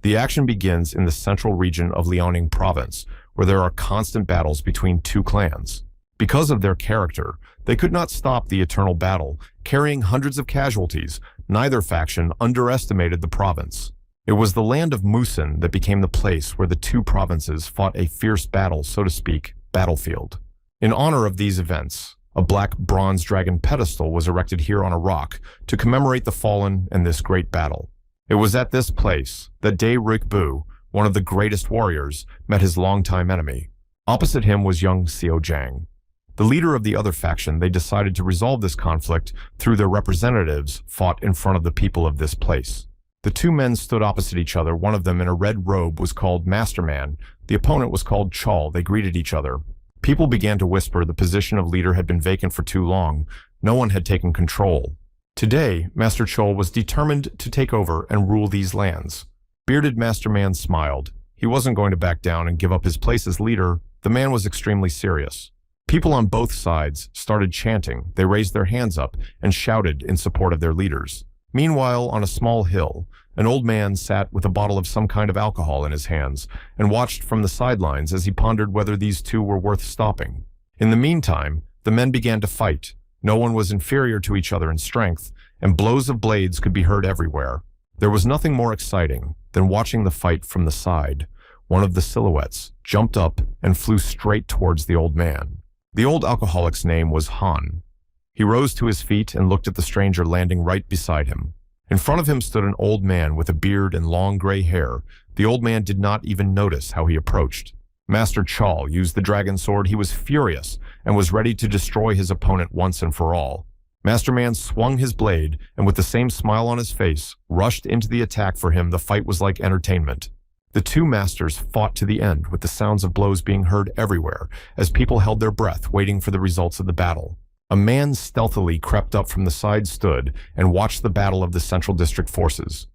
The action begins in the central region of Liaoning province, where there are constant battles between two clans. Because of their character, they could not stop the eternal battle, carrying hundreds of casualties. Neither faction underestimated the province. It was the land of Musin that became the place where the two provinces fought a fierce battle, so to speak, battlefield. In honor of these events, a black bronze dragon pedestal was erected here on a rock to commemorate the fallen in this great battle. It was at this place that Dai Rikbu, one of the greatest warriors, met his longtime enemy. Opposite him was young Xiao Jiang. The leader of the other faction, they decided to resolve this conflict through their representatives fought in front of the people of this place. The two men stood opposite each other. One of them in a red robe was called Masterman. The opponent was called Chal. They greeted each other. People began to whisper the position of leader had been vacant for too long. No one had taken control. Today, Master Chol was determined to take over and rule these lands. Bearded Masterman smiled. He wasn't going to back down and give up his place as leader. The man was extremely serious. People on both sides started chanting. They raised their hands up and shouted in support of their leaders. Meanwhile, on a small hill, an old man sat with a bottle of some kind of alcohol in his hands and watched from the sidelines as he pondered whether these two were worth stopping. In the meantime, the men began to fight. No one was inferior to each other in strength, and blows of blades could be heard everywhere. There was nothing more exciting than watching the fight from the side. One of the silhouettes jumped up and flew straight towards the old man. The old alcoholic's name was Han. He rose to his feet and looked at the stranger landing right beside him. In front of him stood an old man with a beard and long gray hair. The old man did not even notice how he approached. Master Chal used the dragon sword. He was furious and was ready to destroy his opponent once and for all. Master Man swung his blade and with the same smile on his face, rushed into the attack. For him, the fight was like entertainment. The two masters fought to the end with the sounds of blows being heard everywhere as people held their breath waiting for the results of the battle. A man stealthily crept up from the side, stood, and watched the battle of the Central District forces.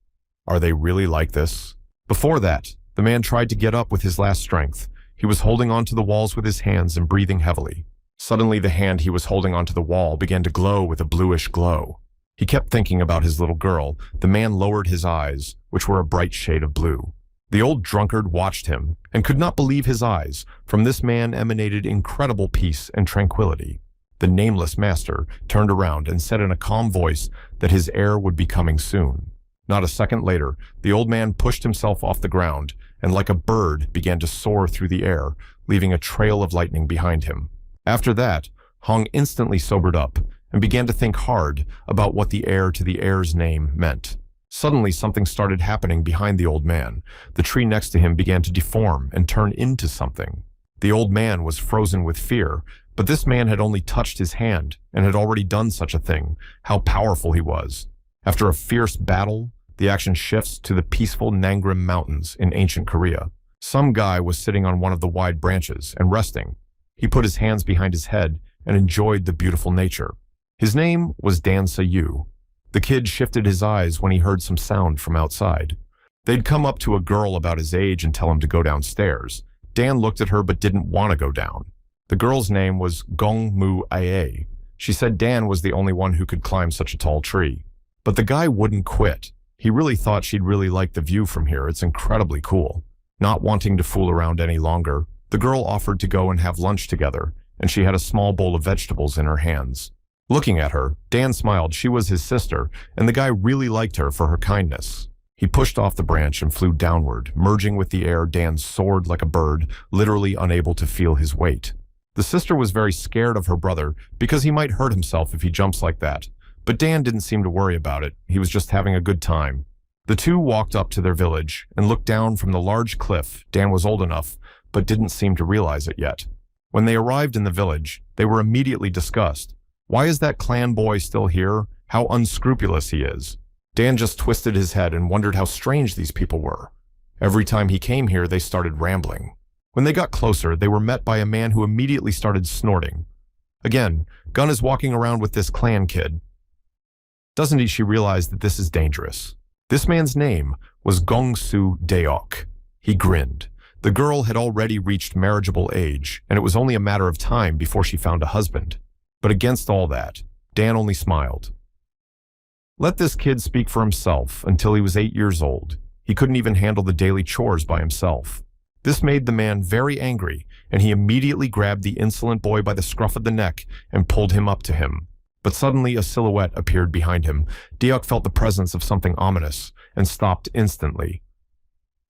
Are they really like this? Before that, the man tried to get up with his last strength. He was holding onto the walls with his hands and breathing heavily. Suddenly, the hand he was holding onto the wall began to glow with a bluish glow. He kept thinking about his little girl. The man lowered his eyes, which were a bright shade of blue. The old drunkard watched him and could not believe his eyes. From this man emanated incredible peace and tranquility. The nameless master turned around and said in a calm voice that his heir would be coming soon. Not a second later, the old man pushed himself off the ground and like a bird began to soar through the air, leaving a trail of lightning behind him. After that, Hong instantly sobered up and began to think hard about what the heir to the heir's name meant. Suddenly, something started happening behind the old man. The tree next to him began to deform and turn into something. The old man was frozen with fear, but this man had only touched his hand and had already done such a thing. How powerful he was. After a fierce battle, the action shifts to the peaceful Nangrim Mountains in ancient Korea. Some guy was sitting on one of the wide branches and resting. He put his hands behind his head and enjoyed the beautiful nature. His name was Dan Sayu. The kid shifted his eyes when he heard some sound from outside. They'd come up to a girl about his age and tell him to go downstairs. Dan looked at her but didn't want to go down. The girl's name was Gong Mu Aye. She said Dan was the only one who could climb such a tall tree. But the guy wouldn't quit. He really thought she'd really like the view from here. It's incredibly cool. Not wanting to fool around any longer, the girl offered to go and have lunch together, and she had a small bowl of vegetables in her hands. Looking at her, Dan smiled. She was his sister, and the guy really liked her for her kindness. He pushed off the branch and flew downward. Merging with the air, Dan soared like a bird, literally unable to feel his weight. The sister was very scared of her brother because he might hurt himself if he jumps like that. But Dan didn't seem to worry about it. He was just having a good time. The two walked up to their village and looked down from the large cliff. Dan was old enough, but didn't seem to realize it yet. When they arrived in the village, they were immediately discussed. Why is that clan boy still here? How unscrupulous he is. Dan just twisted his head and wondered how strange these people were. Every time he came here, they started rambling. When they got closer, they were met by a man who immediately started snorting. Again, Gun is walking around with this clan kid. Doesn't she realize that this is dangerous? This man's name was Gongsu Deok. He grinned. The girl had already reached marriageable age, and it was only a matter of time before she found a husband. But against all that, Dan only smiled. Let this kid speak for himself. Until he was 8 years old, He couldn't even handle the daily chores by himself. This made the man very angry, and he immediately grabbed the insolent boy by the scruff of the neck and pulled him up to him. But suddenly a silhouette appeared behind him. Deok felt the presence of something ominous and stopped instantly.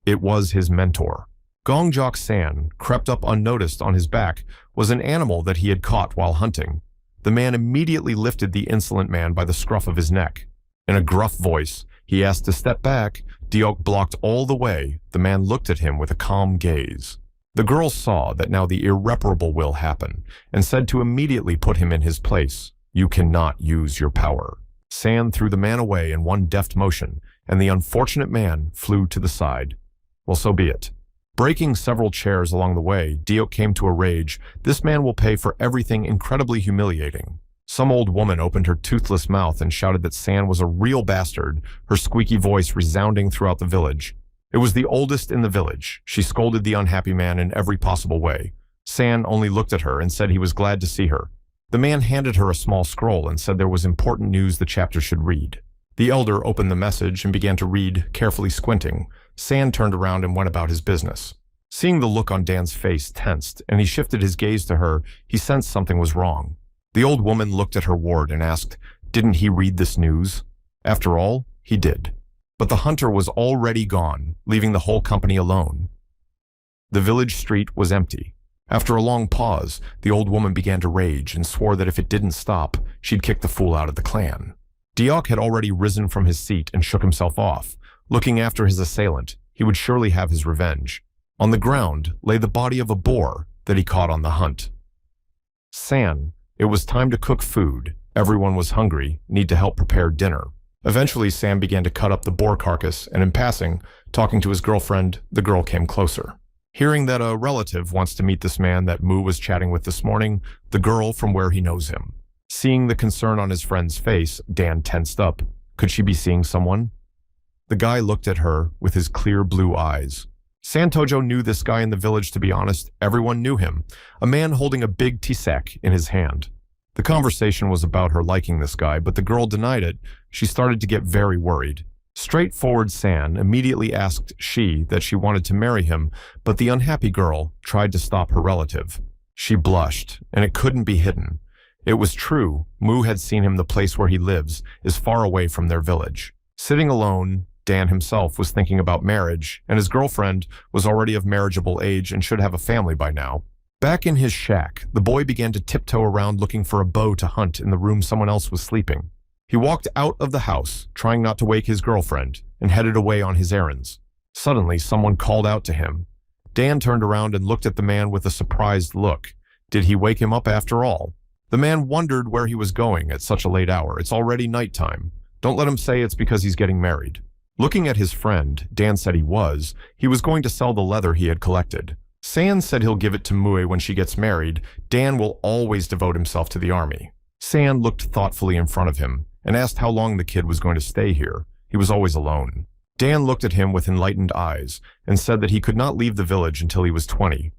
It was his mentor. Gongjok San, crept up unnoticed on his back, was an animal that he had caught while hunting. The man immediately lifted the insolent man by the scruff of his neck. In a gruff voice, he asked to step back. Deok blocked all the way. The man looked at him with a calm gaze. The girl saw that now the irreparable will happen, and said to immediately put him in his place. You cannot use your power. San threw the man away in one deft motion, and the unfortunate man flew to the side. Well, so be it. Breaking several chairs along the way, Deok came to a rage. This man will pay for everything incredibly humiliating. Some old woman opened her toothless mouth and shouted that San was a real bastard, her squeaky voice resounding throughout the village. It was the oldest in the village. She scolded the unhappy man in every possible way. San only looked at her and said he was glad to see her. The man handed her a small scroll and said there was important news the chapter should read. The elder opened the message and began to read, carefully squinting. San turned around and went about his business. Seeing the look on Dan's face tensed, and he shifted his gaze to her, he sensed something was wrong. The old woman looked at her ward and asked, "Didn't he read this news?" After all, he did. But the hunter was already gone, leaving the whole company alone. The village street was empty. After a long pause, the old woman began to rage and swore that if it didn't stop, she'd kick the fool out of the clan. Deok had already risen from his seat and shook himself off. Looking after his assailant, he would surely have his revenge. On the ground lay the body of a boar that he caught on the hunt. San, it was time to cook food. Everyone was hungry, need to help prepare dinner. Eventually, Sam began to cut up the boar carcass, and in passing, talking to his girlfriend, the girl came closer. Hearing that a relative wants to meet this man that Mu was chatting with this morning, the girl from where he knows him. Seeing the concern on his friend's face, Dan tensed up. Could she be seeing someone? The guy looked at her with his clear blue eyes. Santojo knew this guy in the village, to be honest. Everyone knew him. A man holding a big tisek in his hand. The conversation was about her liking this guy, but the girl denied it. She started to get very worried. Straightforward San immediately asked she that she wanted to marry him, but the unhappy girl tried to stop her relative. She blushed, and it couldn't be hidden. It was true. Mu had seen him. The place where he lives is far away from their village. Sitting alone, Dan himself was thinking about marriage, and his girlfriend was already of marriageable age and should have a family by now. Back in his shack, the boy began to tiptoe around looking for a bow to hunt in the room someone else was sleeping. He walked out of the house, trying not to wake his girlfriend, and headed away on his errands. Suddenly, someone called out to him. Dan turned around and looked at the man with a surprised look. Did he wake him up after all? The man wondered where he was going at such a late hour. It's already nighttime. Don't let him say it's because he's getting married. Looking at his friend, Dan said he was going to sell the leather he had collected. San said he'll give it to Mue when she gets married. Dan will always devote himself to the army. San looked thoughtfully in front of him and asked how long the kid was going to stay here. He was always alone. Dan looked at him with enlightened eyes and said that he could not leave the village until he was 20.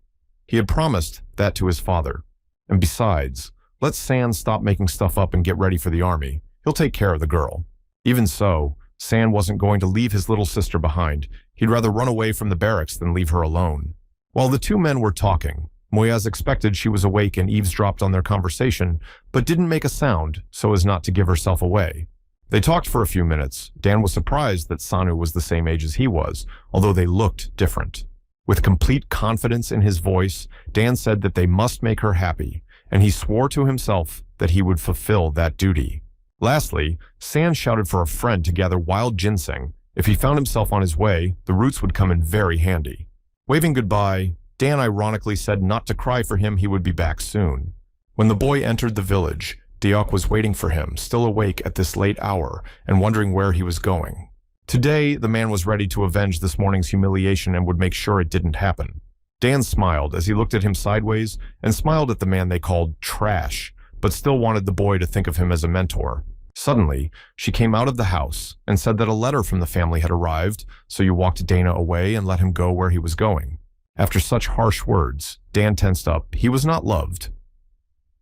He had promised that to his father. And besides, let San stop making stuff up and get ready for the army. He'll take care of the girl. Even so, San wasn't going to leave his little sister behind. He'd rather run away from the barracks than leave her alone. While the two men were talking, Moyaz expected she was awake and eavesdropped on their conversation, but didn't make a sound so as not to give herself away. They talked for a few minutes. Dan was surprised that Sanu was the same age as he was, although they looked different. With complete confidence in his voice, Dan said that they must make her happy, and he swore to himself that he would fulfill that duty. Lastly, San shouted for a friend to gather wild ginseng. If he found himself on his way, the roots would come in very handy. Waving goodbye, Dan ironically said not to cry for him, he would be back soon. When the boy entered the village, Deok was waiting for him, still awake at this late hour and wondering where he was going. Today, the man was ready to avenge this morning's humiliation and would make sure it didn't happen. Dan smiled as he looked at him sideways and smiled at the man they called trash, but still wanted the boy to think of him as a mentor. Suddenly, she came out of the house and said that a letter from the family had arrived, so you walked Dana away and let him go where he was going. After such harsh words, Dan tensed up. He was not loved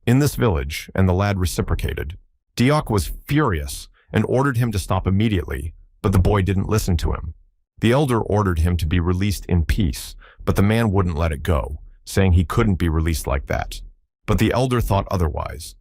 in this village, and the lad reciprocated. Deok was furious and ordered him to stop immediately, but the boy didn't listen to him. The elder ordered him to be released in peace, but the man wouldn't let it go, saying he couldn't be released like that. But the elder thought otherwise.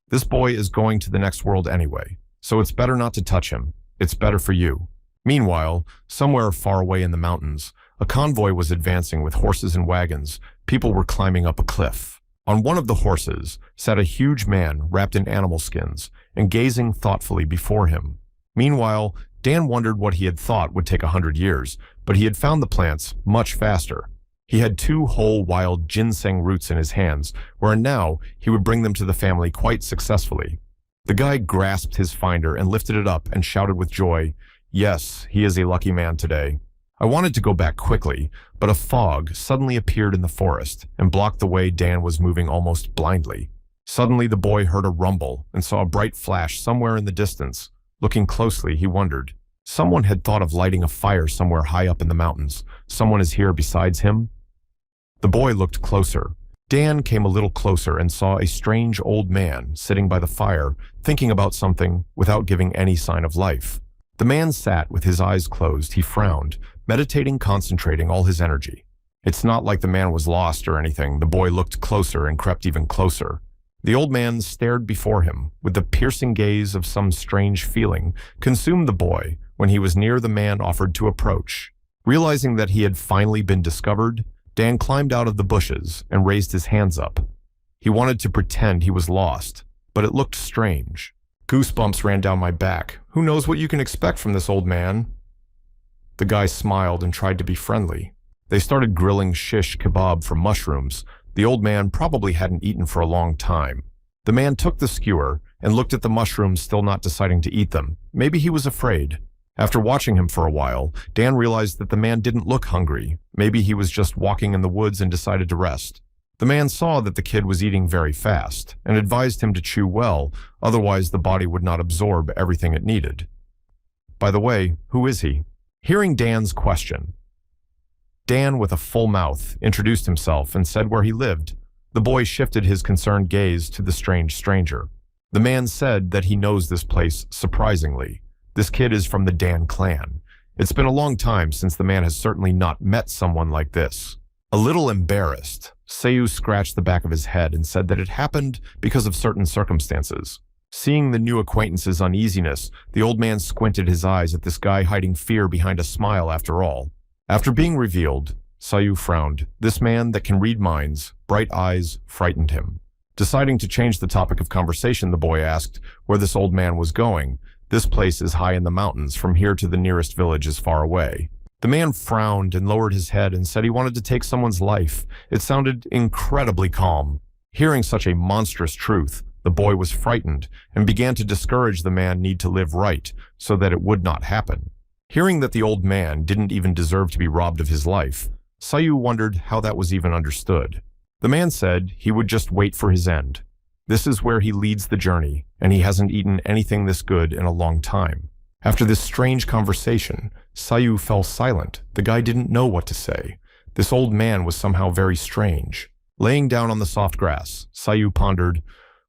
This boy is going to the next world anyway, so it's better not to touch him. It's better for you. Meanwhile, somewhere far away in the mountains, a convoy was advancing with horses and wagons. People were climbing up a cliff. On one of the horses sat a huge man wrapped in animal skins and gazing thoughtfully before him. Meanwhile, Dan wondered what he had thought would take 100 years, but he had found the plants much faster. He had 2 whole wild ginseng roots in his hands, where now he would bring them to the family quite successfully. The guy grasped his finder and lifted it up and shouted with joy, "Yes, he is a lucky man today." I wanted to go back quickly, but a fog suddenly appeared in the forest and blocked the way Dan was moving almost blindly. Suddenly the boy heard a rumble and saw a bright flash somewhere in the distance. Looking closely, he wondered. Someone had thought of lighting a fire somewhere high up in the mountains. Someone is here besides him? The boy looked closer. Dan came a little closer and saw a strange old man sitting by the fire, thinking about something without giving any sign of life. The man sat with his eyes closed. He frowned, meditating, concentrating all his energy. It's not like the man was lost or anything. The boy looked closer and crept even closer. The old man stared before him with the piercing gaze of some strange feeling consumed the boy when he was near the man offered to approach. Realizing that he had finally been discovered, Dan climbed out of the bushes and raised his hands up. He wanted to pretend he was lost, but it looked strange. Goosebumps ran down my back. Who knows what you can expect from this old man? The guy smiled and tried to be friendly. They started grilling shish kebab from mushrooms. The old man probably hadn't eaten for a long time. The man took the skewer and looked at the mushrooms, still not deciding to eat them. Maybe he was afraid. After watching him for a while, Dan realized that the man didn't look hungry. Maybe he was just walking in the woods and decided to rest. The man saw that the kid was eating very fast and advised him to chew well, otherwise the body would not absorb everything it needed. By the way, who is he? Hearing Dan's question, Dan, with a full mouth, introduced himself and said where he lived. The boy shifted his concerned gaze to the strange stranger. The man said that he knows this place surprisingly. This kid is from the Dan clan. It's been a long time since the man has certainly not met someone like this. A little embarrassed, Sayu scratched the back of his head and said that it happened because of certain circumstances. Seeing the new acquaintance's uneasiness, the old man squinted his eyes at this guy hiding fear behind a smile after all. After being revealed, Sayu frowned. This man that can read minds, bright eyes, frightened him. Deciding to change the topic of conversation, the boy asked where this old man was going. This place is high in the mountains. From here to the nearest village is far away. The man frowned and lowered his head and said he wanted to take someone's life. It sounded incredibly calm. Hearing such a monstrous truth, the boy was frightened and began to discourage the man need to live right so that it would not happen. Hearing that the old man didn't even deserve to be robbed of his life, Sayu wondered how that was even understood. The man said he would just wait for his end. This is where he leads the journey, and he hasn't eaten anything this good in a long time. After this strange conversation, Sayu fell silent. The guy didn't know what to say. This old man was somehow very strange. Laying down on the soft grass, Sayu pondered,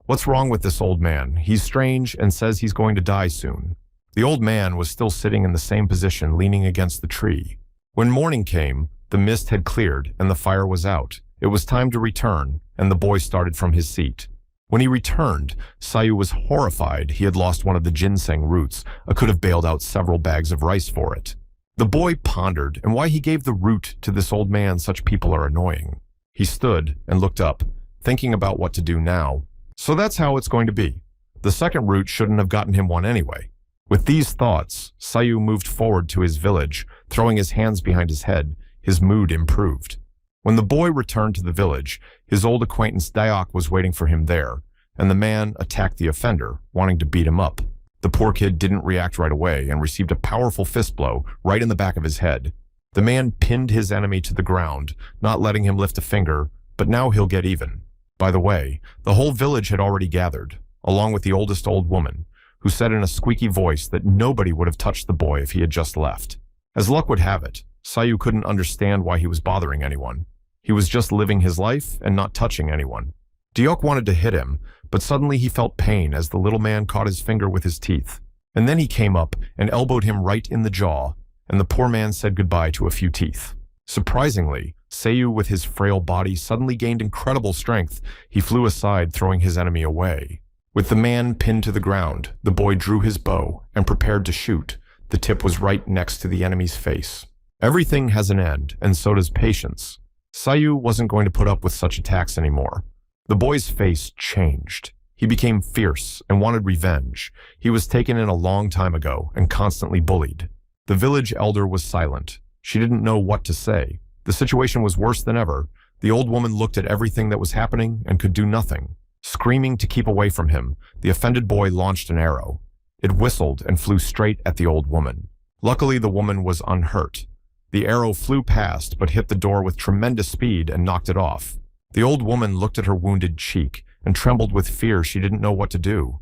"What's wrong with this old man? He's strange and says he's going to die soon." The old man was still sitting in the same position, leaning against the tree. When morning came, the mist had cleared and the fire was out. It was time to return, and the boy started from his seat. When he returned, Sayu was horrified. He had lost one of the ginseng roots. I could have bailed out several bags of rice for it. The boy pondered, and why he gave the root to this old man. Such people are annoying. He stood and looked up, thinking about what to do now. So that's how it's going to be. The second root shouldn't have gotten him one anyway. With these thoughts, Sayu moved forward to his village, throwing his hands behind his head. His mood improved. When the boy returned to the village, his old acquaintance Dayak was waiting for him there, and the man attacked the offender, wanting to beat him up. The poor kid didn't react right away and received a powerful fist blow right in the back of his head. The man pinned his enemy to the ground, not letting him lift a finger, but now he'll get even. By the way, the whole village had already gathered, along with the oldest old woman, who said in a squeaky voice that nobody would have touched the boy if he had just left. As luck would have it, Sayu couldn't understand why he was bothering anyone. He was just living his life and not touching anyone. Diok wanted to hit him, but suddenly he felt pain as the little man caught his finger with his teeth. And then he came up and elbowed him right in the jaw. and the poor man said goodbye to a few teeth. Surprisingly, Seiyu with his frail body suddenly gained incredible strength. He flew aside, throwing his enemy away. With the man pinned to the ground, the boy drew his bow and prepared to shoot. The tip was right next to the enemy's face. Everything has an end, and so does patience. Seiyu wasn't going to put up with such attacks anymore. The boy's face changed. He became fierce and wanted revenge. He was taken in a long time ago and constantly bullied. The village elder was silent. She didn't know what to say. The situation was worse than ever. The old woman looked at everything that was happening and could do nothing. Screaming to keep away from him, the offended boy launched an arrow. It whistled and flew straight at the old woman. Luckily, the woman was unhurt. The arrow flew past but hit the door with tremendous speed and knocked it off. The old woman looked at her wounded cheek and trembled with fear. She didn't know what to do.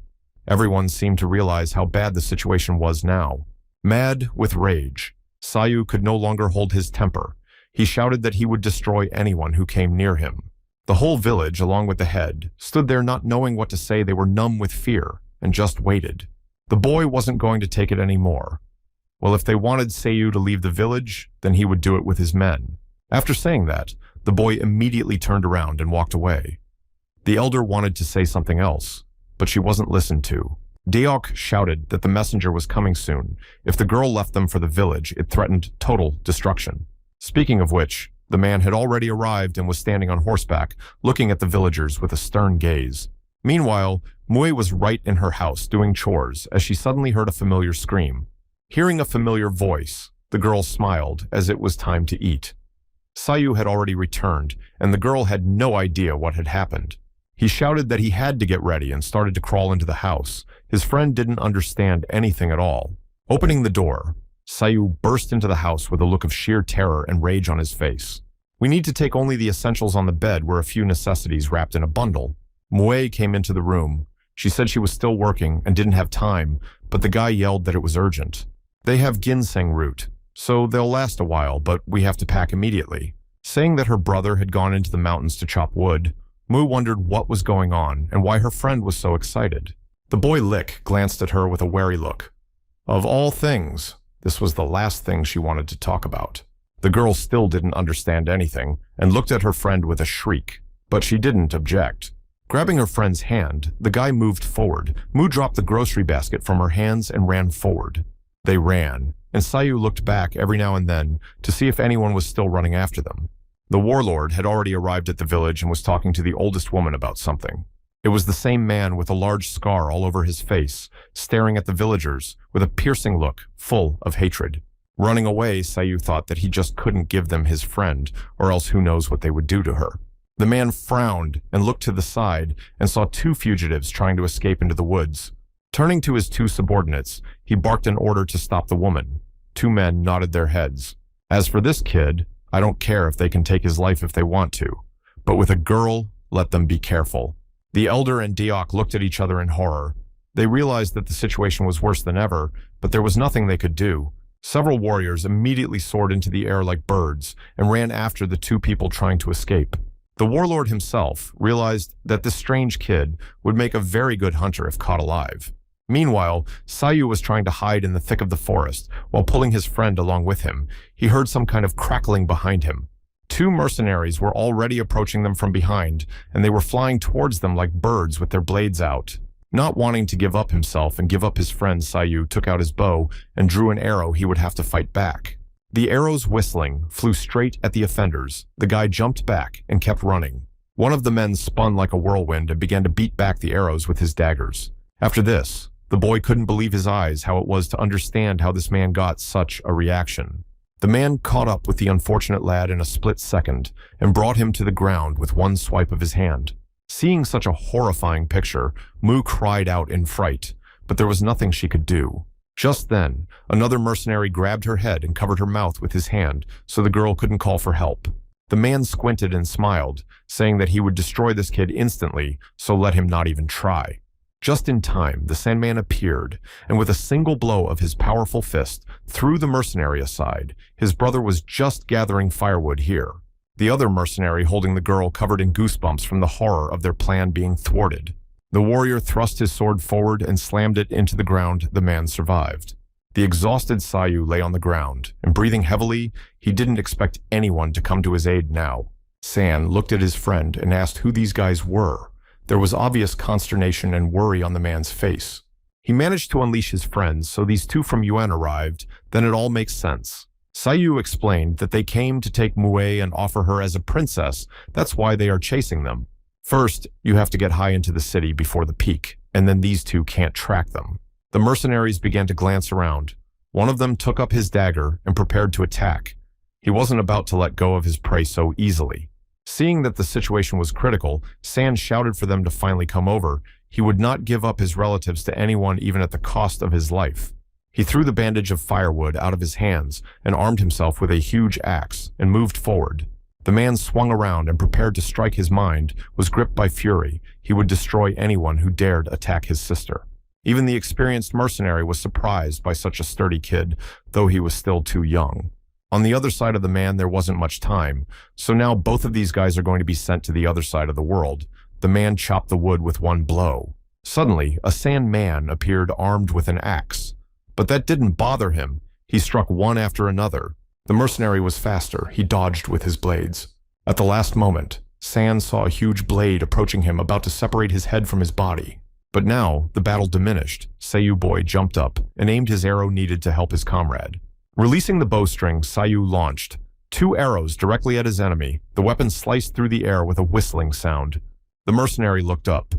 Everyone seemed to realize how bad the situation was now. Mad with rage, Seiyu could no longer hold his temper. He shouted that he would destroy anyone who came near him. The whole village, along with the head, stood there not knowing what to say. They were numb with fear and just waited. The boy wasn't going to take it anymore. Well, if they wanted Seiyu to leave the village, then he would do it with his men. After saying that, the boy immediately turned around and walked away. The elder wanted to say something else, but she wasn't listened to. Deok shouted that the messenger was coming soon. If the girl left them for the village, it threatened total destruction. Speaking of which, the man had already arrived and was standing on horseback, looking at the villagers with a stern gaze. Meanwhile, Mui was right in her house doing chores as she suddenly heard a familiar scream. Hearing a familiar voice, the girl smiled as it was time to eat. Seiyu had already returned, and the girl had no idea what had happened. He shouted that he had to get ready and started to crawl into the house. His friend didn't understand anything at all. Opening the door, Seiyu burst into the house with a look of sheer terror and rage on his face. "We need to take only the essentials on the bed were a few necessities wrapped in a bundle." Mue came into the room. She said she was still working and didn't have time, but the guy yelled that it was urgent. "They have ginseng root, so they'll last a while, but we have to pack immediately." Saying that her brother had gone into the mountains to chop wood, Mu wondered what was going on and why her friend was so excited. The boy Lick glanced at her with a wary look. Of all things, this was the last thing she wanted to talk about. The girl still didn't understand anything and looked at her friend with a shriek, but she didn't object. Grabbing her friend's hand, the guy moved forward. Mu dropped the grocery basket from her hands and ran forward. They ran, and Seiyu looked back every now and then to see if anyone was still running after them. The warlord had already arrived at the village and was talking to the oldest woman about something. It was the same man with a large scar all over his face, staring at the villagers with a piercing look full of hatred. Running away, Seiyu thought that he just couldn't give them his friend, or else who knows what they would do to her. The man frowned and looked to the side and saw two fugitives trying to escape into the woods. Turning to his two subordinates, he barked an order to stop the woman. Two men nodded their heads. "As for this kid, I don't care if they can take his life if they want to, but with a girl, let them be careful." The elder and Deok looked at each other in horror. They realized that the situation was worse than ever, but there was nothing they could do. Several warriors immediately soared into the air like birds and ran after the two people trying to escape. The warlord himself realized that this strange kid would make a very good hunter if caught alive. Meanwhile, Seiyu was trying to hide in the thick of the forest while pulling his friend along with him. He heard some kind of crackling behind him. Two mercenaries were already approaching them from behind, and they were flying towards them like birds with their blades out. Not wanting to give up himself and give up his friend, Seiyu took out his bow and drew an arrow he would have to fight back. The arrows whistling flew straight at the offenders. The guy jumped back and kept running. One of the men spun like a whirlwind and began to beat back the arrows with his daggers. After this, the boy couldn't believe his eyes how it was to understand how this man got such a reaction. The man caught up with the unfortunate lad in a split second and brought him to the ground with one swipe of his hand. Seeing such a horrifying picture, Mu cried out in fright, but there was nothing she could do. Just then, another mercenary grabbed her head and covered her mouth with his hand so the girl couldn't call for help. The man squinted and smiled, saying that he would destroy this kid instantly, so let him not even try. Just in time, the Sandman appeared, and with a single blow of his powerful fist, threw the mercenary aside. His brother was just gathering firewood here. The other mercenary holding the girl covered in goosebumps from the horror of their plan being thwarted. The warrior thrust his sword forward and slammed it into the ground. The man survived. The exhausted Sayu lay on the ground, and breathing heavily, he didn't expect anyone to come to his aid now. San looked at his friend and asked who these guys were. There was obvious consternation and worry on the man's face. He managed to unleash his friends, so these two from Yuan arrived, then it all makes sense. Sayu explained that they came to take Mue and offer her as a princess, that's why they are chasing them. First, you have to get high into the city before the peak, and then these two can't track them. The mercenaries began to glance around. One of them took up his dagger and prepared to attack. He wasn't about to let go of his prey so easily. Seeing that the situation was critical, San shouted for them to finally come over. He would not give up his relatives to anyone even at the cost of his life. He threw the bandage of firewood out of his hands and armed himself with a huge axe and moved forward. The man swung around and prepared to strike. His mind was gripped by fury. He would destroy anyone who dared attack his sister. Even the experienced mercenary was surprised by such a sturdy kid, though he was still too young. On the other side of the man, there wasn't much time, so now both of these guys are going to be sent to the other side of the world. The man chopped the wood with one blow. Suddenly, a San man appeared armed with an axe. But that didn't bother him. He struck one after another. The mercenary was faster. He dodged with his blades. At the last moment, San saw a huge blade approaching him, about to separate his head from his body. But now, the battle diminished. Sayu boy jumped up and aimed his arrow needed to help his comrade. Releasing the bowstring, Sayu launched 2 arrows directly at his enemy. The weapon sliced through the air with a whistling sound. The mercenary looked up.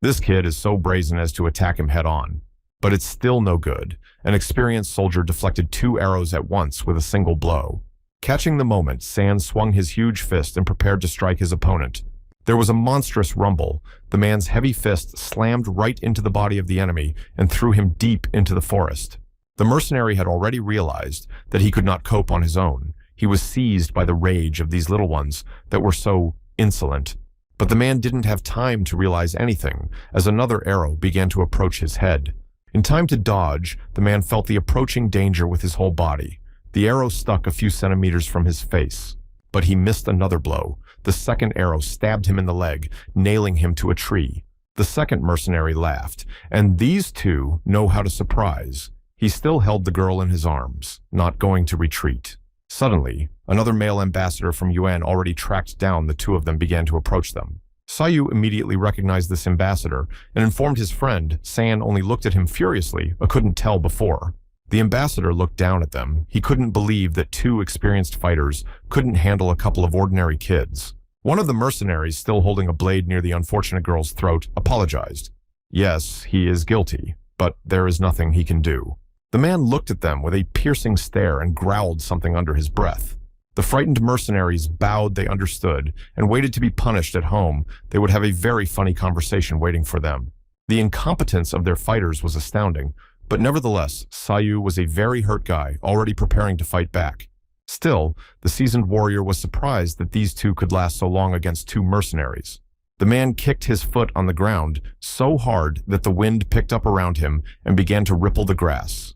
This kid is so brazen as to attack him head-on. But it's still no good. An experienced soldier deflected 2 arrows at once with a single blow. Catching the moment, San swung his huge fist and prepared to strike his opponent. There was a monstrous rumble. The man's heavy fist slammed right into the body of the enemy and threw him deep into the forest. The mercenary had already realized that he could not cope on his own. He was seized by the rage of these little ones that were so insolent. But the man didn't have time to realize anything, as another arrow began to approach his head. In time to dodge, the man felt the approaching danger with his whole body. The arrow stuck a few centimeters from his face. But he missed another blow. The second arrow stabbed him in the leg, nailing him to a tree. The second mercenary laughed, and these two know how to surprise. He still held the girl in his arms, not going to retreat. Suddenly, another male ambassador from Yuan already tracked down. The two of them began to approach them. Sayu immediately recognized this ambassador and informed his friend. San only looked at him furiously, but couldn't tell before. The ambassador looked down at them. He couldn't believe that 2 experienced fighters couldn't handle a couple of ordinary kids. One of the mercenaries, still holding a blade near the unfortunate girl's throat, apologized. Yes, he is guilty, but there is nothing he can do. The man looked at them with a piercing stare and growled something under his breath. The frightened mercenaries bowed. They understood and waited to be punished at home. They would have a very funny conversation waiting for them. The incompetence of their fighters was astounding, but nevertheless, Sayu was a very hurt guy, already preparing to fight back. Still, the seasoned warrior was surprised that these two could last so long against 2 mercenaries. The man kicked his foot on the ground so hard that the wind picked up around him and began to ripple the grass.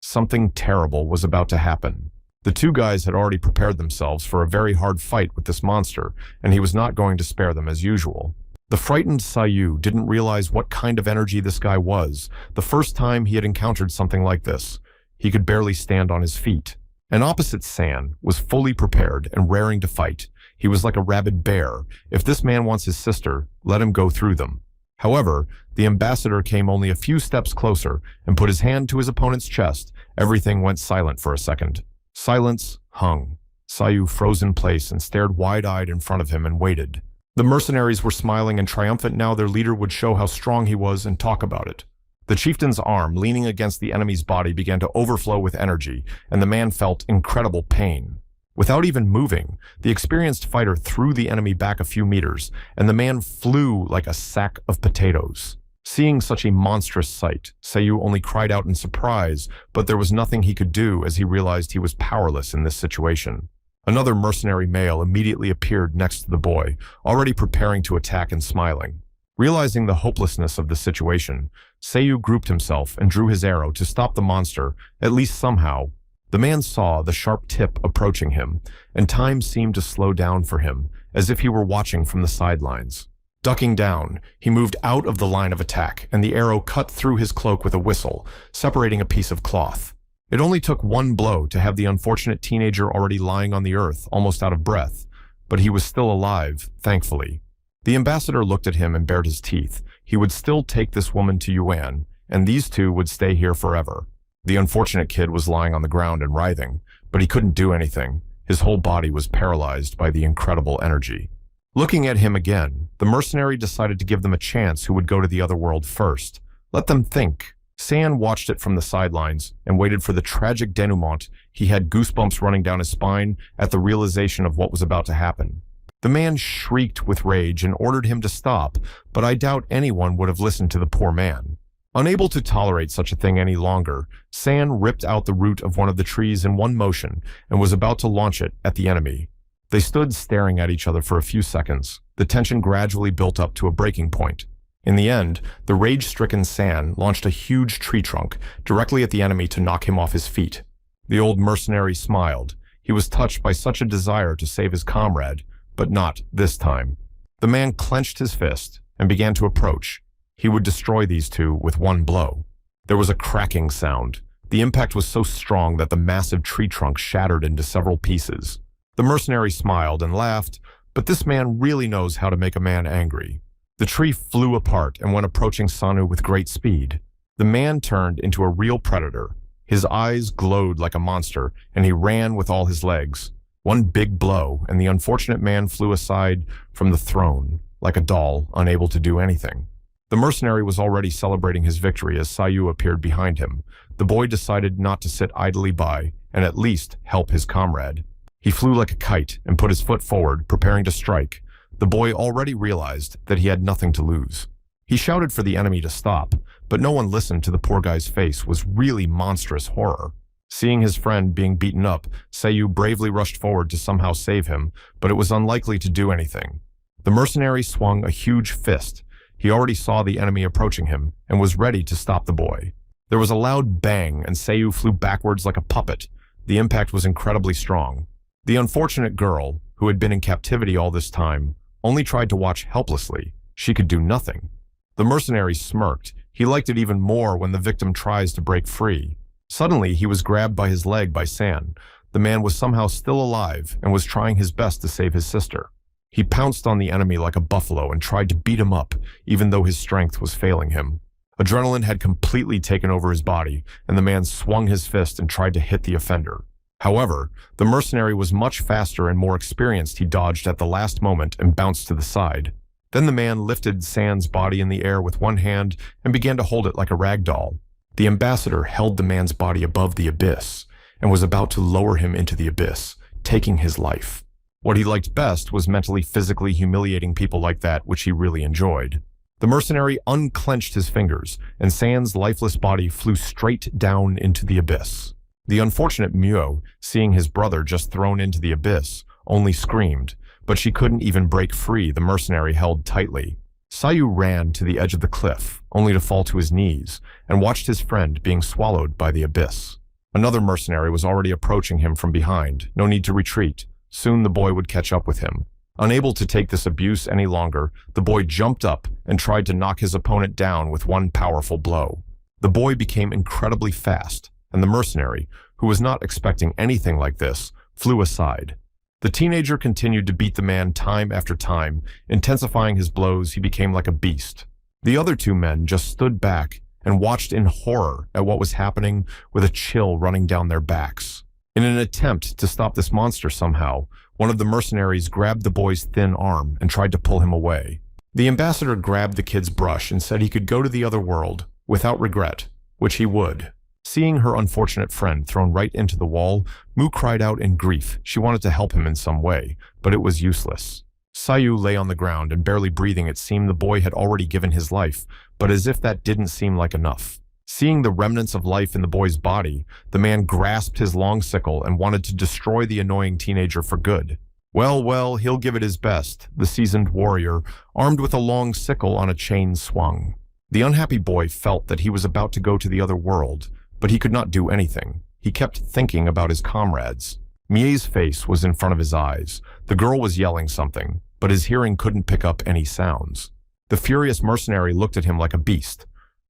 Something terrible was about to happen. The 2 guys had already prepared themselves for a very hard fight with this monster, and he was not going to spare them as usual. The frightened Sayu didn't realize what kind of energy this guy was. The first time he had encountered something like this, he could barely stand on his feet. And opposite San was fully prepared and raring to fight. He was like a rabid bear. If this man wants his sister, let him go through them. However, the ambassador came only a few steps closer and put his hand to his opponent's chest. Everything went silent for a second. Silence hung. Sayu froze in place and stared wide-eyed in front of him and waited. The mercenaries were smiling and triumphant. Now their leader would show how strong he was and talk about it. The chieftain's arm, leaning against the enemy's body, began to overflow with energy, and the man felt incredible pain. Without even moving, the experienced fighter threw the enemy back a few meters, and the man flew like a sack of potatoes. Seeing such a monstrous sight, Sayu only cried out in surprise, but there was nothing he could do as he realized he was powerless in this situation. Another mercenary male immediately appeared next to the boy, already preparing to attack and smiling. Realizing the hopelessness of the situation, Sayu grouped himself and drew his arrow to stop the monster, at least somehow. The man saw the sharp tip approaching him, and time seemed to slow down for him, as if he were watching from the sidelines. Ducking down, he moved out of the line of attack, and the arrow cut through his cloak with a whistle, separating a piece of cloth. It only took one blow to have the unfortunate teenager already lying on the earth, almost out of breath, but he was still alive, thankfully. The ambassador looked at him and bared his teeth. He would still take this woman to Yuan, and these two would stay here forever. The unfortunate kid was lying on the ground and writhing, but he couldn't do anything. His whole body was paralyzed by the incredible energy. Looking at him again, the mercenary decided to give them a chance who would go to the other world first. Let them think. San watched it from the sidelines and waited for the tragic denouement. He had goosebumps running down his spine at the realization of what was about to happen. The man shrieked with rage and ordered him to stop, but I doubt anyone would have listened to the poor man. Unable to tolerate such a thing any longer, San ripped out the root of one of the trees in one motion and was about to launch it at the enemy. They stood staring at each other for a few seconds. The tension gradually built up to a breaking point. In the end, the rage-stricken San launched a huge tree trunk directly at the enemy to knock him off his feet. The old mercenary smiled. He was touched by such a desire to save his comrade, but not this time. The man clenched his fist and began to approach. He would destroy these two with one blow. There was a cracking sound. The impact was so strong that the massive tree trunk shattered into several pieces. The mercenary smiled and laughed, but this man really knows how to make a man angry. The tree flew apart and went approaching Sanu with great speed. The man turned into a real predator. His eyes glowed like a monster, and he ran with all his legs. One big blow, and the unfortunate man flew aside from the throne, like a doll, unable to do anything. The mercenary was already celebrating his victory as Sayu appeared behind him. The boy decided not to sit idly by, and at least help his comrade. He flew like a kite and put his foot forward, preparing to strike. The boy already realized that he had nothing to lose. He shouted for the enemy to stop, but no one listened to the poor guy's face was really monstrous horror. Seeing his friend being beaten up, Sayu bravely rushed forward to somehow save him, but it was unlikely to do anything. The mercenary swung a huge fist. He already saw the enemy approaching him and was ready to stop the boy. There was a loud bang and Sayu flew backwards like a puppet. The impact was incredibly strong. The unfortunate girl, who had been in captivity all this time, only tried to watch helplessly. She could do nothing. The mercenary smirked. He liked it even more when the victim tries to break free. Suddenly, he was grabbed by his leg by San. The man was somehow still alive and was trying his best to save his sister. He pounced on the enemy like a buffalo and tried to beat him up, even though his strength was failing him. Adrenaline had completely taken over his body, and the man swung his fist and tried to hit the offender. However, the mercenary was much faster and more experienced. He dodged at the last moment and bounced to the side. Then the man lifted San's body in the air with one hand and began to hold it like a rag doll. The ambassador held the man's body above the abyss and was about to lower him into the abyss, taking his life. What he liked best was mentally, physically humiliating people like that, which he really enjoyed. The mercenary unclenched his fingers, and San's lifeless body flew straight down into the abyss. The unfortunate Muo, seeing his brother just thrown into the abyss, only screamed, but she couldn't even break free. The mercenary held tightly. Sayu ran to the edge of the cliff, only to fall to his knees, and watched his friend being swallowed by the abyss. Another mercenary was already approaching him from behind. No need to retreat. Soon the boy would catch up with him. Unable to take this abuse any longer, the boy jumped up and tried to knock his opponent down with one powerful blow. The boy became incredibly fast, and the mercenary, who was not expecting anything like this, flew aside. The teenager continued to beat the man time after time, intensifying his blows. He became like a beast. The other two men just stood back and watched in horror at what was happening, with a chill running down their backs. In an attempt to stop this monster somehow, one of the mercenaries grabbed the boy's thin arm and tried to pull him away. The ambassador grabbed the kid's brush and said he could go to the other world without regret, which he would. Seeing her unfortunate friend thrown right into the wall, Mu cried out in grief. She wanted to help him in some way, but it was useless. Sayu lay on the ground and barely breathing. It seemed the boy had already given his life, but as if that didn't seem like enough. Seeing the remnants of life in the boy's body, the man grasped his long sickle and wanted to destroy the annoying teenager for good. Well, he'll give it his best, the seasoned warrior, armed with a long sickle on a chain swung. The unhappy boy felt that he was about to go to the other world, but he could not do anything. He kept thinking about his comrades. Mie's face was in front of his eyes. The girl was yelling something, but his hearing couldn't pick up any sounds. The furious mercenary looked at him like a beast.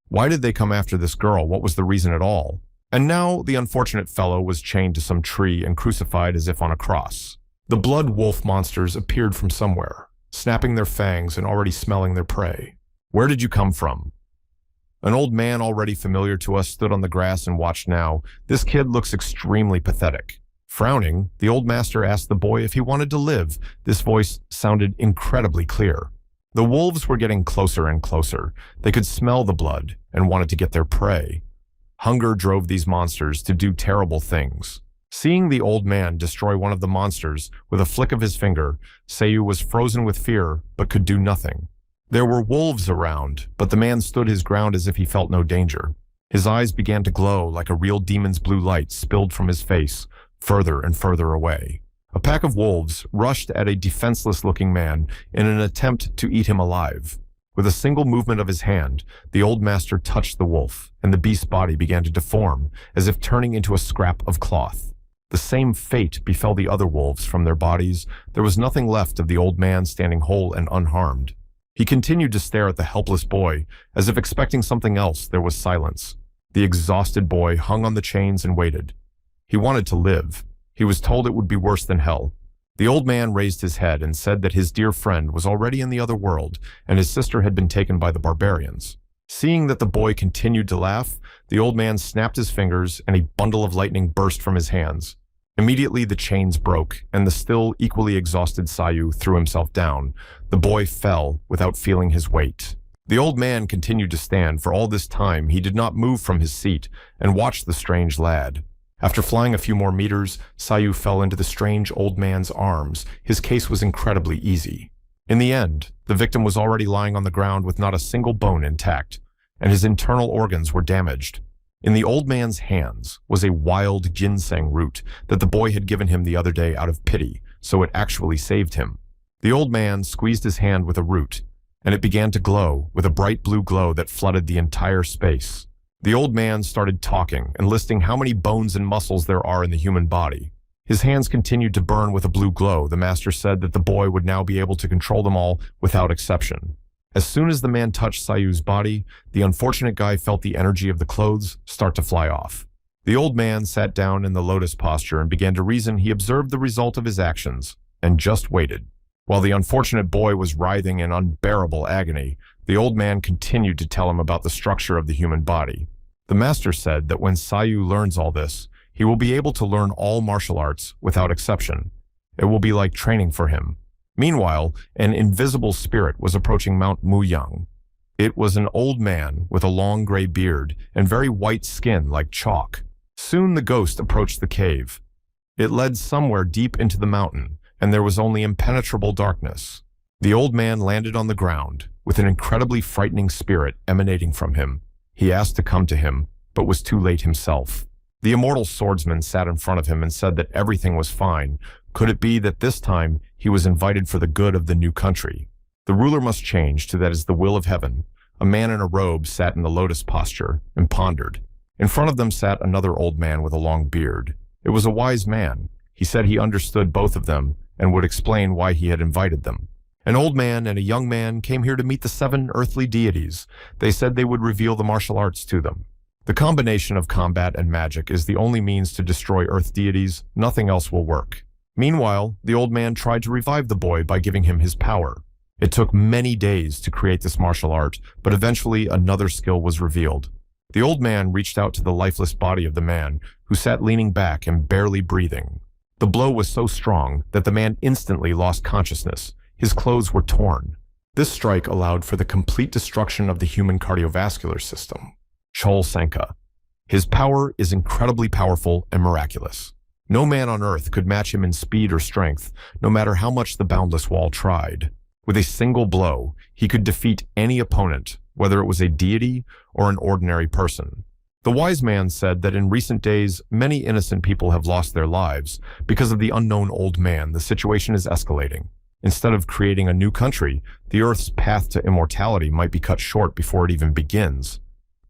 Why did they come after this girl? What was the reason at all? And now the unfortunate fellow was chained to some tree and crucified as if on a cross. The blood wolf monsters appeared from somewhere, snapping their fangs and already smelling their prey. "Where did you come from?" An old man already familiar to us stood on the grass and watched now. This kid looks extremely pathetic. Frowning, the old master asked the boy if he wanted to live. This voice sounded incredibly clear. The wolves were getting closer and closer. They could smell the blood and wanted to get their prey. Hunger drove these monsters to do terrible things. Seeing the old man destroy one of the monsters with a flick of his finger, Sayu was frozen with fear but could do nothing. There were wolves around, but the man stood his ground as if he felt no danger. His eyes began to glow like a real demon's blue light spilled from his face, further and further away. A pack of wolves rushed at a defenseless-looking man in an attempt to eat him alive. With a single movement of his hand, the old master touched the wolf, and the beast's body began to deform, as if turning into a scrap of cloth. The same fate befell the other wolves. From their bodies, there was nothing left of the old man standing whole and unharmed. He continued to stare at the helpless boy, as if expecting something else. There was silence. The exhausted boy hung on the chains and waited. He wanted to live. He was told it would be worse than hell. The old man raised his head and said that his dear friend was already in the other world, and his sister had been taken by the barbarians. Seeing that the boy continued to laugh, the old man snapped his fingers, and a bundle of lightning burst from his hands. Immediately the chains broke, and the still equally exhausted Sayu threw himself down. The boy fell without feeling his weight. The old man continued to stand. For all this time, he did not move from his seat and watched the strange lad. After flying a few more meters, Sayu fell into the strange old man's arms. His case was incredibly easy. In the end, the victim was already lying on the ground with not a single bone intact, and his internal organs were damaged. In the old man's hands was a wild ginseng root that the boy had given him the other day out of pity, so it actually saved him. The old man squeezed his hand with a root, and it began to glow with a bright blue glow that flooded the entire space. The old man started talking and listing how many bones and muscles there are in the human body. His hands continued to burn with a blue glow. The master said that the boy would now be able to control them all without exception. As soon as the man touched Sayu's body, the unfortunate guy felt the energy of the clothes start to fly off. The old man sat down in the lotus posture and began to reason. He observed the result of his actions and just waited. While the unfortunate boy was writhing in unbearable agony, the old man continued to tell him about the structure of the human body. The master said that when Sayu learns all this, he will be able to learn all martial arts without exception. It will be like training for him. Meanwhile, an invisible spirit was approaching Mount Muyang. It was an old man with a long gray beard and very white skin like chalk. Soon the ghost approached the cave. It led somewhere deep into the mountain, and there was only impenetrable darkness. The old man landed on the ground, with an incredibly frightening spirit emanating from him. He asked to come to him, but was too late himself. The immortal swordsman sat in front of him and said that everything was fine. Could it be that this time he was invited for the good of the new country? The ruler must change to that is the will of heaven. A man in a robe sat in the lotus posture and pondered. In front of them sat another old man with a long beard. It was a wise man. He said he understood both of them and would explain why he had invited them. An old man and a young man came here to meet the 7 earthly deities. They said they would reveal the martial arts to them. The combination of combat and magic is the only means to destroy earth deities. Nothing else will work. Meanwhile, the old man tried to revive the boy by giving him his power. It took many days to create this martial art, but eventually another skill was revealed. The old man reached out to the lifeless body of the man, who sat leaning back and barely breathing. The blow was so strong that the man instantly lost consciousness. His clothes were torn. This strike allowed for the complete destruction of the human cardiovascular system. Chol Senka. His power is incredibly powerful and miraculous. No man on earth could match him in speed or strength, no matter how much the boundless wall tried. With a single blow, he could defeat any opponent, whether it was a deity or an ordinary person. The wise man said that in recent days, many innocent people have lost their lives. Because of the unknown old man, the situation is escalating. Instead of creating a new country, the Earth's path to immortality might be cut short before it even begins.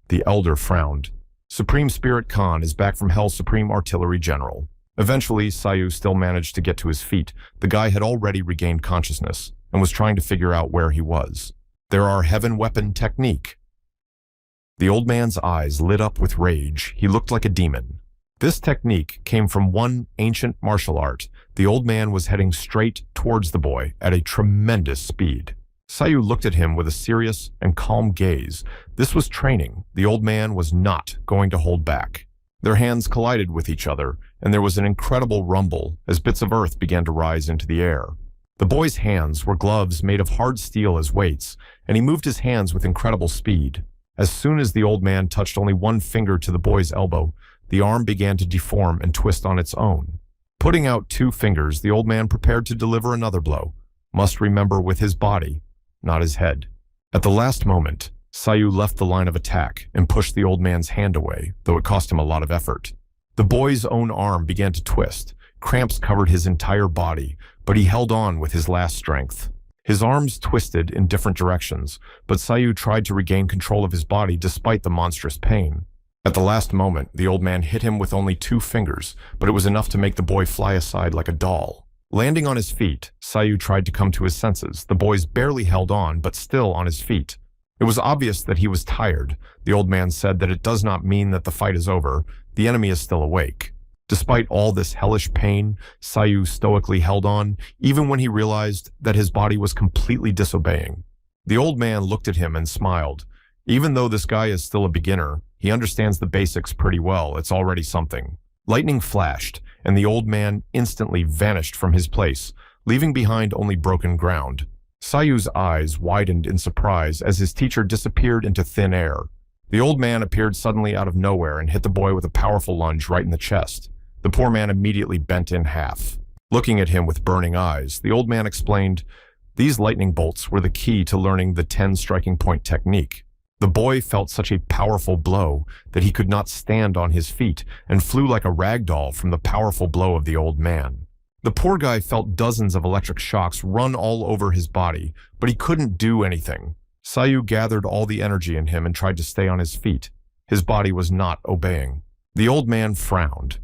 The elder frowned. Supreme Spirit Khan is back from Hell's Supreme Artillery General. Eventually, Sayu still managed to get to his feet. The guy had already regained consciousness and was trying to figure out where he was. There are heaven weapon technique. The old man's eyes lit up with rage. He looked like a demon. This technique came from one ancient martial art. The old man was heading straight towards the boy at a tremendous speed. Sayu looked at him with a serious and calm gaze. This was training. The old man was not going to hold back. Their hands collided with each other, and there was an incredible rumble as bits of earth began to rise into the air. The boy's hands were gloves made of hard steel as weights, and he moved his hands with incredible speed. As soon as the old man touched only one finger to the boy's elbow, the arm began to deform and twist on its own. Putting out 2 fingers, the old man prepared to deliver another blow. Must remember, with his body, not his head. At the last moment, Sayu left the line of attack and pushed the old man's hand away, though it cost him a lot of effort. The boy's own arm began to twist. Cramps covered his entire body, but he held on with his last strength. His arms twisted in different directions, but Sayu tried to regain control of his body despite the monstrous pain. At the last moment, the old man hit him with only 2 fingers, but it was enough to make the boy fly aside like a doll. Landing on his feet, Sayu tried to come to his senses. The boy barely held on, but still on his feet. It was obvious that he was tired. The old man said that it does not mean that the fight is over. The enemy is still awake. Despite all this hellish pain, Sayu stoically held on, even when he realized that his body was completely disobeying. The old man looked at him and smiled. Even though this guy is still a beginner, he understands the basics pretty well. It's already something. Lightning flashed, and the old man instantly vanished from his place, leaving behind only broken ground. Sayu's eyes widened in surprise as his teacher disappeared into thin air. The old man appeared suddenly out of nowhere and hit the boy with a powerful lunge right in the chest. The poor man immediately bent in half. Looking at him with burning eyes, the old man explained, "These lightning bolts were the key to learning the 10 striking point technique." The boy felt such a powerful blow that he could not stand on his feet and flew like a rag doll from the powerful blow of the old man. The poor guy felt dozens of electric shocks run all over his body, but he couldn't do anything. Sayu gathered all the energy in him and tried to stay on his feet. His body was not obeying. The old man frowned.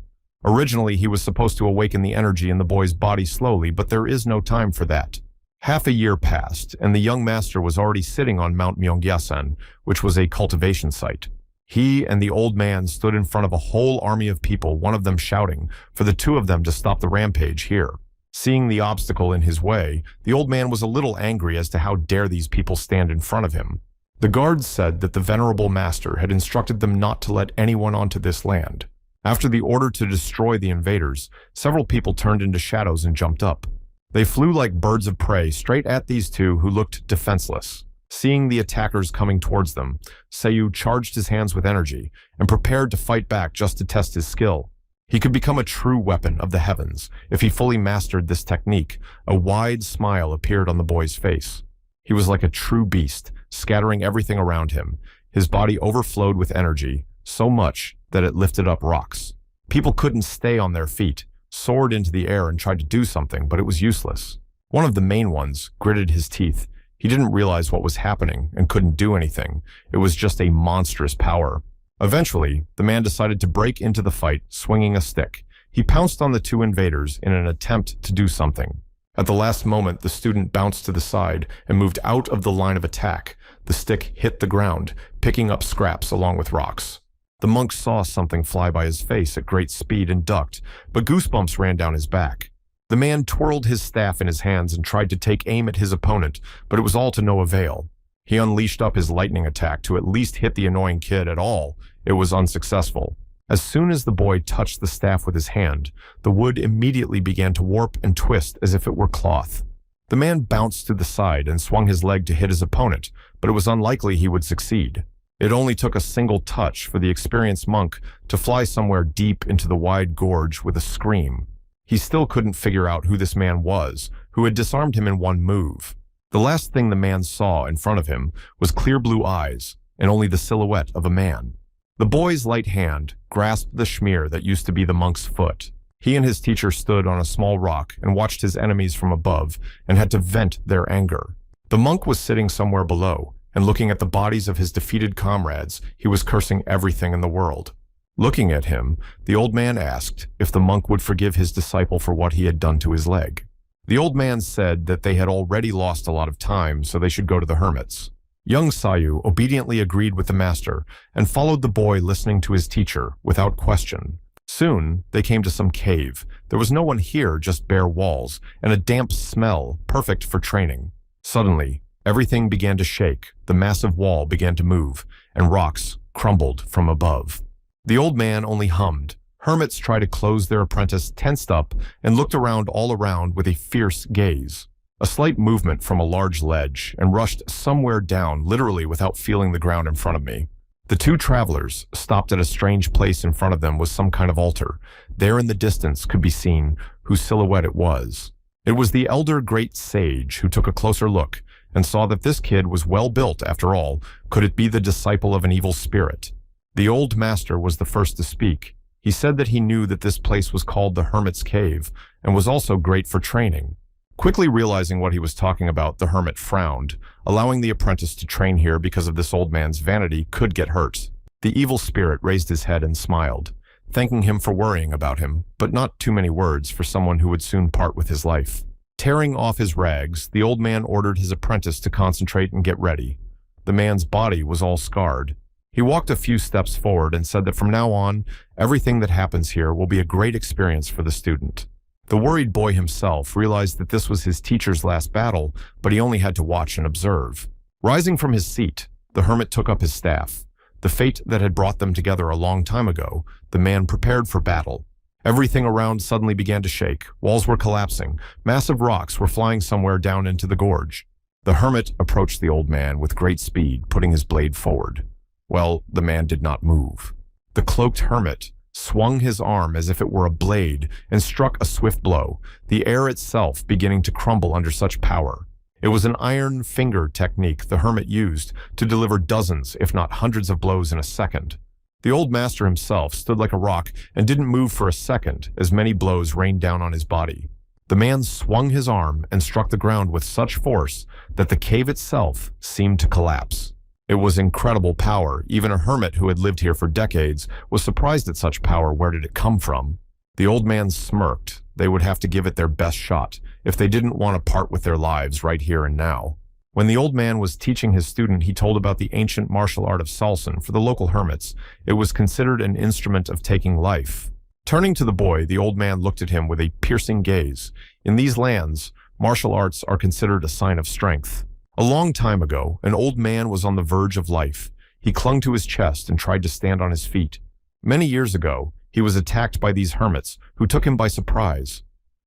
Originally, he was supposed to awaken the energy in the boy's body slowly, but there is no time for that. Half a year passed, and the young master was already sitting on Mount Myeongyasan, which was a cultivation site. He and the old man stood in front of a whole army of people, one of them shouting for the 2 of them to stop the rampage here. Seeing the obstacle in his way, the old man was a little angry as to how dare these people stand in front of him. The guards said that the venerable master had instructed them not to let anyone onto this land. After the order to destroy the invaders, several people turned into shadows and jumped up. They flew like birds of prey straight at these 2 who looked defenseless. Seeing the attackers coming towards them, Sayu charged his hands with energy and prepared to fight back just to test his skill. He could become a true weapon of the heavens if he fully mastered this technique. A wide smile appeared on the boy's face. He was like a true beast, scattering everything around him. His body overflowed with energy, so much that it lifted up rocks. People couldn't stay on their feet, soared into the air and tried to do something, but it was useless. One of the main ones gritted his teeth. He didn't realize what was happening and couldn't do anything. It was just a monstrous power. Eventually, the man decided to break into the fight, swinging a stick. He pounced on the 2 invaders in an attempt to do something. At the last moment, the student bounced to the side and moved out of the line of attack. The stick hit the ground, picking up scraps along with rocks. The monk saw something fly by his face at great speed and ducked, but goosebumps ran down his back. The man twirled his staff in his hands and tried to take aim at his opponent, but it was all to no avail. He unleashed up his lightning attack to at least hit the annoying kid at all. It was unsuccessful. As soon as the boy touched the staff with his hand, the wood immediately began to warp and twist as if it were cloth. The man bounced to the side and swung his leg to hit his opponent, but it was unlikely he would succeed. It only took a single touch for the experienced monk to fly somewhere deep into the wide gorge with a scream. He still couldn't figure out who this man was, who had disarmed him in one move. The last thing the man saw in front of him was clear blue eyes and only the silhouette of a man. The boy's light hand grasped the schmear that used to be the monk's foot. He and his teacher stood on a small rock and watched his enemies from above and had to vent their anger. The monk was sitting somewhere below, and looking at the bodies of his defeated comrades, he was cursing everything in the world. Looking at him, the old man asked if the monk would forgive his disciple for what he had done to his leg. The old man said that they had already lost a lot of time, so they should go to the hermits. Young Sayu obediently agreed with the master and followed the boy, listening to his teacher without question. Soon, they came to some cave. There was no one here, just bare walls and a damp smell, perfect for training. Suddenly, everything began to shake, the massive wall began to move, and rocks crumbled from above. The old man only hummed. Hermits tried to close their apprentice, tensed up, and looked around all around with a fierce gaze. A slight movement from a large ledge, and rushed somewhere down, literally without feeling the ground in front of me. The two travelers stopped at a strange place. In front of them was some kind of altar. There in the distance could be seen whose silhouette it was. It was the elder great sage, who took a closer look and saw that this kid was well built after all. Could it be the disciple of an evil spirit? The old master was the first to speak. He said that he knew that this place was called the Hermit's Cave and was also great for training. Quickly realizing what he was talking about, the hermit frowned. Allowing the apprentice to train here because of this old man's vanity could get hurt. The evil spirit raised his head and smiled, thanking him for worrying about him, but not too many words for someone who would soon part with his life. Tearing off his rags, the old man ordered his apprentice to concentrate and get ready. The man's body was all scarred. He walked a few steps forward and said that from now on, everything that happens here will be a great experience for the student. The worried boy himself realized that this was his teacher's last battle, but he only had to watch and observe. Rising from his seat, the hermit took up his staff. The fate that had brought them together a long time ago, the man prepared for battle. Everything around suddenly began to shake. Walls were collapsing. Massive rocks were flying somewhere down into the gorge. The hermit approached the old man with great speed, putting his blade forward. Well, the man did not move. The cloaked hermit swung his arm as if it were a blade and struck a swift blow, the air itself beginning to crumble under such power. It was an iron finger technique the hermit used to deliver dozens, if not hundreds of blows in a second. The old master himself stood like a rock and didn't move for a second as many blows rained down on his body. The man swung his arm and struck the ground with such force that the cave itself seemed to collapse. It was incredible power. Even a hermit who had lived here for decades was surprised at such power. Where did it come from? The old man smirked. They would have to give it their best shot if they didn't want to part with their lives right here and now. When the old man was teaching his student, he told about the ancient martial art of salsan. For the local hermits, it was considered an instrument of taking life. Turning to the boy, the old man looked at him with a piercing gaze. In these lands, martial arts are considered a sign of strength. A long time ago, an old man was on the verge of life. He clung to his chest and tried to stand on his feet. Many years ago, he was attacked by these hermits, who took him by surprise.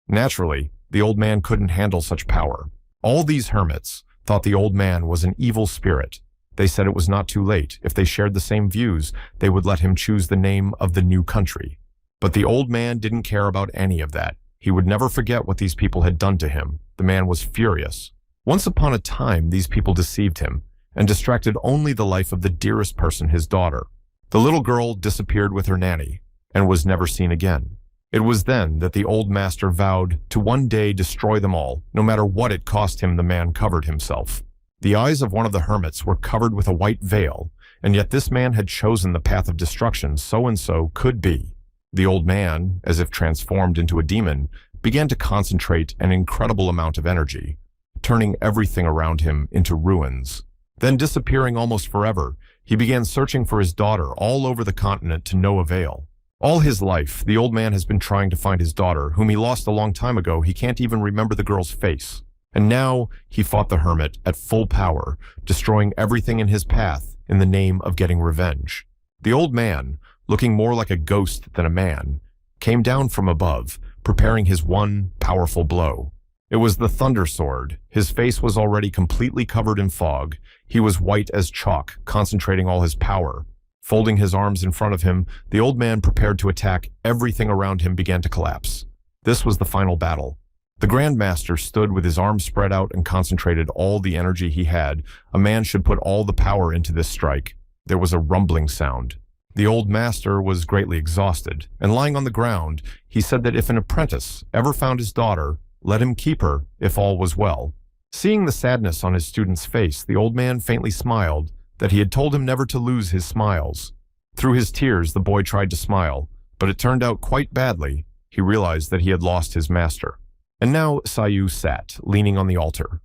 Naturally, the old man couldn't handle such power. All these hermits thought the old man was an evil spirit. They said it was not too late. If they shared the same views, they would let him choose the name of the new country. But the old man didn't care about any of that. He would never forget what these people had done to him. The man was furious. Once upon a time, these people deceived him and distracted only the life of the dearest person, his daughter. The little girl disappeared with her nanny and was never seen again. It was then that the old master vowed to one day destroy them all, no matter what it cost him. The man covered himself. The eyes of one of the hermits were covered with a white veil, and yet this man had chosen the path of destruction. So and so could be. The old man, as if transformed into a demon, began to concentrate an incredible amount of energy, turning everything around him into ruins. Then disappearing almost forever, he began searching for his daughter all over the continent to no avail. All his life, the old man has been trying to find his daughter, whom he lost a long time ago. He can't even remember the girl's face. And now he fought the hermit at full power, destroying everything in his path in the name of getting revenge. The old man, looking more like a ghost than a man, came down from above, preparing his one powerful blow. It was the thunder sword. His face was already completely covered in fog. He was white as chalk, concentrating all his power. Folding his arms in front of him, the old man prepared to attack. Everything around him began to collapse. This was the final battle. The Grand Master stood with his arms spread out and concentrated all the energy he had. A man should put all the power into this strike. There was a rumbling sound. The old master was greatly exhausted, and lying on the ground, he said that if an apprentice ever found his daughter, let him keep her if all was well. Seeing the sadness on his student's face, the old man faintly smiled, that he had told him never to lose his smiles. Through his tears, the boy tried to smile, but it turned out quite badly. He realized that he had lost his master. And now Sayu sat, leaning on the altar.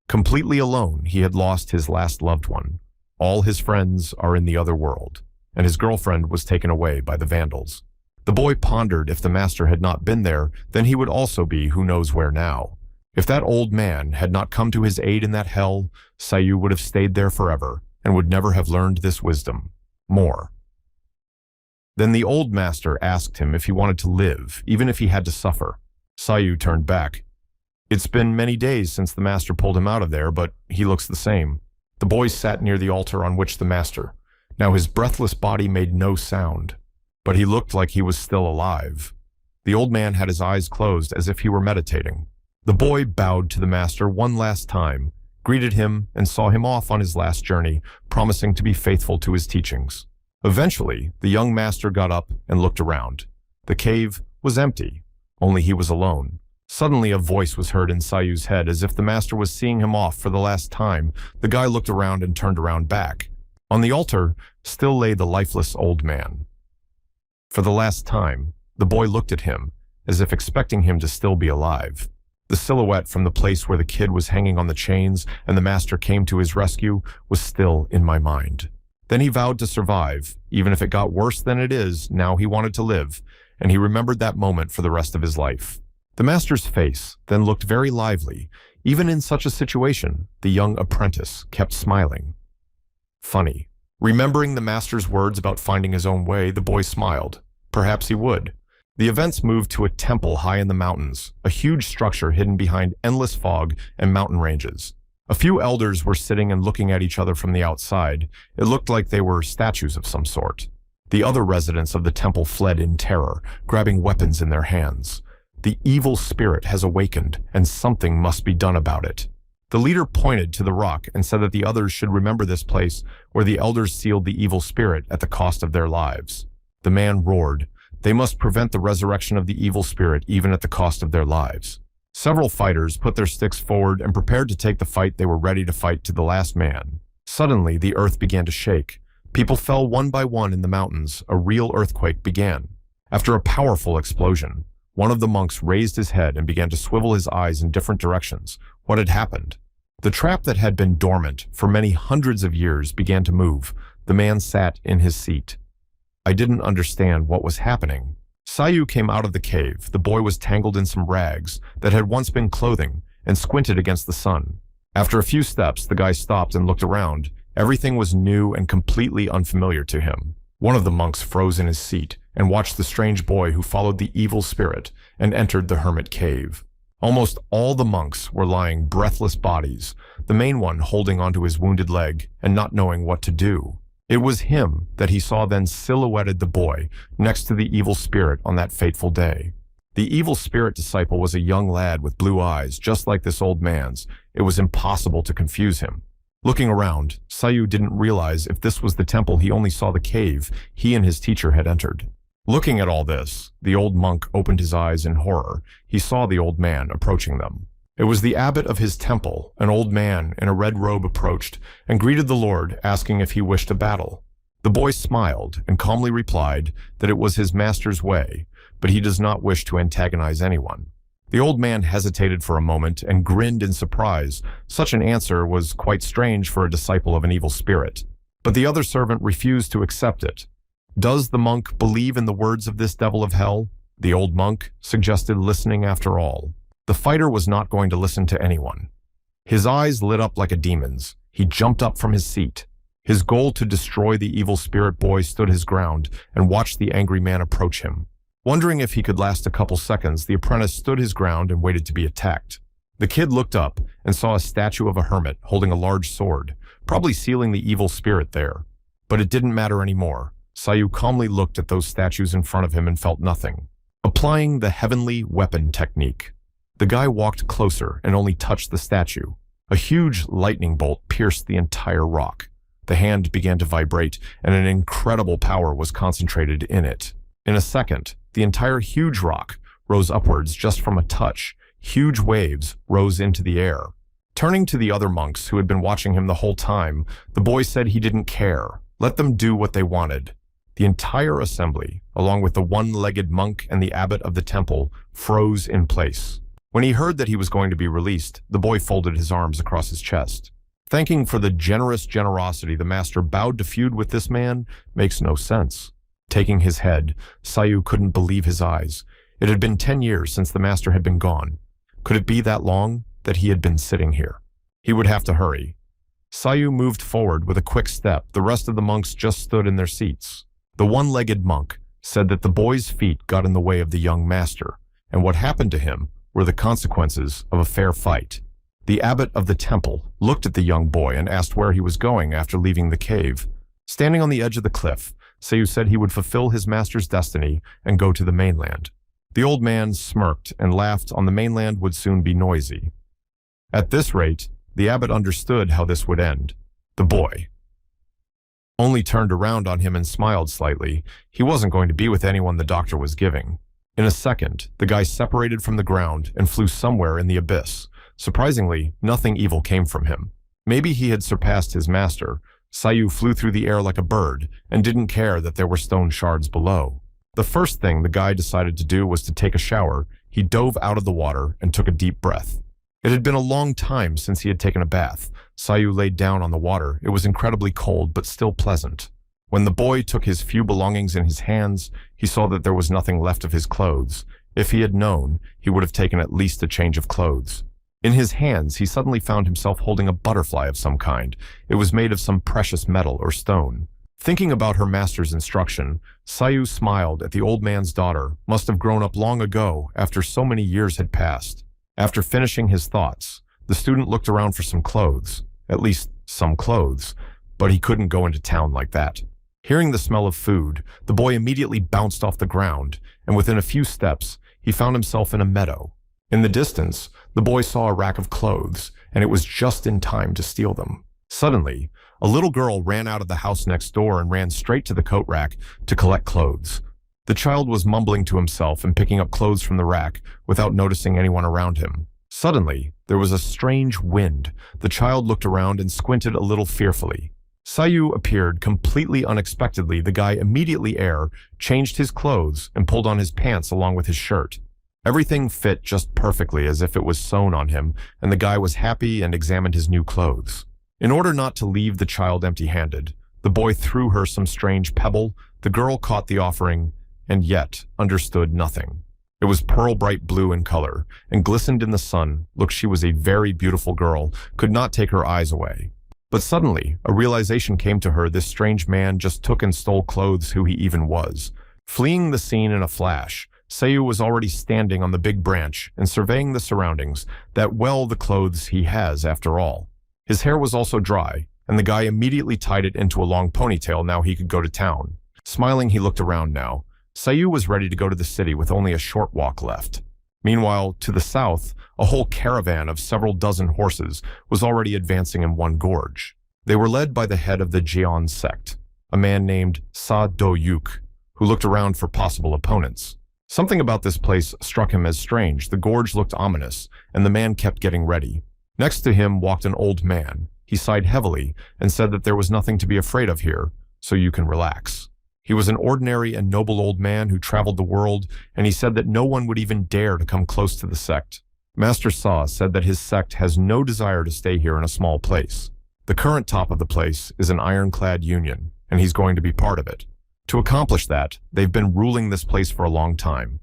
Completely alone, he had lost his last loved one. All his friends are in the other world, and his girlfriend was taken away by the Vandals. The boy pondered if the master had not been there, then he would also be who knows where now. If that old man had not come to his aid in that hell, Sayu would have stayed there forever and would never have learned this wisdom. More. Then the old master asked him if he wanted to live, even if he had to suffer. Sayu turned back. It's been many days since the master pulled him out of there, but he looks the same. The boy sat near the altar on which the master. Now his breathless body made no sound, but he looked like he was still alive. The old man had his eyes closed as if he were meditating. The boy bowed to the master one last time, greeted him, and saw him off on his last journey, promising to be faithful to his teachings. Eventually, the young master got up and looked around. The cave was empty. Only he was alone. Suddenly, a voice was heard in Sayu's head as if the master was seeing him off for the last time. The guy looked around and turned around back. On the altar still lay the lifeless old man. For the last time, the boy looked at him, as if expecting him to still be alive. The silhouette from the place where the kid was hanging on the chains and the master came to his rescue was still in my mind. Then he vowed to survive. Even if it got worse than it is, now he wanted to live, and he remembered that moment for the rest of his life. The master's face then looked very lively. Even in such a situation, the young apprentice kept smiling. Funny. Remembering the master's words about finding his own way, the boy smiled. Perhaps he would. The events moved to a temple high in the mountains, a huge structure hidden behind endless fog and mountain ranges. A few elders were sitting and looking at each other from the outside. It looked like they were statues of some sort. The other residents of the temple fled in terror, grabbing weapons in their hands. The evil spirit has awakened, and something must be done about it. The leader pointed to the rock and said that the others should remember this place where the elders sealed the evil spirit at the cost of their lives. The man roared. They must prevent the resurrection of the evil spirit even at the cost of their lives. Several fighters put their sticks forward and prepared to take the fight they were ready to fight to the last man. Suddenly, the earth began to shake. People fell one by one in the mountains. A real earthquake began. After a powerful explosion, one of the monks raised his head and began to swivel his eyes in different directions. What had happened? The trap that had been dormant for many hundreds of years began to move. The man sat in his seat. I didn't understand what was happening. Sayu came out of the cave. The boy was tangled in some rags that had once been clothing and squinted against the sun. After a few steps, the guy stopped and looked around. Everything was new and completely unfamiliar to him. One of the monks froze in his seat and watched the strange boy who followed the evil spirit and entered the hermit cave. Almost all the monks were lying breathless bodies, the main one holding onto his wounded leg and not knowing what to do. It was him that he saw then silhouetted the boy next to the evil spirit on that fateful day. The evil spirit disciple was a young lad with blue eyes, just like this old man's. It was impossible to confuse him. Looking around, Sayu didn't realize if this was the temple. He only saw the cave he and his teacher had entered. Looking at all this, the old monk opened his eyes in horror. He saw the old man approaching them. It was the abbot of his temple. An old man in a red robe approached and greeted the Lord, asking if he wished a battle. The boy smiled and calmly replied that it was his master's way, but he does not wish to antagonize anyone. The old man hesitated for a moment and grinned in surprise. Such an answer was quite strange for a disciple of an evil spirit. But the other servant refused to accept it. Does the monk believe in the words of this devil of hell? The old monk suggested listening after all. The fighter was not going to listen to anyone. His eyes lit up like a demon's. He jumped up from his seat. His goal to destroy the evil spirit boy stood his ground and watched the angry man approach him. Wondering if he could last a couple seconds, the apprentice stood his ground and waited to be attacked. The kid looked up and saw a statue of a hermit holding a large sword, probably sealing the evil spirit there. But it didn't matter anymore. Sayu calmly looked at those statues in front of him and felt nothing. Applying the heavenly weapon technique, the guy walked closer and only touched the statue. A huge lightning bolt pierced the entire rock. The hand began to vibrate, and an incredible power was concentrated in it. In a second, the entire huge rock rose upwards just from a touch. Huge waves rose into the air. Turning to the other monks who had been watching him the whole time, the boy said he didn't care. Let them do what they wanted. The entire assembly, along with the one-legged monk and the abbot of the temple, froze in place. When he heard that he was going to be released, the boy folded his arms across his chest. Thanking for the generous generosity the master bowed to feud with this man makes no sense. Taking his head, Sayu couldn't believe his eyes. It had been 10 years since the master had been gone. Could it be that long that he had been sitting here? He would have to hurry. Sayu moved forward with a quick step. The rest of the monks just stood in their seats. The one-legged monk said that the boy's feet got in the way of the young master, and what happened to him were the consequences of a fair fight. The abbot of the temple looked at the young boy and asked where he was going after leaving the cave. Standing on the edge of the cliff, Sayu said he would fulfill his master's destiny and go to the mainland. The old man smirked and laughed. On the mainland would soon be noisy. At this rate, the abbot understood how this would end. The boy only turned around on him and smiled slightly. He wasn't going to be with anyone the doctor was giving. In a second, the guy separated from the ground and flew somewhere in the abyss. Surprisingly, nothing evil came from him. Maybe he had surpassed his master. Sayu flew through the air like a bird and didn't care that there were stone shards below. The first thing the guy decided to do was to take a shower. He dove out of the water and took a deep breath. It had been a long time since he had taken a bath. Sayu laid down on the water. It was incredibly cold, but still pleasant. When the boy took his few belongings in his hands, he saw that there was nothing left of his clothes. If he had known, he would have taken at least a change of clothes. In his hands, he suddenly found himself holding a butterfly of some kind. It was made of some precious metal or stone. Thinking about her master's instruction, Sayu smiled at the old man's daughter. Must have grown up long ago, after so many years had passed. After finishing his thoughts, the student looked around for some clothes. At least some clothes. But he couldn't go into town like that. Hearing the smell of food, the boy immediately bounced off the ground, and within a few steps, he found himself in a meadow. In the distance, the boy saw a rack of clothes, and it was just in time to steal them. Suddenly, a little girl ran out of the house next door and ran straight to the coat rack to collect clothes. The child was mumbling to himself and picking up clothes from the rack without noticing anyone around him. Suddenly, there was a strange wind. The child looked around and squinted a little fearfully. Sayu appeared completely unexpectedly. The guy immediately changed his clothes and pulled on his pants along with his shirt. Everything fit just perfectly as if it was sewn on him, and the guy was happy and examined his new clothes. In order not to leave the child empty-handed, the boy threw her some strange pebble. The girl caught the offering and yet understood nothing. It was pearl bright blue in color and glistened in the sun. Look, she was a very beautiful girl, could not take her eyes away. But suddenly, a realization came to her. This strange man just took and stole clothes. Who he even was. Fleeing the scene in a flash, Sayu was already standing on the big branch and surveying the surroundings. That well, the clothes he has after all. His hair was also dry, and the guy immediately tied it into a long ponytail. Now he could go to town. Smiling, he looked around now. Sayu was ready to go to the city with only a short walk left. Meanwhile, to the south, a whole caravan of several dozen horses was already advancing in one gorge. They were led by the head of the Jeon sect, a man named Sa Do-yuk, who looked around for possible opponents. Something about this place struck him as strange. The gorge looked ominous, and the man kept getting ready. Next to him walked an old man. He sighed heavily and said that there was nothing to be afraid of here, so you can relax. He was an ordinary and noble old man who traveled the world, and he said that no one would even dare to come close to the sect. Master Sa said that his sect has no desire to stay here in a small place. The current top of the place is an ironclad union, and he's going to be part of it. To accomplish that, they've been ruling this place for a long time.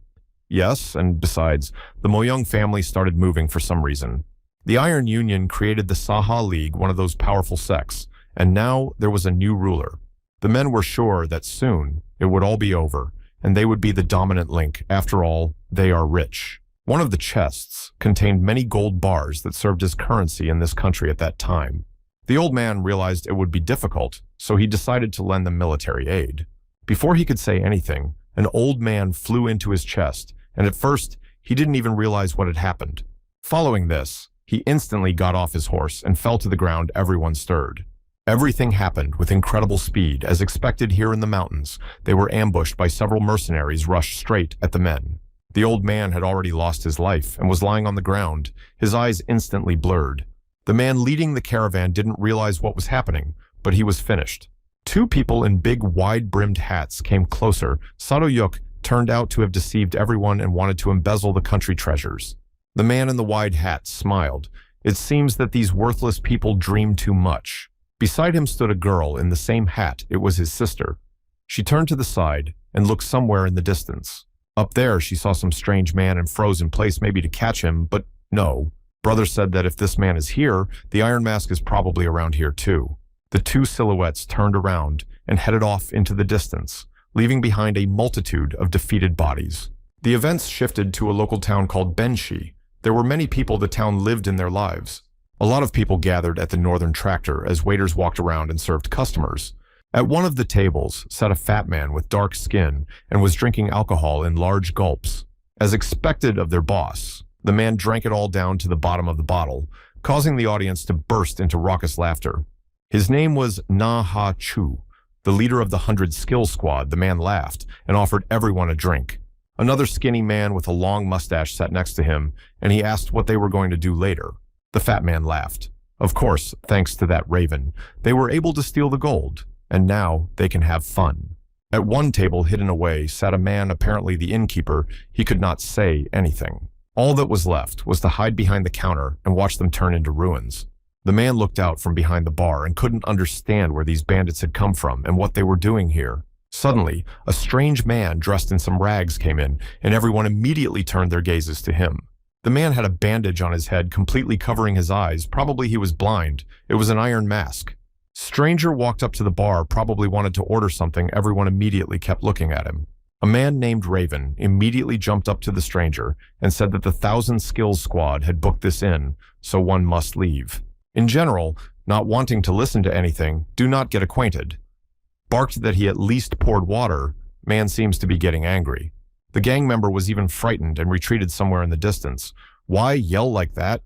Yes, and besides, the Moyoung family started moving for some reason. The Iron Union created the Saha League, one of those powerful sects, and now there was a new ruler. The men were sure that soon it would all be over, and they would be the dominant link. After all, they are rich. One of the chests contained many gold bars that served as currency in this country at that time. The old man realized it would be difficult, so he decided to lend them military aid. Before he could say anything, an old man flew into his chest, and at first, he didn't even realize what had happened. Following this, he instantly got off his horse and fell to the ground. Everyone stirred. Everything happened with incredible speed. As expected here in the mountains, they were ambushed by several mercenaries rushed straight at the men. The old man had already lost his life and was lying on the ground, his eyes instantly blurred. The man leading the caravan didn't realize what was happening, but he was finished. Two people in big, wide-brimmed hats came closer. Sa Do-yuk turned out to have deceived everyone and wanted to embezzle the country treasures. The man in the wide hat smiled. It seems that these worthless people dream too much. Beside him stood a girl in the same hat. It was his sister. She turned to the side and looked somewhere in the distance. Up there, she saw some strange man and froze in place, maybe to catch him, but no. Brother said that if this man is here, the Iron Mask is probably around here too. The two silhouettes turned around and headed off into the distance, leaving behind a multitude of defeated bodies. The events shifted to a local town called Benshi. There were many people the town lived in their lives. A lot of people gathered at the northern tractor as waiters walked around and served customers. At one of the tables sat a fat man with dark skin and was drinking alcohol in large gulps. As expected of their boss, the man drank it all down to the bottom of the bottle, causing the audience to burst into raucous laughter. His name was Na Ha Chu. The leader of the 100 Skill Squad. The man laughed and offered everyone a drink. Another skinny man with a long mustache sat next to him, and he asked what they were going to do later. The fat man laughed. Of course, thanks to that raven, they were able to steal the gold, and now they can have fun. At one table, hidden away, sat a man, apparently the innkeeper. He could not say anything. All that was left was to hide behind the counter and watch them turn into ruins. The man looked out from behind the bar and couldn't understand where these bandits had come from and what they were doing here. Suddenly, a strange man dressed in some rags came in, and everyone immediately turned their gazes to him. The man had a bandage on his head, completely covering his eyes. Probably he was blind. It was an iron mask. Stranger walked up to the bar, probably wanted to order something. Everyone immediately kept looking at him. A man named Raven immediately jumped up to the stranger and said that the 1,000 Skills Squad had booked this in, so one must leave. In general, not wanting to listen to anything, do not get acquainted. Barked that he at least poured water. Man seems to be getting angry. The gang member was even frightened and retreated somewhere in the distance. Why yell like that?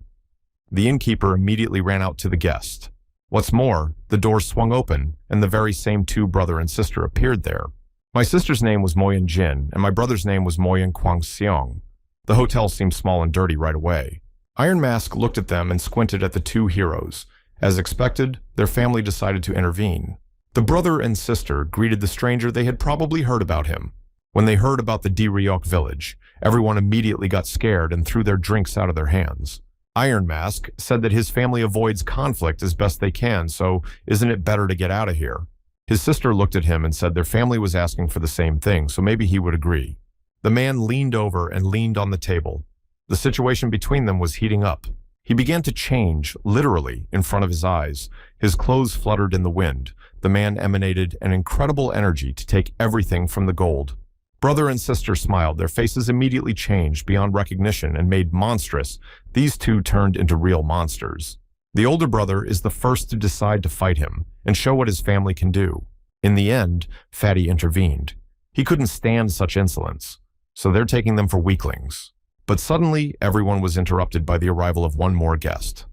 The innkeeper immediately ran out to the guest. What's more, the door swung open, and the very same two brother and sister appeared there. My sister's name was Moyen Jin, and my brother's name was Moyen Kwang Seong. The hotel seemed small and dirty right away. Iron Mask looked at them and squinted at the two heroes. As expected, their family decided to intervene. The brother and sister greeted the stranger. They had probably heard about him. When they heard about the Ryok village, everyone immediately got scared and threw their drinks out of their hands. Iron Mask said that his family avoids conflict as best they can, so isn't it better to get out of here? His sister looked at him and said their family was asking for the same thing, so maybe he would agree. The man leaned over and leaned on the table. The situation between them was heating up. He began to change, literally, in front of his eyes. His clothes fluttered in the wind. The man emanated an incredible energy to take everything from the gold. Brother and sister smiled. Their faces immediately changed beyond recognition and made monstrous. These two turned into real monsters. The older brother is the first to decide to fight him and show what his family can do. In the end, Fatty intervened. He couldn't stand such insolence, so they're taking them for weaklings. But suddenly, everyone was interrupted by the arrival of one more guest.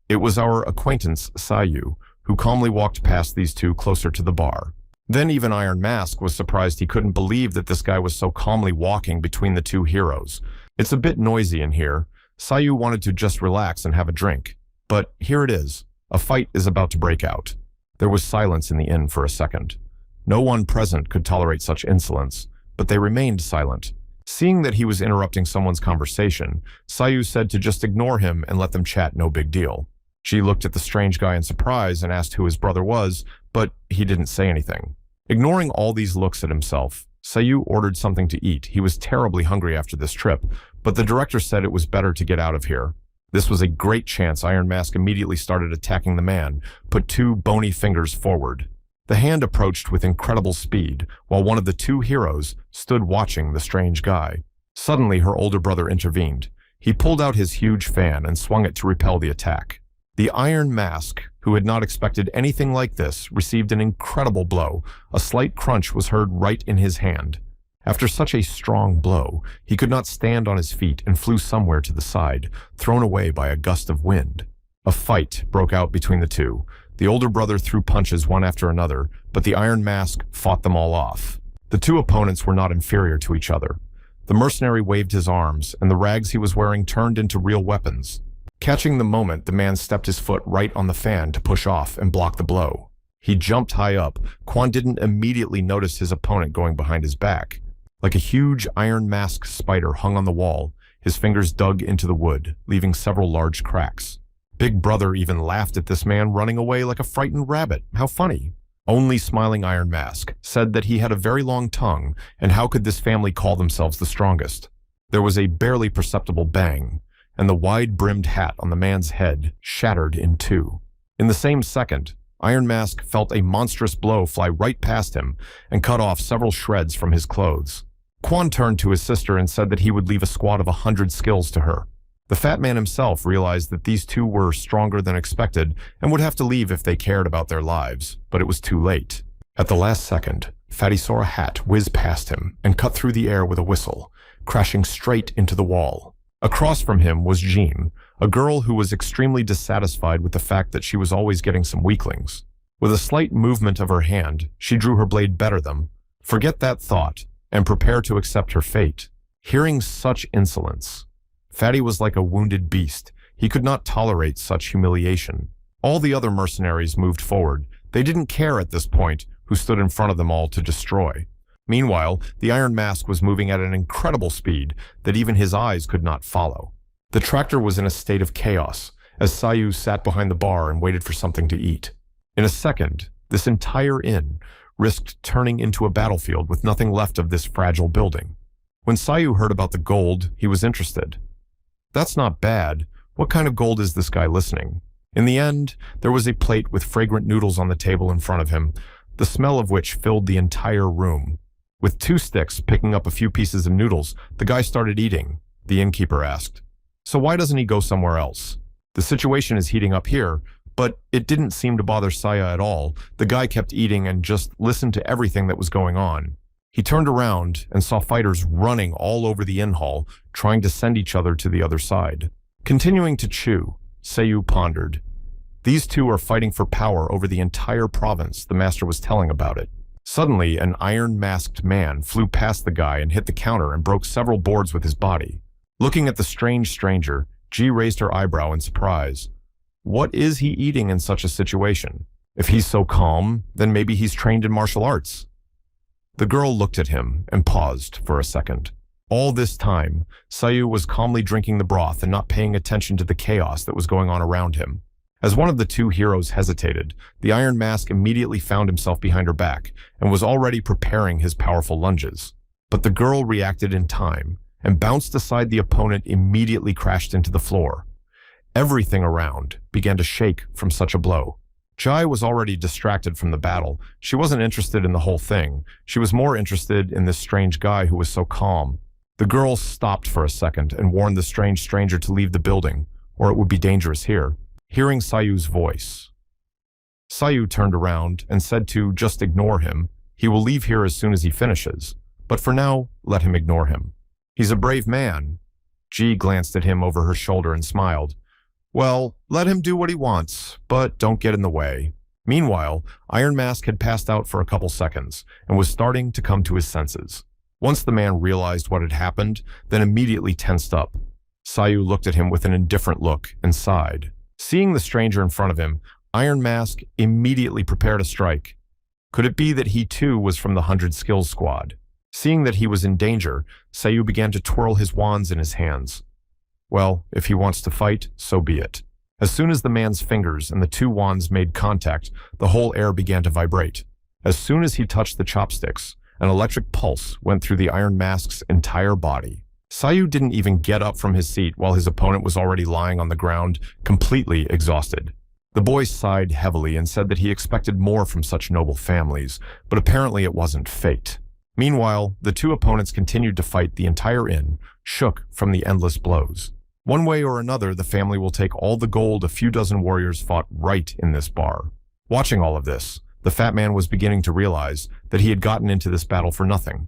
It was our acquaintance, Sayu, who calmly walked past these two closer to the bar. Then even Iron Mask was surprised. He couldn't believe that this guy was so calmly walking between the two heroes. It's a bit noisy in here. Sayu wanted to just relax and have a drink. But here it is. A fight is about to break out. There was silence in the inn for a second. No one present could tolerate such insolence, but they remained silent. Seeing that he was interrupting someone's conversation, Sayu said to just ignore him and let them chat, no big deal. She looked at the strange guy in surprise and asked who his brother was, but he didn't say anything. Ignoring all these looks at himself, Sayu ordered something to eat. He was terribly hungry after this trip, but the director said it was better to get out of here. This was a great chance. Iron Mask immediately started attacking the man, put two bony fingers forward. The hand approached with incredible speed, while one of the two heroes stood watching the strange guy. Suddenly, her older brother intervened. He pulled out his huge fan and swung it to repel the attack. The Iron Mask, who had not expected anything like this, received an incredible blow. A slight crunch was heard right in his hand. After such a strong blow, he could not stand on his feet and flew somewhere to the side, thrown away by a gust of wind. A fight broke out between the two. The older brother threw punches one after another, but the Iron Mask fought them all off. The two opponents were not inferior to each other. The mercenary waved his arms, and the rags he was wearing turned into real weapons. Catching the moment, the man stepped his foot right on the fan to push off and block the blow. He jumped high up. Quan didn't immediately notice his opponent going behind his back. Like a huge Iron Mask spider hung on the wall, his fingers dug into the wood, leaving several large cracks. Big Brother even laughed at this man running away like a frightened rabbit. How funny. Only Smiling Iron Mask said that he had a very long tongue, and how could this family call themselves the strongest? There was a barely perceptible bang, and the wide-brimmed hat on the man's head shattered in two. In the same second, Iron Mask felt a monstrous blow fly right past him and cut off several shreds from his clothes. Quan turned to his sister and said that he would leave a squad of 100 skills to her. The fat man himself realized that these two were stronger than expected and would have to leave if they cared about their lives, but it was too late. At the last second, Fatty saw a hat whiz past him and cut through the air with a whistle, crashing straight into the wall. Across from him was Jean, a girl who was extremely dissatisfied with the fact that she was always getting some weaklings. With a slight movement of her hand, she drew her blade better them. Forget that thought, and prepare to accept her fate. Hearing such insolence, Fatty was like a wounded beast. He could not tolerate such humiliation. All the other mercenaries moved forward. They didn't care at this point who stood in front of them all to destroy. Meanwhile, the Iron Mask was moving at an incredible speed that even his eyes could not follow. The tractor was in a state of chaos as Sayu sat behind the bar and waited for something to eat. In a second, this entire inn risked turning into a battlefield with nothing left of this fragile building. When Sayu heard about the gold, he was interested. That's not bad. What kind of gold is this guy listening? In the end, there was a plate with fragrant noodles on the table in front of him, the smell of which filled the entire room. With 2 sticks picking up a few pieces of noodles, the guy started eating. The innkeeper asked, "So why doesn't he go somewhere else? The situation is heating up here," but it didn't seem to bother Saya at all. The guy kept eating and just listened to everything that was going on. He turned around and saw fighters running all over the inn hall, trying to send each other to the other side. Continuing to chew, Sayu pondered. These two are fighting for power over the entire province. The master was telling about it. Suddenly, an iron-masked man flew past the guy and hit the counter and broke several boards with his body. Looking at the strange stranger, Ji raised her eyebrow in surprise. What is he eating in such a situation? If he's so calm, then maybe he's trained in martial arts. The girl looked at him and paused for a second. All this time, Sayu was calmly drinking the broth and not paying attention to the chaos that was going on around him. As one of the two heroes hesitated, the Iron Mask immediately found himself behind her back and was already preparing his powerful lunges. But the girl reacted in time and bounced aside. The opponent immediately crashed into the floor. Everything around began to shake from such a blow. Jai was already distracted from the battle. She wasn't interested in the whole thing. She was more interested in this strange guy who was so calm. The girl stopped for a second and warned the strange stranger to leave the building, or it would be dangerous here. Hearing Sayu's voice, Sayu turned around and said to just ignore him. He will leave here as soon as he finishes, but for now, let him ignore him. He's a brave man. Ji glanced at him over her shoulder and smiled. Well, let him do what he wants, but don't get in the way. Meanwhile, Iron Mask had passed out for a couple seconds and was starting to come to his senses. Once the man realized what had happened, then immediately tensed up. Sayu looked at him with an indifferent look and sighed. Seeing the stranger in front of him, Iron Mask immediately prepared a strike. Could it be that he too was from the 100 Skills squad? Seeing that he was in danger, Sayu began to twirl his wands in his hands. Well, if he wants to fight, so be it. As soon as the man's fingers and the 2 wands made contact, the whole air began to vibrate. As soon as he touched the chopsticks, an electric pulse went through the Iron Mask's entire body. Sayu didn't even get up from his seat while his opponent was already lying on the ground, completely exhausted. The boy sighed heavily and said that he expected more from such noble families, but apparently it wasn't fate. Meanwhile, the 2 opponents continued to fight. The entire inn shook from the endless blows. One way or another, the family will take all the gold a few dozen warriors fought right in this bar. Watching all of this, the fat man was beginning to realize that he had gotten into this battle for nothing.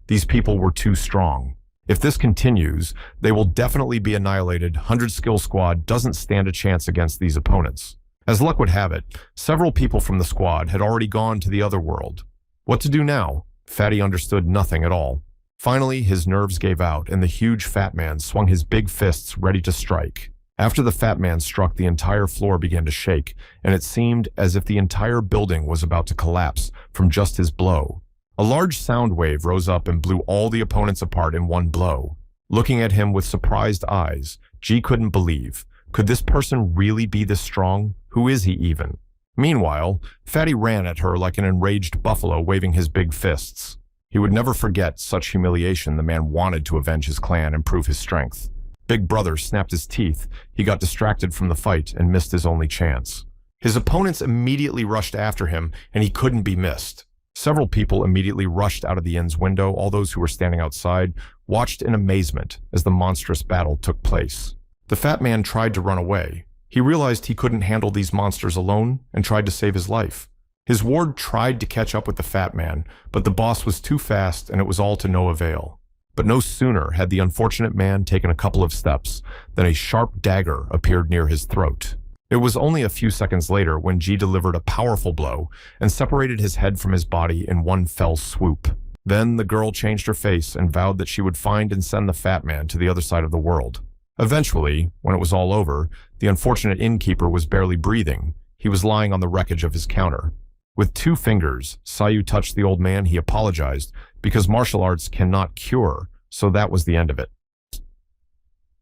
These people were too strong. If this continues, they will definitely be annihilated. 100 Skill Squad doesn't stand a chance against these opponents. As luck would have it, several people from the squad had already gone to the other world. What to do now? Fatty understood nothing at all. Finally, his nerves gave out, and the huge fat man swung his big fists ready to strike. After the fat man struck, the entire floor began to shake, and it seemed as if the entire building was about to collapse from just his blow. A large sound wave rose up and blew all the opponents apart in one blow. Looking at him with surprised eyes, Ji couldn't believe. Could this person really be this strong? Who is he even? Meanwhile, Fatty ran at her like an enraged buffalo waving his big fists. He would never forget such humiliation. The man wanted to avenge his clan and prove his strength. Big Brother snapped his teeth. He got distracted from the fight and missed his only chance. His opponents immediately rushed after him, and he couldn't be missed. Several people immediately rushed out of the inn's window. All those who were standing outside watched in amazement as the monstrous battle took place. The fat man tried to run away. He realized he couldn't handle these monsters alone and tried to save his life. His ward tried to catch up with the fat man, but the boss was too fast and it was all to no avail. But no sooner had the unfortunate man taken a couple of steps than a sharp dagger appeared near his throat. It was only a few seconds later when Ji delivered a powerful blow and separated his head from his body in one fell swoop. Then the girl changed her face and vowed that she would find and send the fat man to the other side of the world. Eventually, when it was all over, the unfortunate innkeeper was barely breathing. He was lying on the wreckage of his counter. With 2 fingers, Sayu touched the old man. He apologized because martial arts cannot cure, so that was the end of it.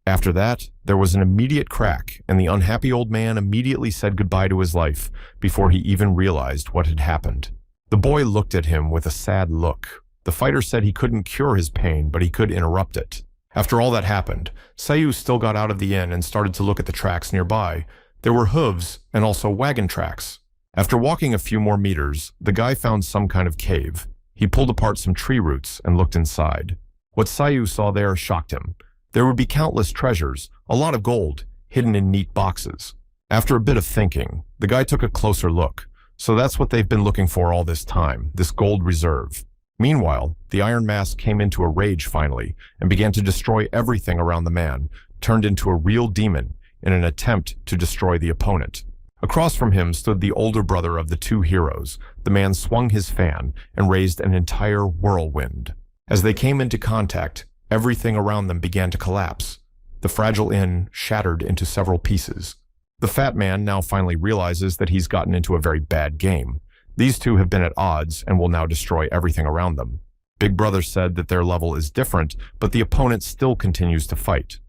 After that, there was an immediate crack, and the unhappy old man immediately said goodbye to his life before he even realized what had happened. The boy looked at him with a sad look. The fighter said he couldn't cure his pain, but he could interrupt it. After all that happened, Sayu still got out of the inn and started to look at the tracks nearby. There were hooves and also wagon tracks. After walking a few more meters, the guy found some kind of cave. He pulled apart some tree roots and looked inside. What Sayu saw there shocked him. There would be countless treasures, a lot of gold, hidden in neat boxes. After a bit of thinking, the guy took a closer look. So that's what they've been looking for all this time, this gold reserve. Meanwhile, the Iron Mask came into a rage finally and began to destroy everything around the man, turned into a real demon in an attempt to destroy the opponent. Across from him stood the older brother of the 2 heroes. The man swung his fan and raised an entire whirlwind. As they came into contact, everything around them began to collapse. The fragile inn shattered into several pieces. The fat man now finally realizes that he's gotten into a very bad game. These 2 have been at odds and will now destroy everything around them. Big Brother said that their level is different, but the opponent still continues to fight.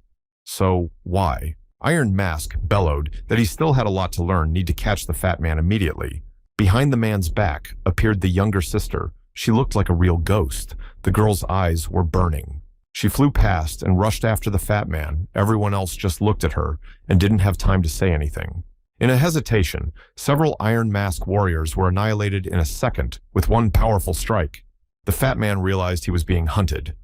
So, why? Iron Mask bellowed that he still had a lot to learn, need to catch the fat man immediately. Behind the man's back appeared the younger sister. She looked like a real ghost. The girl's eyes were burning. She flew past and rushed after the fat man. Everyone else just looked at her and didn't have time to say anything. In a hesitation, several Iron Mask warriors were annihilated in a second with one powerful strike. The fat man realized he was being hunted.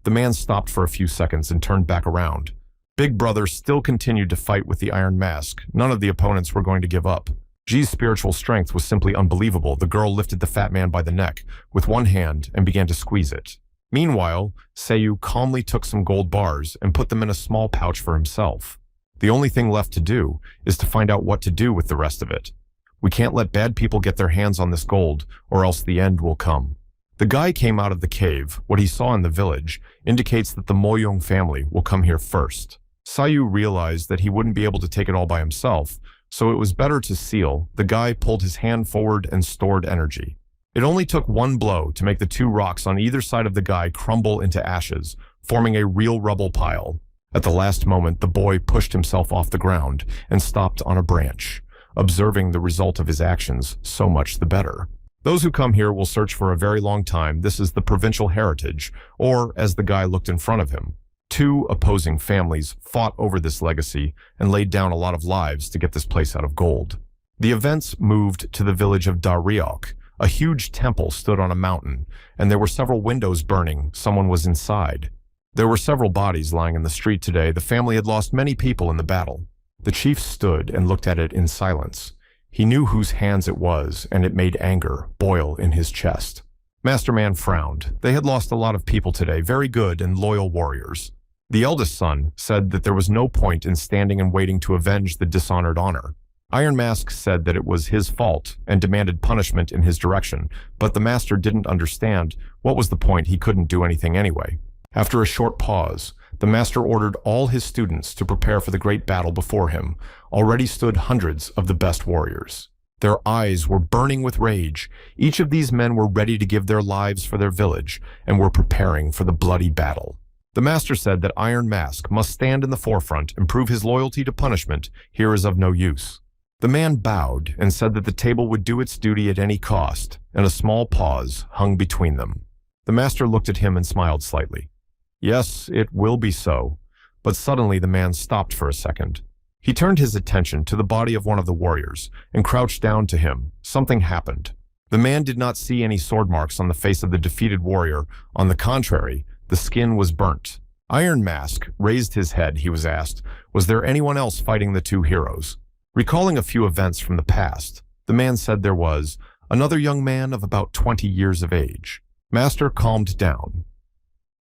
The man stopped for a few seconds and turned back around. Big Brother still continued to fight with the Iron Mask. None of the opponents were going to give up. Ji's spiritual strength was simply unbelievable. The girl lifted the fat man by the neck with one hand and began to squeeze it. Meanwhile, Sayu calmly took some gold bars and put them in a small pouch for himself. The only thing left to do is to find out what to do with the rest of it. We can't let bad people get their hands on this gold, or else the end will come. The guy came out of the cave. What he saw in the village indicates that the Moyong family will come here first. Sayu realized that he wouldn't be able to take it all by himself, so it was better to seal. The guy pulled his hand forward and stored energy. It only took one blow to make the 2 rocks on either side of the guy crumble into ashes, forming a real rubble pile. At the last moment, the boy pushed himself off the ground and stopped on a branch. Observing the result of his actions, so much the better. Those who come here will search for a very long time. This is the provincial heritage, or as the guy looked in front of him. 2 opposing families fought over this legacy and laid down a lot of lives to get this place out of gold. The events moved to the village of Dariok. A huge temple stood on a mountain, and there were several windows burning. Someone was inside. There were several bodies lying in the street today. The family had lost many people in the battle. The chief stood and looked at it in silence. He knew whose hands it was, and it made anger boil in his chest. Masterman frowned. They had lost a lot of people today, very good and loyal warriors. The eldest son said that there was no point in standing and waiting to avenge the dishonored honor. Iron Mask said that it was his fault and demanded punishment in his direction, but the master didn't understand. What was the point? He couldn't do anything anyway. After a short pause, the master ordered all his students to prepare for the great battle before him. Already stood hundreds of the best warriors. Their eyes were burning with rage. Each of these men were ready to give their lives for their village and were preparing for the bloody battle. The master said that Iron Mask must stand in the forefront and prove his loyalty to punishment here is of no use. The man bowed and said that the table would do its duty at any cost, and a small pause hung between them. The master looked at him and smiled slightly. Yes, it will be so. But suddenly the man stopped for a second. He turned his attention to the body of one of the warriors and crouched down to him. Something happened. The man did not see any sword marks on the face of the defeated warrior. On the contrary, the skin was burnt. Iron Mask raised his head. He was asked, was there anyone else fighting the two heroes? Recalling a few events from the past, the man said there was another young man of about 20 years of age. Master calmed down.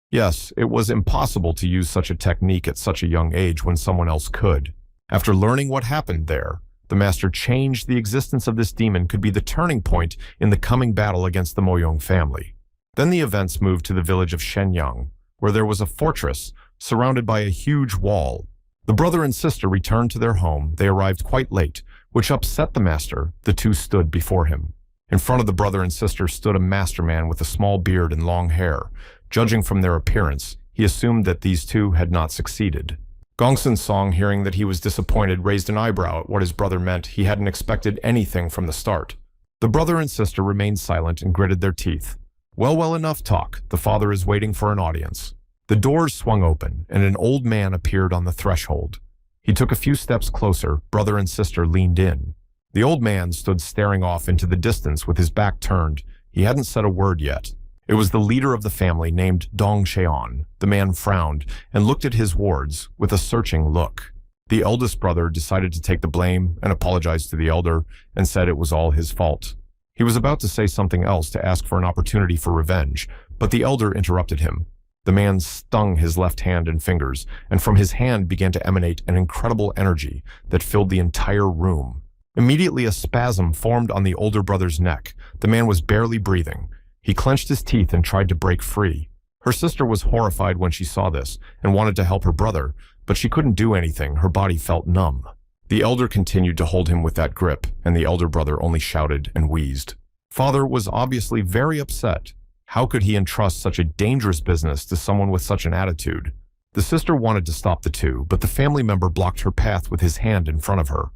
Yes, it was impossible to use such a technique at such a young age when someone else could. After learning what happened there, the master changed the existence of this demon could be the turning point in the coming battle against the Moyong family. Then the events moved to the village of Shenyang, where there was a fortress surrounded by a huge wall. The brother and sister returned to their home. They arrived quite late, which upset the master. The two stood before him. In front of the brother and sister stood a master man with a small beard and long hair. Judging from their appearance, he assumed that these two had not succeeded. Gongsun Song, hearing that he was disappointed, raised an eyebrow at what his brother meant. He hadn't expected anything from the start. The brother and sister remained silent and gritted their teeth. Well, enough talk. The father is waiting for an audience. The doors swung open, and an old man appeared on the threshold. He took a few steps closer. Brother and sister leaned in. The old man stood staring off into the distance with his back turned. He hadn't said a word yet. It was the leader of the family named Dong Sheon. The man frowned and looked at his wards with a searching look. The eldest brother decided to take the blame and apologized to the elder and said it was all his fault. He was about to say something else to ask for an opportunity for revenge, but the elder interrupted him. The man stung his left hand and fingers, and from his hand began to emanate an incredible energy that filled the entire room. Immediately a spasm formed on the older brother's neck. The man was barely breathing. He clenched his teeth and tried to break free. Her sister was horrified when she saw this and wanted to help her brother, but she couldn't do anything. Her body felt numb. The elder continued to hold him with that grip, and the elder brother only shouted and wheezed. Father was obviously very upset. How could he entrust such a dangerous business to someone with such an attitude? The sister wanted to stop the two, but the family member blocked her path with his hand in front of her.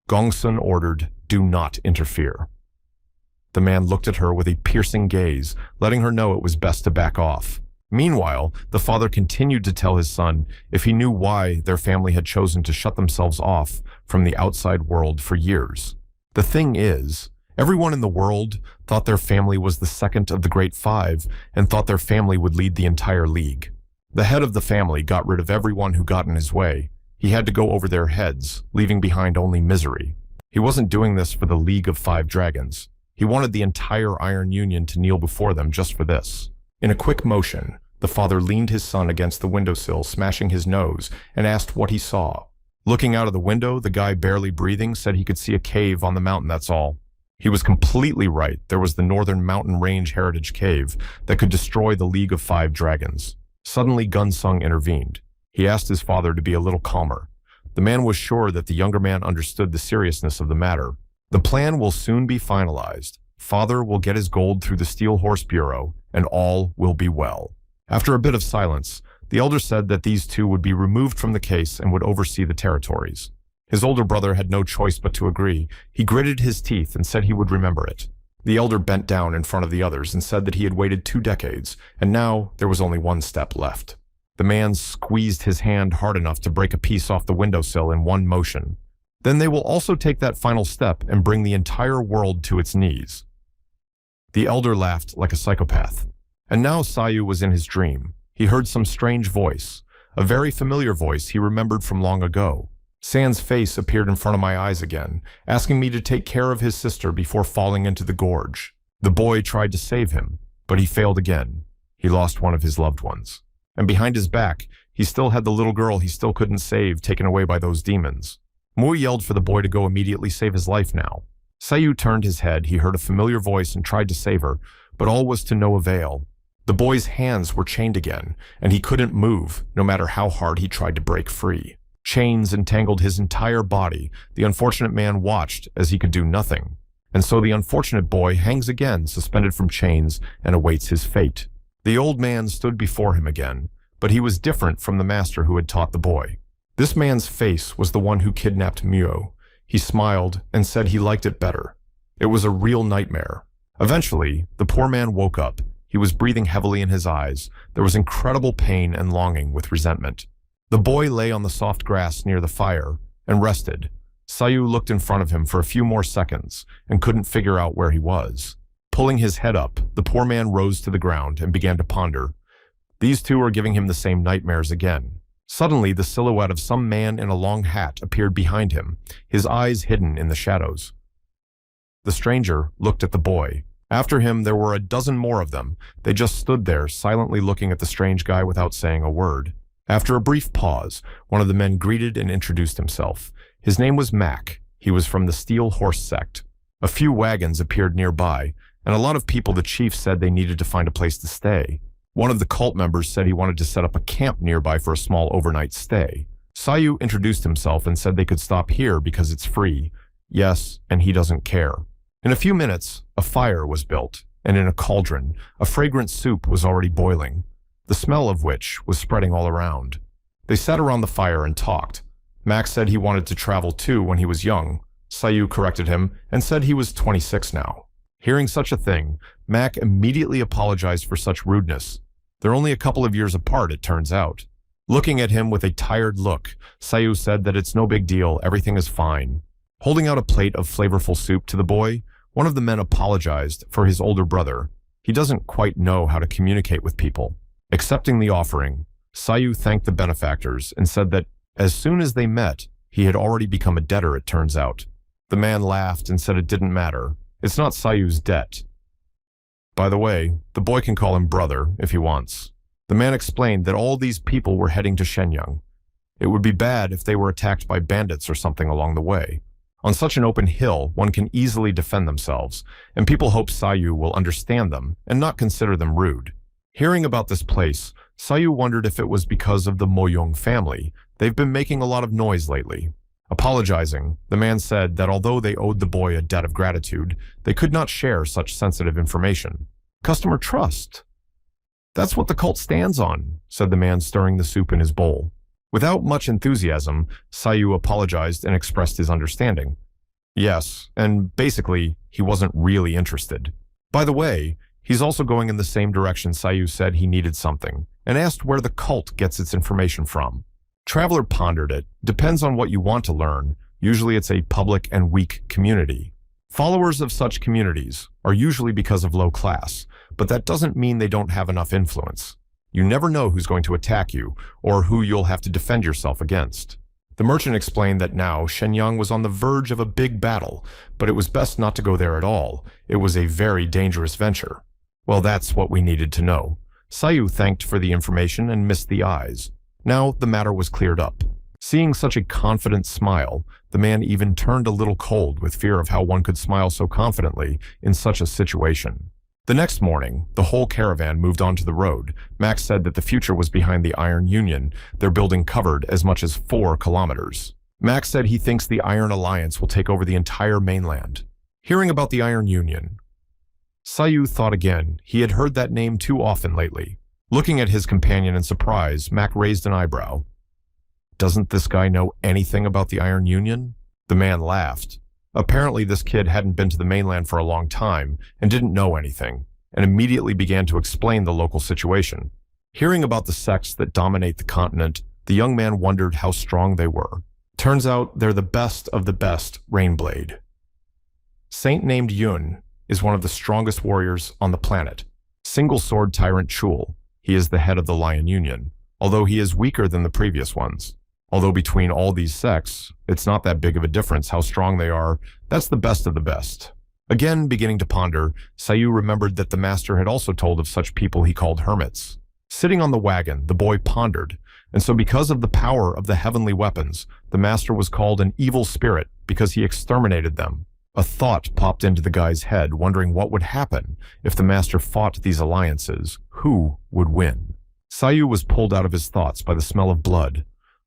Gongsun ordered, "Do not interfere." The man looked at her with a piercing gaze, letting her know it was best to back off. Meanwhile, the father continued to tell his son if he knew why their family had chosen to shut themselves off from the outside world for years. The thing is, everyone in the world thought their family was the second of the Great Five and thought their family would lead the entire league. The head of the family got rid of everyone who got in his way. He had to go over their heads, leaving behind only misery. He wasn't doing this for the League of Five Dragons. He wanted the entire Iron Union to kneel before them just for this. In a quick motion, the father leaned his son against the windowsill, smashing his nose, and asked what he saw. Looking out of the window, the guy barely breathing said he could see a cave on the mountain, that's all. He was completely right. There was the Northern Mountain Range Heritage Cave that could destroy the League of Five Dragons. Suddenly, Gunsung intervened. He asked his father to be a little calmer. The man was sure that the younger man understood the seriousness of the matter. The plan will soon be finalized. Father will get his gold through the Steel Horse Bureau, and all will be well. After a bit of silence, the elder said that these two would be removed from the case and would oversee the territories. His older brother had no choice but to agree. He gritted his teeth and said he would remember it. The elder bent down in front of the others and said that he had waited 2 decades, and now there was only one step left. The man squeezed his hand hard enough to break a piece off the windowsill in one motion. Then they will also take that final step and bring the entire world to its knees. The elder laughed like a psychopath. And now Sayu was in his dream. He heard some strange voice, a very familiar voice he remembered from long ago. San's face appeared in front of my eyes again, asking me to take care of his sister before falling into the gorge. The boy tried to save him, but he failed again. He lost one of his loved ones. And behind his back, he still had the little girl he still couldn't save, taken away by those demons. Mui yelled for the boy to go immediately save his life now. Sayu turned his head. He heard a familiar voice and tried to save her, but all was to no avail. The boy's hands were chained again, and he couldn't move, no matter how hard he tried to break free. Chains entangled his entire body. The unfortunate man watched as he could do nothing. And so the unfortunate boy hangs again, suspended from chains, and awaits his fate. The old man stood before him again, but he was different from the master who had taught the boy. This man's face was the one who kidnapped Myo. He smiled and said he liked it better. It was a real nightmare. Eventually, the poor man woke up. He was breathing heavily in his eyes. There was incredible pain and longing with resentment. The boy lay on the soft grass near the fire and rested. Sayu looked in front of him for a few more seconds and couldn't figure out where he was. Pulling his head up, the poor man rose to the ground and began to ponder. These two are giving him the same nightmares again. Suddenly, the silhouette of some man in a long hat appeared behind him, his eyes hidden in the shadows. The stranger looked at the boy. After him, there were a dozen more of them. They just stood there, silently looking at the strange guy without saying a word. After a brief pause, one of the men greeted and introduced himself. His name was Mac. He was from the Steel Horse sect. A few wagons appeared nearby, and a lot of people the chief said they needed to find a place to stay. One of the cult members said he wanted to set up a camp nearby for a small overnight stay. Sayu introduced himself and said they could stop here because it's free. Yes, and he doesn't care. In a few minutes, a fire was built, and in a cauldron, a fragrant soup was already boiling, the smell of which was spreading all around. They sat around the fire and talked. Max said he wanted to travel too when he was young. Sayu corrected him and said he was 26 now. Hearing such a thing, Mac immediately apologized for such rudeness. They're only a couple of years apart, it turns out. Looking at him with a tired look, Sayu said that it's no big deal, everything is fine. Holding out a plate of flavorful soup to the boy, one of the men apologized for his older brother. He doesn't quite know how to communicate with people. Accepting the offering, Sayu thanked the benefactors and said that as soon as they met, he had already become a debtor, it turns out. The man laughed and said it didn't matter. It's not Sayu's debt. By the way, the boy can call him brother if he wants. The man explained that all these people were heading to Shenyang. It would be bad if they were attacked by bandits or something along the way. On such an open hill, one can easily defend themselves, and people hope Sayu will understand them and not consider them rude. Hearing about this place, Sayu wondered if it was because of the Moyong family. They've been making a lot of noise lately. Apologizing, the man said that although they owed the boy a debt of gratitude, they could not share such sensitive information. Customer trust. That's what the cult stands on, said the man, stirring the soup in his bowl. Without much enthusiasm, Sayu apologized and expressed his understanding. Yes, and basically, he wasn't really interested. By the way, he's also going in the same direction Sayu said he needed something, and asked where the cult gets its information from. Traveler pondered it. Depends on what you want to learn. Usually it's a public and weak community. Followers of such communities are usually because of low class, but that doesn't mean they don't have enough influence. You never know who's going to attack you, or who you'll have to defend yourself against. The merchant explained that now Shenyang was on the verge of a big battle, but it was best not to go there at all. It was a very dangerous venture. Well, that's what we needed to know. Sayu thanked for the information and missed the eyes. Now the matter was cleared up. Seeing such a confident smile, the man even turned a little cold with fear of how one could smile so confidently in such a situation. The next morning, the whole caravan moved onto the road. Max said that the future was behind the Iron Union. Their building covered as much as 4 kilometers. Max said he thinks the Iron Alliance will take over the entire mainland. Hearing about the Iron Union, Sayu thought again. He had heard that name too often lately. Looking at his companion in surprise, Mac raised an eyebrow. Doesn't this guy know anything about the Iron Union? The man laughed. Apparently this kid hadn't been to the mainland for a long time and didn't know anything, and immediately began to explain the local situation. Hearing about the sects that dominate the continent, the young man wondered how strong they were. Turns out they're the best of the best Rainblade. Saint named Yun is one of the strongest warriors on the planet. Single sword tyrant Chul. He is the head of the Lion Union, although he is weaker than the previous ones. Although between all these sects, it's not that big of a difference how strong they are. That's the best of the best. Again, beginning to ponder, Sayu remembered that the master had also told of such people he called hermits. Sitting on the wagon, the boy pondered, and so because of the power of the heavenly weapons, the master was called an evil spirit because he exterminated them. A thought popped into the guy's head, wondering what would happen if the master fought these alliances. Who would win? Sayu was pulled out of his thoughts by the smell of blood.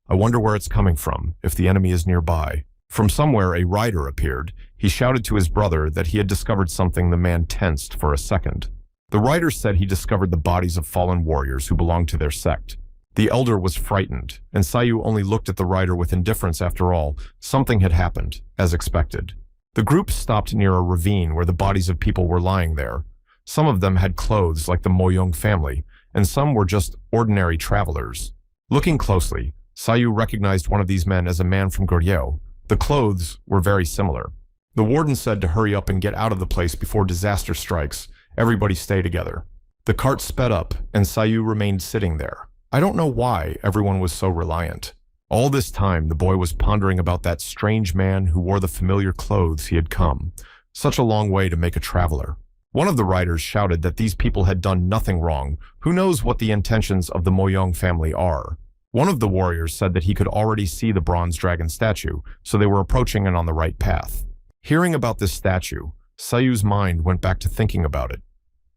I wonder where it's coming from, if the enemy is nearby. From somewhere, a rider appeared. He shouted to his brother that he had discovered something. The man tensed for a second. The rider said he discovered the bodies of fallen warriors who belonged to their sect. The elder was frightened, and Sayu only looked at the rider with indifference. After all, something had happened, as expected. The group stopped near a ravine where the bodies of people were lying there. Some of them had clothes like the Moyong family, and some were just ordinary travelers. Looking closely, Sayu recognized one of these men as a man from Goryeo. The clothes were very similar. The warden said to hurry up and get out of the place before disaster strikes. Everybody stay together. The cart sped up, and Sayu remained sitting there. I don't know why everyone was so reliant. All this time, the boy was pondering about that strange man who wore the familiar clothes he had come. Such a long way to make a traveler. One of the riders shouted that these people had done nothing wrong. Who knows what the intentions of the Moyong family are? One of the warriors said that he could already see the bronze dragon statue, so they were approaching and on the right path. Hearing about this statue, Sayu's mind went back to thinking about it.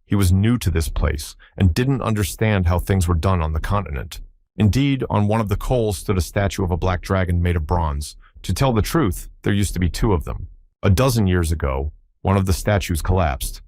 He was new to this place and didn't understand how things were done on the continent. Indeed, on one of the coals stood a statue of a black dragon made of bronze. To tell the truth, there used to be two of them. A dozen years ago, one of the statues collapsed.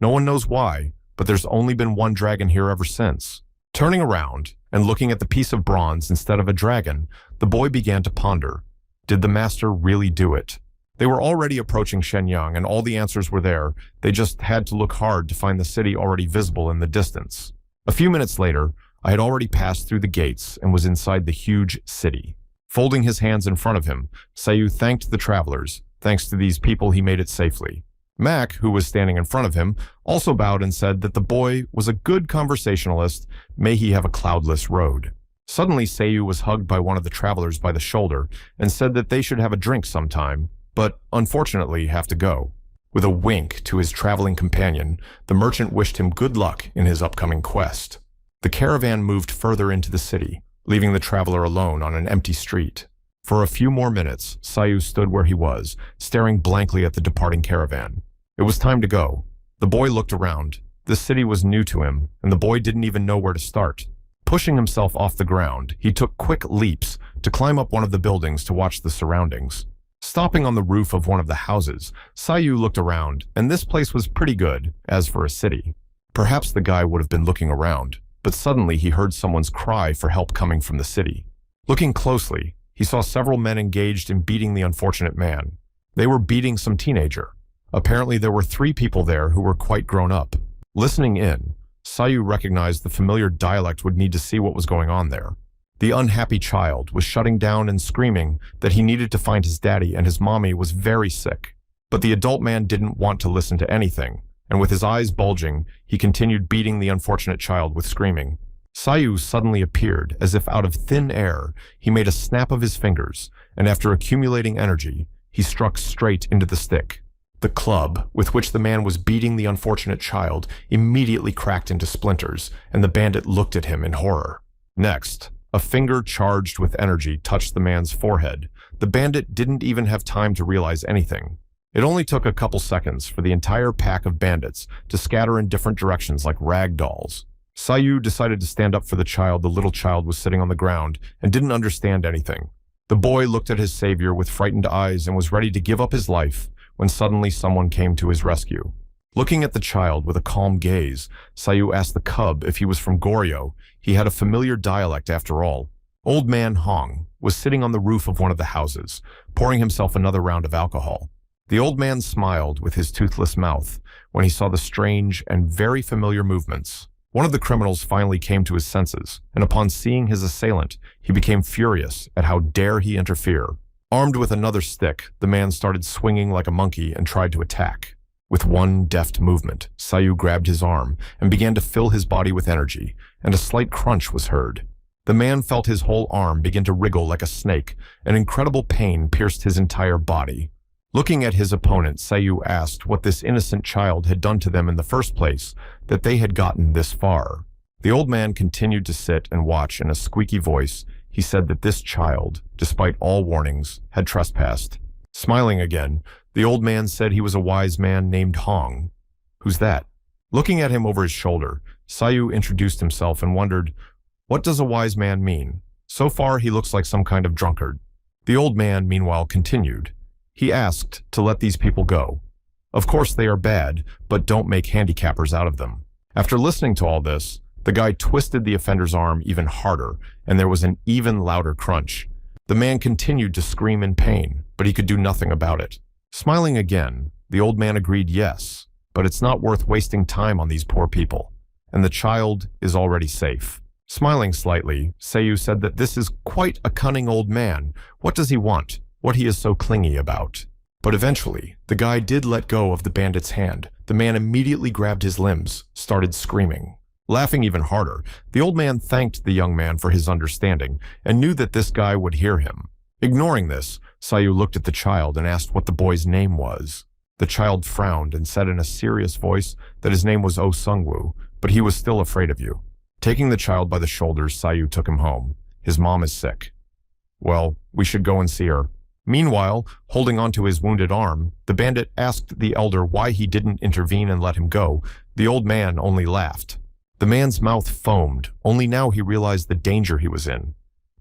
No one knows why, but there's only been one dragon here ever since. Turning around and looking at the piece of bronze instead of a dragon, the boy began to ponder. Did the master really do it? They were already approaching Shenyang, and all the answers were there. They just had to look hard to find the city already visible in the distance. A few minutes later, I had already passed through the gates and was inside the huge city. Folding his hands in front of him, Sayu thanked the travelers. Thanks to these people, he made it safely. Mac, who was standing in front of him, also bowed and said that the boy was a good conversationalist. May he have a cloudless road. Suddenly, Sayu was hugged by one of the travelers by the shoulder and said that they should have a drink sometime, but unfortunately have to go. With a wink to his traveling companion, the merchant wished him good luck in his upcoming quest. The caravan moved further into the city, leaving the traveler alone on an empty street. For a few more minutes, Sayu stood where he was, staring blankly at the departing caravan. It was time to go. The boy looked around. The city was new to him, and the boy didn't even know where to start. Pushing himself off the ground, he took quick leaps to climb up one of the buildings to watch the surroundings. Stopping on the roof of one of the houses, Sayu looked around, and this place was pretty good, as for a city. Perhaps the guy would have been looking around, but suddenly he heard someone's cry for help coming from the city. Looking closely, he saw several men engaged in beating the unfortunate man. They were beating some teenager. Apparently there were 3 people there who were quite grown up. Listening in, Sayu recognized the familiar dialect would need to see what was going on there. The unhappy child was shutting down and screaming that he needed to find his daddy and his mommy was very sick. But the adult man didn't want to listen to anything, and with his eyes bulging, he continued beating the unfortunate child with screaming. Sayu suddenly appeared as if out of thin air. He made a snap of his fingers, and after accumulating energy, he struck straight into the stick. The club with which the man was beating the unfortunate child immediately cracked into splinters, and the bandit looked at him in horror. Next, a finger charged with energy touched the man's forehead. The bandit didn't even have time to realize anything. It only took a couple seconds for the entire pack of bandits to scatter in different directions like rag dolls. Sayu decided to stand up for the child. The little child was sitting on the ground and didn't understand anything. The boy looked at his savior with frightened eyes and was ready to give up his life when suddenly someone came to his rescue. Looking at the child with a calm gaze, Sayu asked the cub if he was from Goryeo. He had a familiar dialect after all. Old man Hong was sitting on the roof of one of the houses, pouring himself another round of alcohol. The old man smiled with his toothless mouth when he saw the strange and very familiar movements. One of the criminals finally came to his senses, and upon seeing his assailant, he became furious at how dare he interfere. Armed with another stick, the man started swinging like a monkey and tried to attack. With one deft movement, Sayu grabbed his arm and began to fill his body with energy, and a slight crunch was heard. The man felt his whole arm begin to wriggle like a snake, and incredible pain pierced his entire body. Looking at his opponent, Sayu asked what this innocent child had done to them in the first place, that they had gotten this far. The old man continued to sit and watch. In a squeaky voice, he said that this child, despite all warnings, had trespassed. Smiling again, the old man said he was a wise man named Hong. Who's that? Looking at him over his shoulder, Sayu introduced himself and wondered, what does a wise man mean? So far, he looks like some kind of drunkard. The old man, meanwhile, continued. He asked to let these people go. Of course they are bad, but don't make handicappers out of them. After listening to all this, The guy twisted the offender's arm even harder, and there was an even louder crunch. The man continued to scream in pain, but he could do nothing about it. Smiling again, the old man agreed yes, but it's not worth wasting time on these poor people, and the child is already safe. Smiling slightly, Seiyu said that this is quite a cunning old man. What does he want? What he is so clingy about? But eventually, the guy did let go of the bandit's hand. The man immediately grabbed his limbs, started screaming. Laughing even harder, the old man thanked the young man for his understanding and knew that this guy would hear him. Ignoring this, Seiyu looked at the child and asked what the boy's name was. The child frowned and said in a serious voice that his name was Oh Sungwoo, but he was still afraid of you. Taking the child by the shoulders, Seiyu took him home. His mom is sick. Well, we should go and see her. Meanwhile, holding onto his wounded arm, the bandit asked the elder why he didn't intervene and let him go. The old man only laughed. The man's mouth foamed. Only now he realized the danger he was in.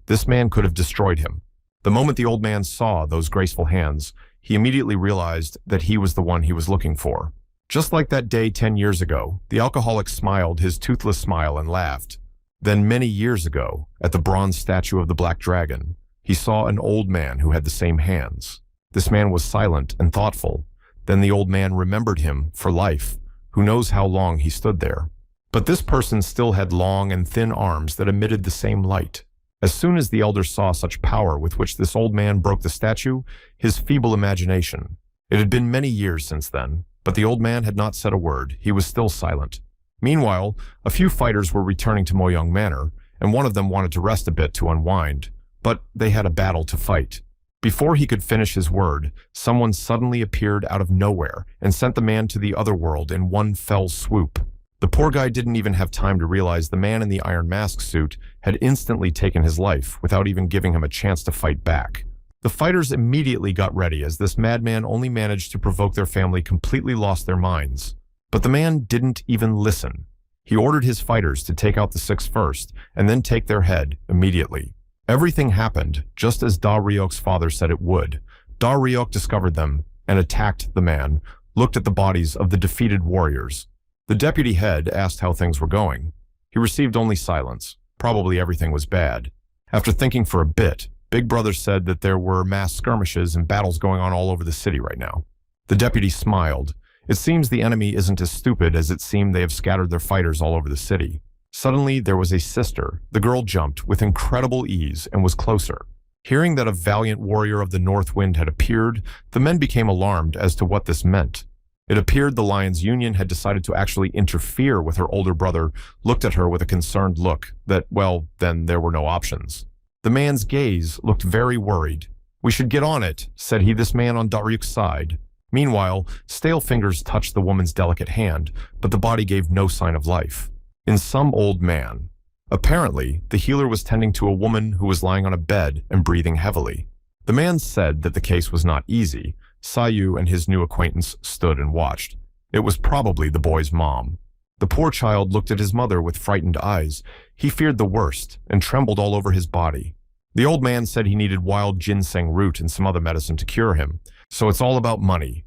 This man could have destroyed him. The moment the old man saw those graceful hands, he immediately realized that he was the one he was looking for. Just like that day 10 years ago, the alcoholic smiled his toothless smile and laughed. Then many years ago, at the bronze statue of the Black Dragon, he saw an old man who had the same hands. This man was silent and thoughtful. Then the old man remembered him for life. Who knows how long he stood there. But this person still had long and thin arms that emitted the same light. As soon as the elder saw such power with which this old man broke the statue, his feeble imagination. It had been many years since then, but the old man had not said a word. He was still silent. Meanwhile, a few fighters were returning to Moyang Manor, and one of them wanted to rest a bit to unwind, but they had a battle to fight. Before he could finish his word, someone suddenly appeared out of nowhere and sent the man to the other world in one fell swoop. The poor guy didn't even have time to realize the man in the iron mask suit had instantly taken his life without even giving him a chance to fight back. The fighters immediately got ready as this madman only managed to provoke their family completely lost their minds. But the man didn't even listen. He ordered his fighters to take out the 6 first and then take their head immediately. Everything happened just as Da Ryok's father said it would. Da Ryok discovered them and attacked the man, looked at the bodies of the defeated warriors. The deputy head asked how things were going. He received only silence. Probably everything was bad. After thinking for a bit, Big Brother said that there were mass skirmishes and battles going on all over the city right now. The deputy smiled. It seems the enemy isn't as stupid as it seemed. They have scattered their fighters all over the city. Suddenly, there was a sister. The girl jumped with incredible ease and was closer. Hearing that a valiant warrior of the North Wind had appeared, the men became alarmed as to what this meant. It appeared the Lions Union had decided to actually interfere with her older brother, looked at her with a concerned look that, well, then there were no options. The man's gaze looked very worried. "We should get on it," said he, this man on Daryuk's side. Meanwhile, stale fingers touched the woman's delicate hand, but the body gave no sign of life. In some old man. Apparently, the healer was tending to a woman who was lying on a bed and breathing heavily. The man said that the case was not easy. Seiyu and his new acquaintance stood and watched. It was probably the boy's mom. The poor child looked at his mother with frightened eyes. He feared the worst and trembled all over his body. The old man said he needed wild ginseng root and some other medicine to cure him, so it's all about money.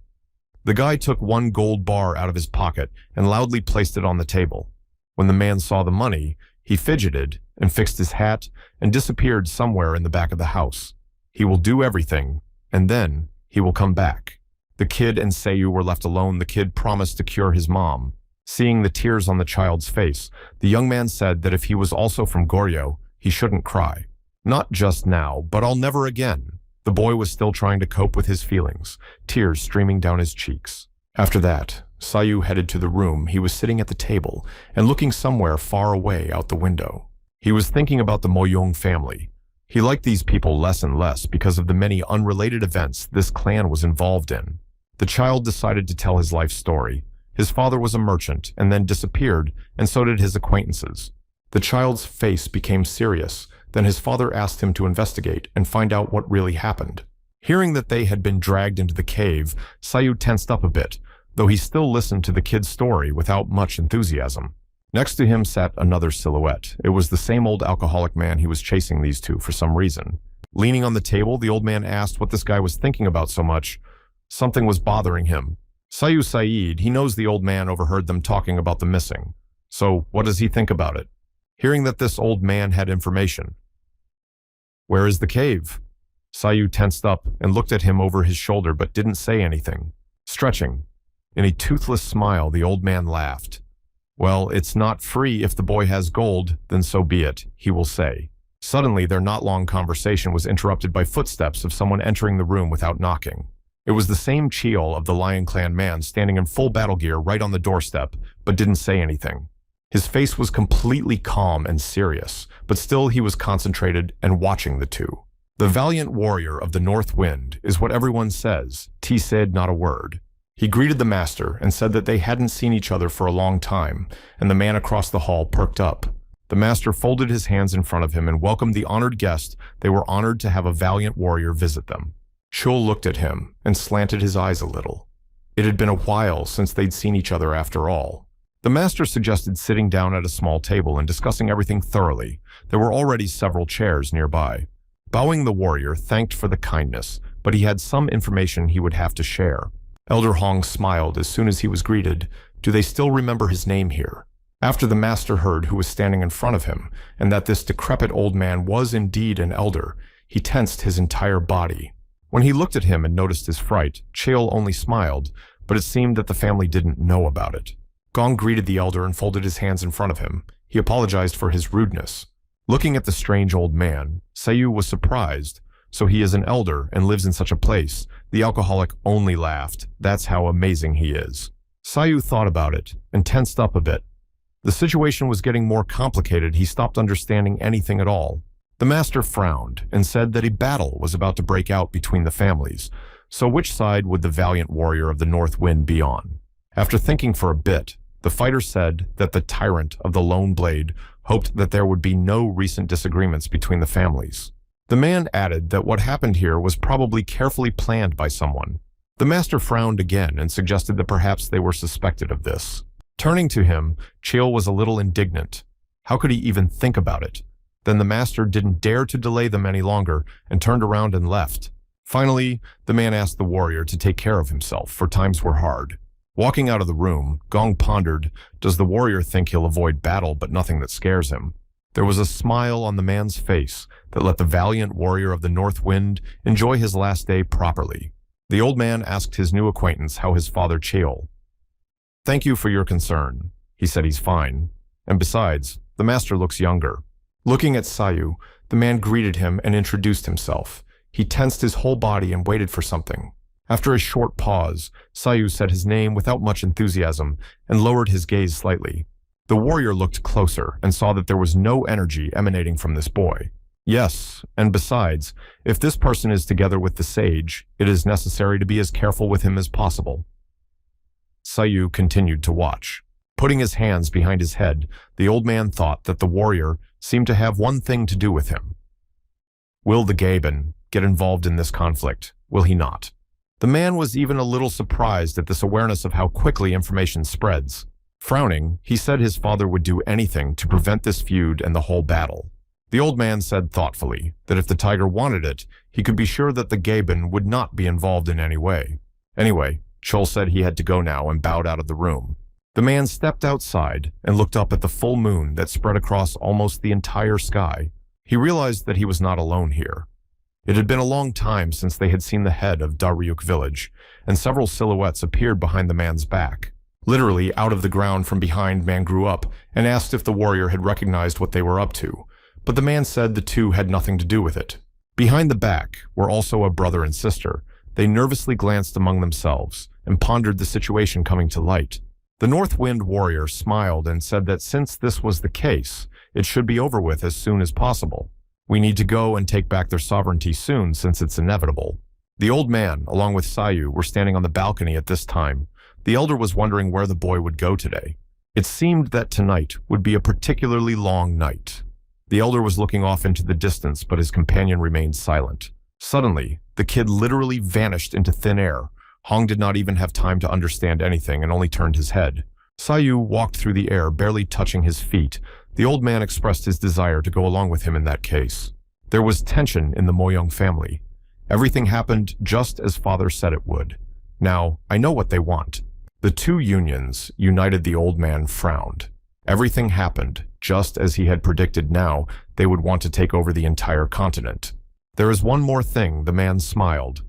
The guy took 1 gold bar out of his pocket and loudly placed it on the table. When the man saw the money, he fidgeted and fixed his hat and disappeared somewhere in the back of the house. He will do everything, and then he will come back. The kid and Seiyu were left alone. The kid promised to cure his mom. Seeing the tears on the child's face, the young man said that if he was also from Goryeo, he shouldn't cry. Not just now, but I'll never again. The boy was still trying to cope with his feelings, tears streaming down his cheeks. After that, Seiyu headed to the room. He was sitting at the table and looking somewhere far away out the window. He was thinking about the Moyong family. He liked these people less and less because of the many unrelated events this clan was involved in. The child decided to tell his life story. His father was a merchant and then disappeared, and so did his acquaintances. The child's face became serious. Then his father asked him to investigate and find out what really happened. Hearing that they had been dragged into the cave, Seiyu tensed up a bit, though he still listened to the kid's story without much enthusiasm. Next to him sat another silhouette. It was the same old alcoholic man he was chasing these two for some reason. Leaning on the table, the old man asked what this guy was thinking about so much. Something was bothering him. Seiyu Said, he knows the old man overheard them talking about the missing. So what does he think about it? Hearing that this old man had information. Where is the cave? Sayu tensed up and looked at him over his shoulder but didn't say anything. Stretching. In a toothless smile, the old man laughed. Well, it's not free if the boy has gold, then so be it, he will say. Suddenly, their not-long conversation was interrupted by footsteps of someone entering the room without knocking. It was the same Cheol of the Lion Clan man standing in full battle gear right on the doorstep, but didn't say anything. His face was completely calm and serious, but still he was concentrated and watching the two. The valiant warrior of the North Wind is what everyone says. T said not a word. He greeted the master and said that they hadn't seen each other for a long time, and the man across the hall perked up. The master folded his hands in front of him and welcomed the honored guest. They were honored to have a valiant warrior visit them. Chul looked at him and slanted his eyes a little. It had been a while since they'd seen each other after all. The master suggested sitting down at a small table and discussing everything thoroughly. There were already several chairs nearby. Bowing, the warrior thanked for the kindness, but he had some information he would have to share. Elder Hong smiled as soon as he was greeted. Do they still remember his name here? After the master heard who was standing in front of him, and that this decrepit old man was indeed an elder, he tensed his entire body. When he looked at him and noticed his fright, Cheol only smiled, but it seemed that the family didn't know about it. Gong greeted the elder and folded his hands in front of him. He apologized for his rudeness. Looking at the strange old man, Sayu was surprised. So he is an elder and lives in such a place. The alcoholic only laughed. That's how amazing he is. Sayu thought about it and tensed up a bit. The situation was getting more complicated. He stopped understanding anything at all. The master frowned and said that a battle was about to break out between the families. So which side would the valiant warrior of the North Wind be on? After thinking for a bit, the fighter said that the tyrant of the Lone Blade hoped that there would be no recent disagreements between the families. The man added that what happened here was probably carefully planned by someone. The master frowned again and suggested that perhaps they were suspected of this. Turning to him, Cheol was a little indignant. How could he even think about it? Then the master didn't dare to delay them any longer and turned around and left. Finally, the man asked the warrior to take care of himself, for times were hard. Walking out of the room, Gong pondered, does the warrior think he'll avoid battle but nothing that scares him? There was a smile on the man's face that let the valiant warrior of the North Wind enjoy his last day properly. The old man asked his new acquaintance how his father Cheol. Thank you for your concern. He said he's fine. And besides, the master looks younger. Looking at Sayu, the man greeted him and introduced himself. He tensed his whole body and waited for something. After a short pause, Sayu said his name without much enthusiasm and lowered his gaze slightly. The warrior looked closer and saw that there was no energy emanating from this boy. Yes, and besides, if this person is together with the sage, it is necessary to be as careful with him as possible. Sayu continued to watch. Putting his hands behind his head, the old man thought that the warrior seemed to have one thing to do with him. Will the Gaben get involved in this conflict? Will he not? The man was even a little surprised at this awareness of how quickly information spreads. Frowning, he said his father would do anything to prevent this feud and the whole battle. The old man said thoughtfully that if the tiger wanted it, he could be sure that the Gaben would not be involved in any way. Anyway, Chul said he had to go now and bowed out of the room. The man stepped outside and looked up at the full moon that spread across almost the entire sky. He realized that he was not alone here. It had been a long time since they had seen the head of Daryuk village, and several silhouettes appeared behind the man's back. Literally out of the ground from behind, man grew up and asked if the warrior had recognized what they were up to, but the man said the two had nothing to do with it. Behind the back were also a brother and sister. They nervously glanced among themselves and pondered the situation coming to light. The North Wind warrior smiled and said that since this was the case, it should be over with as soon as possible. We need to go and take back their sovereignty soon since it's inevitable. The old man, along with Sayu, were standing on the balcony at this time. The elder was wondering where the boy would go today. It seemed that tonight would be a particularly long night. The elder was looking off into the distance, but his companion remained silent. Suddenly, the kid literally vanished into thin air. Hong did not even have time to understand anything and only turned his head. Sayu walked through the air, barely touching his feet. The old man expressed his desire to go along with him in that case. There was tension in the Moyoung family. Everything happened just as father said it would. Now, I know what they want. The two unions united. The old man frowned. Everything happened just as he had predicted. Now they would want to take over the entire continent. There is one more thing, the man smiled.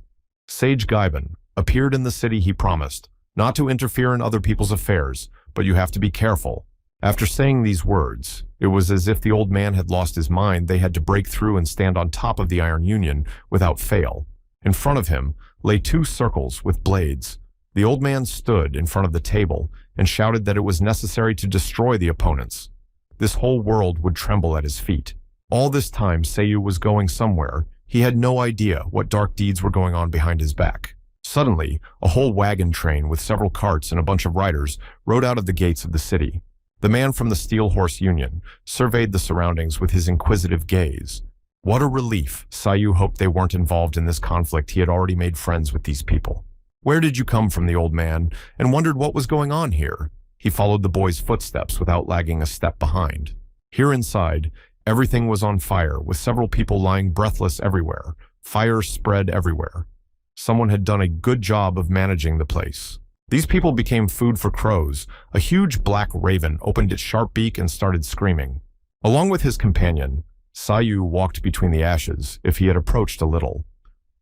Sage Giben appeared in the city he promised, not to interfere in other people's affairs, but you have to be careful. After saying these words, it was as if the old man had lost his mind. They had to break through and stand on top of the Iron Union without fail. In front of him lay 2 circles with blades. The old man stood in front of the table and shouted that it was necessary to destroy the opponents. This whole world would tremble at his feet. All this time, Seiyu was going somewhere. He had no idea what dark deeds were going on behind his back. Suddenly, a whole wagon train with several carts and a bunch of riders rode out of the gates of the city. The man from the Steel Horse Union surveyed the surroundings with his inquisitive gaze. What a relief. Seiyu hoped they weren't involved in this conflict. He had already made friends with these people. Where did you come from, the old man, and wondered what was going on here. He followed the boy's footsteps without lagging a step behind. Here inside, everything was on fire, with several people lying breathless everywhere. Fire spread everywhere. Someone had done a good job of managing the place. These people became food for crows. A huge black raven opened its sharp beak and started screaming. Along with his companion, Seiyu walked between the ashes. If he had approached a little,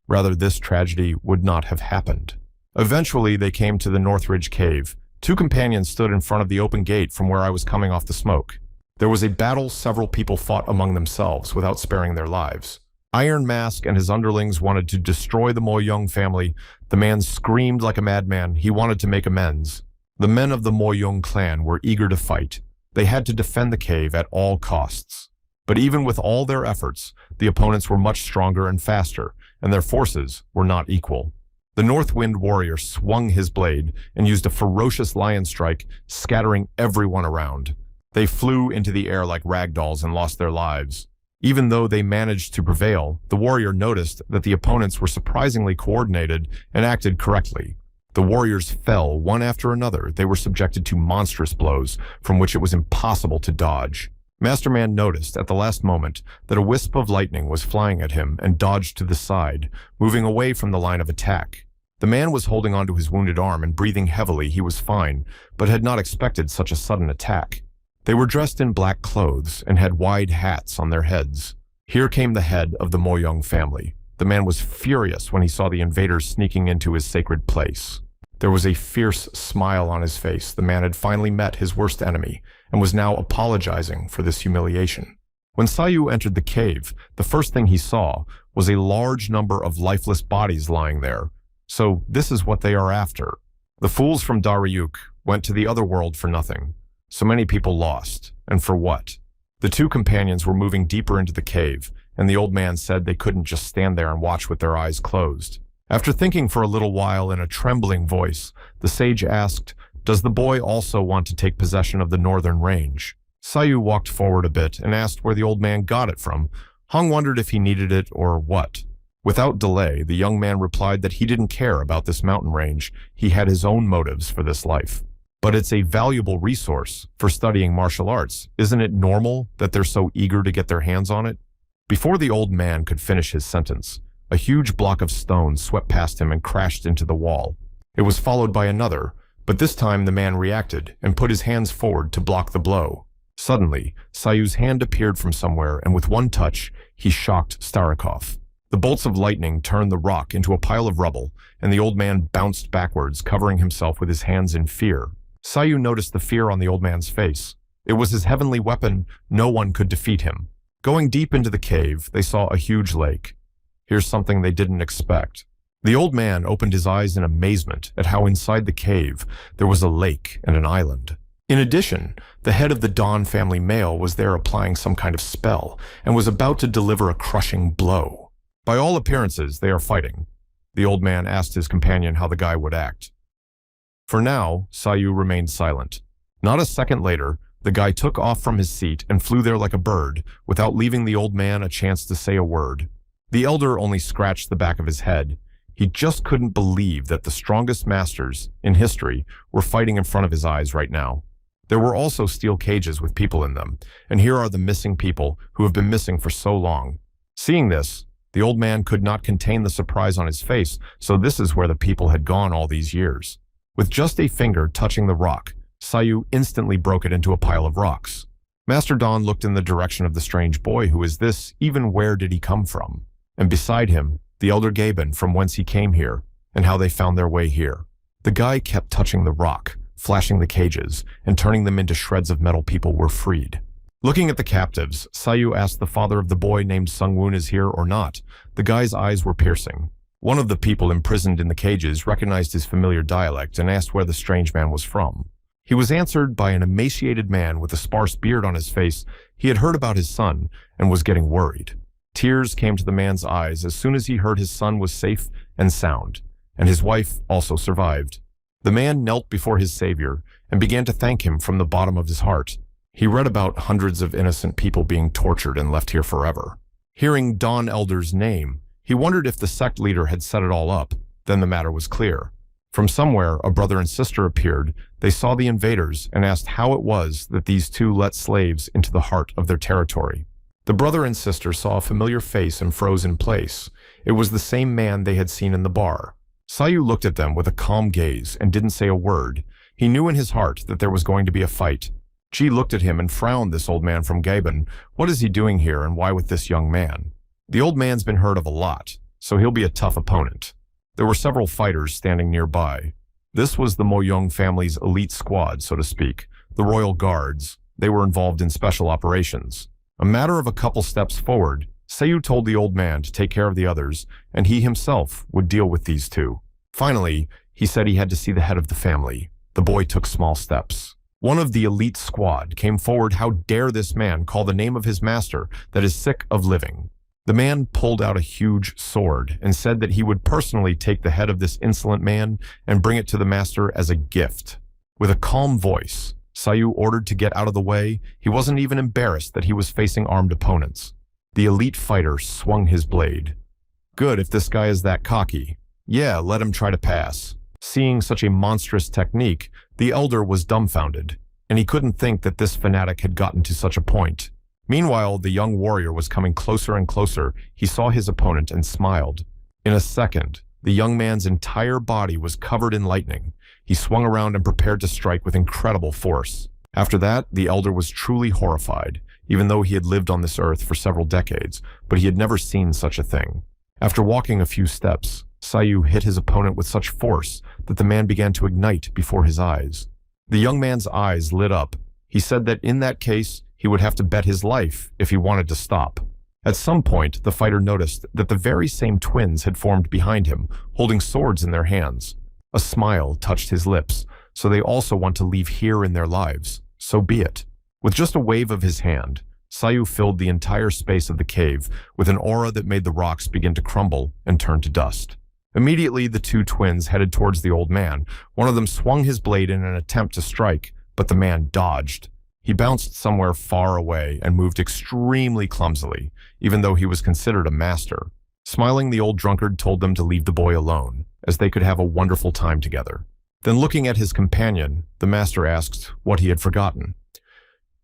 rather, this tragedy would not have happened. Eventually, they came to the Northridge Cave. 2 companions stood in front of the open gate from where I was coming off the smoke. There was a battle. Several people fought among themselves without sparing their lives. Iron Mask and his underlings wanted to destroy the Mo Young family. The man screamed like a madman. He wanted to make amends. The men of the Mo Young clan were eager to fight. They had to defend the cave at all costs. But even with all their efforts, the opponents were much stronger and faster, and their forces were not equal. The North Wind warrior swung his blade and used a ferocious lion strike, scattering everyone around. They flew into the air like ragdolls and lost their lives. Even though they managed to prevail, the warrior noticed that the opponents were surprisingly coordinated and acted correctly. The warriors fell one after another. They were subjected to monstrous blows from which it was impossible to dodge. Masterman noticed at the last moment that a wisp of lightning was flying at him and dodged to the side, moving away from the line of attack. The man was holding onto his wounded arm and breathing heavily. He was fine, but had not expected such a sudden attack. They were dressed in black clothes and had wide hats on their heads. Here came the head of the Mo Young family. The man was furious when he saw the invaders sneaking into his sacred place. There was a fierce smile on his face. The man had finally met his worst enemy and was now apologizing for this humiliation. When Seiyu entered the cave, the first thing he saw was a large number of lifeless bodies lying there. So this is what they are after. The fools from Daryuk went to the other world for nothing. So many people lost, and for what? The 2 companions were moving deeper into the cave, and the old man said they couldn't just stand there and watch with their eyes closed. After thinking for a little while in a trembling voice, the sage asked, "Does the boy also want to take possession of the northern range?" Seiyu walked forward a bit and asked where the old man got it from. Hong wondered if he needed it or what. Without delay, the young man replied that he didn't care about this mountain range. He had his own motives for this life. But it's a valuable resource for studying martial arts. Isn't it normal that they're so eager to get their hands on it? Before the old man could finish his sentence, a huge block of stone swept past him and crashed into the wall. It was followed by another, but this time the man reacted and put his hands forward to block the blow. Suddenly, Seiyu's hand appeared from somewhere, and with one touch, he shocked Starikov. The bolts of lightning turned the rock into a pile of rubble, and the old man bounced backwards, covering himself with his hands in fear. Seiyu noticed the fear on the old man's face. It was his heavenly weapon. No one could defeat him. Going deep into the cave, they saw a huge lake. Here's something they didn't expect. The old man opened his eyes in amazement at how inside the cave there was a lake and an island. In addition, the head of the Dawn family male was there applying some kind of spell and was about to deliver a crushing blow. By all appearances, they are fighting. The old man asked his companion how the guy would act. For now, Seiyu remained silent. Not a second later, the guy took off from his seat and flew there like a bird, without leaving the old man a chance to say a word. The elder only scratched the back of his head. He just couldn't believe that the strongest masters in history were fighting in front of his eyes right now. There were also steel cages with people in them, and here are the missing people who have been missing for so long. Seeing this, the old man could not contain the surprise on his face. So this is where the people had gone all these years. With just a finger touching the rock, Sayu instantly broke it into a pile of rocks. Master Dawn looked in the direction of the strange boy. Who is this? Even where did he come from? And beside him, the elder Gaben, from whence he came here, and how they found their way here. The guy kept touching the rock, flashing the cages, and turning them into shreds of metal. People were freed. Looking at the captives, Sayu asked the father of the boy named Sungwoon is here or not. The guy's eyes were piercing. One of the people imprisoned in the cages recognized his familiar dialect and asked where the strange man was from. He was answered by an emaciated man with a sparse beard on his face. He had heard about his son and was getting worried. Tears came to the man's eyes as soon as he heard his son was safe and sound, and his wife also survived. The man knelt before his savior and began to thank him from the bottom of his heart. He read about hundreds of innocent people being tortured and left here forever. Hearing Dawn Elder's name, he wondered if the sect leader had set it all up. Then the matter was clear. From somewhere, a brother and sister appeared. They saw the invaders and asked how it was that these two let slaves into the heart of their territory. The brother and sister saw a familiar face and froze in place. It was the same man they had seen in the bar. Sayu looked at them with a calm gaze and didn't say a word. He knew in his heart that there was going to be a fight. Ji looked at him and frowned. This old man from Gaben. What is he doing here and why with this young man? The old man's been heard of a lot, so he'll be a tough opponent. There were several fighters standing nearby. This was the Moyong family's elite squad, so to speak, the Royal Guards. They were involved in special operations. A matter of a couple steps forward, Sayu told the old man to take care of the others, and he himself would deal with these two. Finally, he said he had to see the head of the family. The boy took small steps. One of the elite squad came forward. How dare this man call the name of his master that is sick of living? The man pulled out a huge sword and said that he would personally take the head of this insolent man and bring it to the master as a gift. With a calm voice, Sayu ordered to get out of the way. He wasn't even embarrassed that he was facing armed opponents. The elite fighter swung his blade. Good, if this guy is that cocky. Yeah, let him try to pass. Seeing such a monstrous technique, the elder was dumbfounded, and he couldn't think that this fanatic had gotten to such a point. Meanwhile, the young warrior was coming closer and closer. He saw his opponent and smiled. In a second, the young man's entire body was covered in lightning. He swung around and prepared to strike with incredible force. After that, the elder was truly horrified, even though he had lived on this earth for several decades, but he had never seen such a thing. After walking a few steps, Sayu hit his opponent with such force that the man began to ignite before his eyes. The young man's eyes lit up. He said that in that case, he would have to bet his life if he wanted to stop. At some point, the fighter noticed that the very same twins had formed behind him, holding swords in their hands. A smile touched his lips, so they also want to leave here in their lives. So be it. With just a wave of his hand, Sayu filled the entire space of the cave with an aura that made the rocks begin to crumble and turn to dust. Immediately, the two twins headed towards the old man. One of them swung his blade in an attempt to strike, but the man dodged. He bounced somewhere far away and moved extremely clumsily, even though he was considered a master. Smiling, the old drunkard told them to leave the boy alone, as they could have a wonderful time together. Then looking at his companion, the master asked what he had forgotten.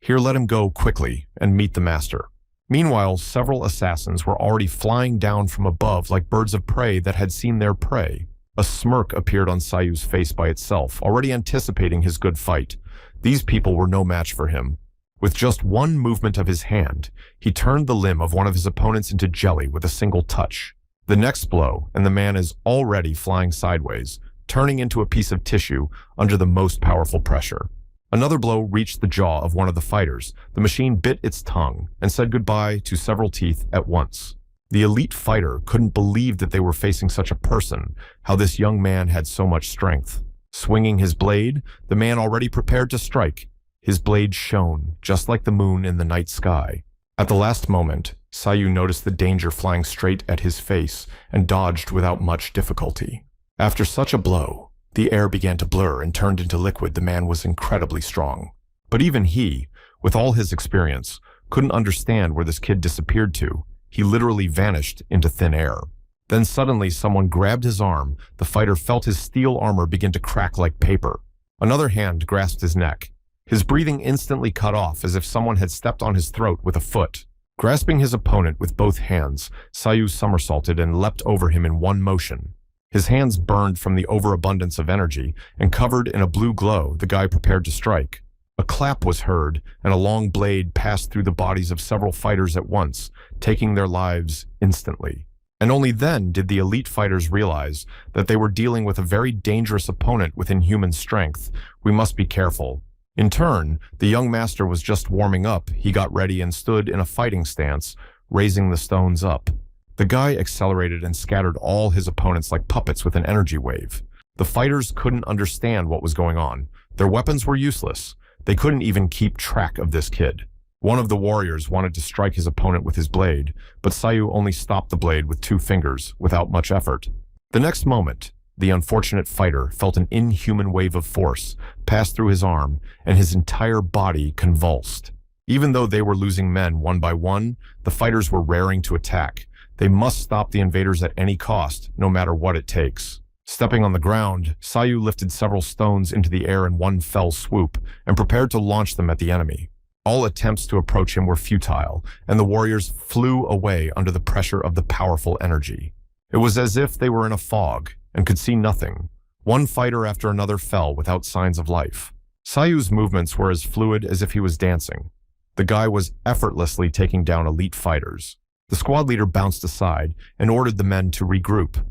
Here, let him go quickly and meet the master. Meanwhile, several assassins were already flying down from above like birds of prey that had seen their prey. A smirk appeared on Sayu's face by itself, already anticipating his good fight. These people were no match for him. With just one movement of his hand, he turned the limb of one of his opponents into jelly with a single touch. The next blow, and the man is already flying sideways, turning into a piece of tissue under the most powerful pressure. Another blow reached the jaw of one of the fighters. The machine bit its tongue and said goodbye to several teeth at once. The elite fighter couldn't believe that they were facing such a person, how this young man had so much strength. Swinging his blade, the man already prepared to strike. His blade shone, just like the moon in the night sky. At the last moment, Sayu noticed the danger flying straight at his face and dodged without much difficulty. After such a blow, the air began to blur and turned into liquid. The man was incredibly strong. But even he, with all his experience, couldn't understand where this kid disappeared to. He literally vanished into thin air. Then suddenly someone grabbed his arm. The fighter felt his steel armor begin to crack like paper. Another hand grasped his neck. His breathing instantly cut off as if someone had stepped on his throat with a foot. Grasping his opponent with both hands, Sayu somersaulted and leapt over him in one motion. His hands burned from the overabundance of energy, and covered in a blue glow, the guy prepared to strike. A clap was heard, and a long blade passed through the bodies of several fighters at once, taking their lives instantly. And only then did the elite fighters realize that they were dealing with a very dangerous opponent with inhuman strength. We must be careful. In turn, the young master was just warming up. He got ready and stood in a fighting stance, raising the stones up. The guy accelerated and scattered all his opponents like puppets with an energy wave. The fighters couldn't understand what was going on. Their weapons were useless. They couldn't even keep track of this kid. One of the warriors wanted to strike his opponent with his blade, but Sayu only stopped the blade with 2 fingers, without much effort. The next moment, the unfortunate fighter felt an inhuman wave of force pass through his arm, and his entire body convulsed. Even though they were losing men one by one, the fighters were raring to attack. They must stop the invaders at any cost, no matter what it takes. Stepping on the ground, Sayu lifted several stones into the air in one fell swoop and prepared to launch them at the enemy. All attempts to approach him were futile, and the warriors flew away under the pressure of the powerful energy. It was as if they were in a fog and could see nothing. One fighter after another fell without signs of life. Sayu's movements were as fluid as if he was dancing. The guy was effortlessly taking down elite fighters. The squad leader bounced aside and ordered the men to regroup.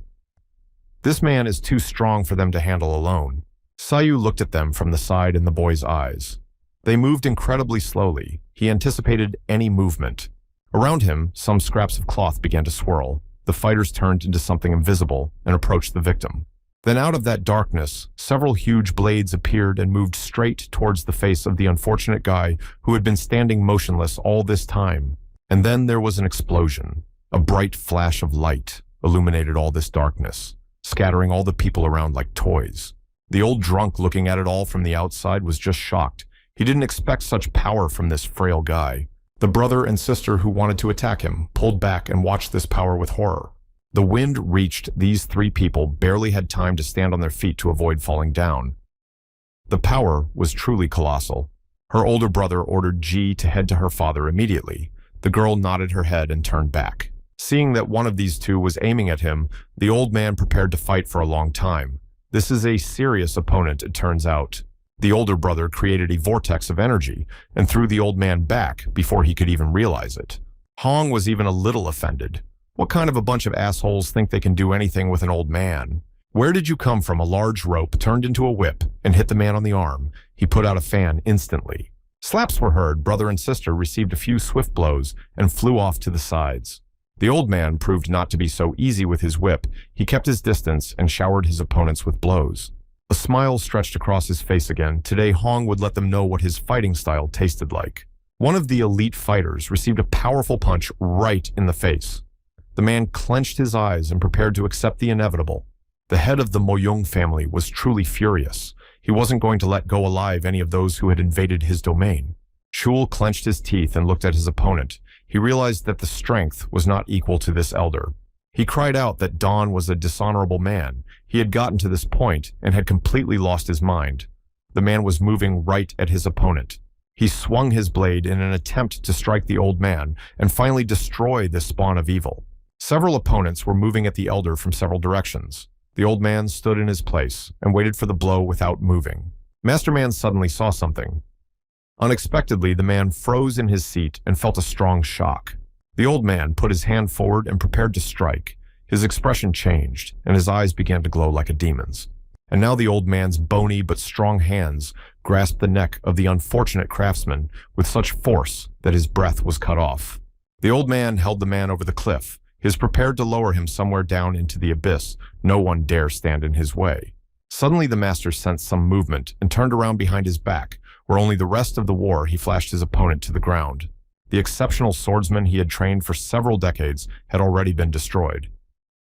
This man is too strong for them to handle alone. Sayu looked at them from the side in the boy's eyes. They moved incredibly slowly. He anticipated any movement. Around him, some scraps of cloth began to swirl. The fighters turned into something invisible and approached the victim. Then out of that darkness, several huge blades appeared and moved straight towards the face of the unfortunate guy who had been standing motionless all this time. And then there was an explosion. A bright flash of light illuminated all this darkness, scattering all the people around like toys. The old drunk looking at it all from the outside was just shocked. He didn't expect such power from this frail guy. The brother and sister who wanted to attack him pulled back and watched this power with horror. The wind reached these 3 people, barely had time to stand on their feet to avoid falling down. The power was truly colossal. Her older brother ordered Ji to head to her father immediately. The girl nodded her head and turned back. Seeing that one of these 2 was aiming at him, the old man prepared to fight for a long time. This is a serious opponent, it turns out. The older brother created a vortex of energy and threw the old man back before he could even realize it. Hong was even a little offended. What kind of a bunch of assholes think they can do anything with an old man? Where did you come from? A large rope turned into a whip and hit the man on the arm. He put out a fan instantly. Slaps were heard. Brother and sister received a few swift blows and flew off to the sides. The old man proved not to be so easy with his whip. He kept his distance and showered his opponents with blows. A smile stretched across his face again. Today, Hong would let them know what his fighting style tasted like. One of the elite fighters received a powerful punch right in the face. The man clenched his eyes and prepared to accept the inevitable. The head of the Moyong family was truly furious. He wasn't going to let go alive any of those who had invaded his domain. Shul clenched his teeth and looked at his opponent. He realized that the strength was not equal to this elder. He cried out that Don was a dishonorable man. He had gotten to this point and had completely lost his mind. The man was moving right at his opponent. He swung his blade in an attempt to strike the old man and finally destroy this spawn of evil. Several opponents were moving at the elder from several directions. The old man stood in his place and waited for the blow without moving. Master Man suddenly saw something. Unexpectedly, the man froze in his seat and felt a strong shock. The old man put his hand forward and prepared to strike. His expression changed, and his eyes began to glow like a demon's. And now the old man's bony but strong hands grasped the neck of the unfortunate craftsman with such force that his breath was cut off. The old man held the man over the cliff. He is prepared to lower him somewhere down into the abyss. No one dare stand in his way. Suddenly the master sensed some movement and turned around behind his back, where only the rest of the war he flashed his opponent to the ground. The exceptional swordsman he had trained for several decades had already been destroyed.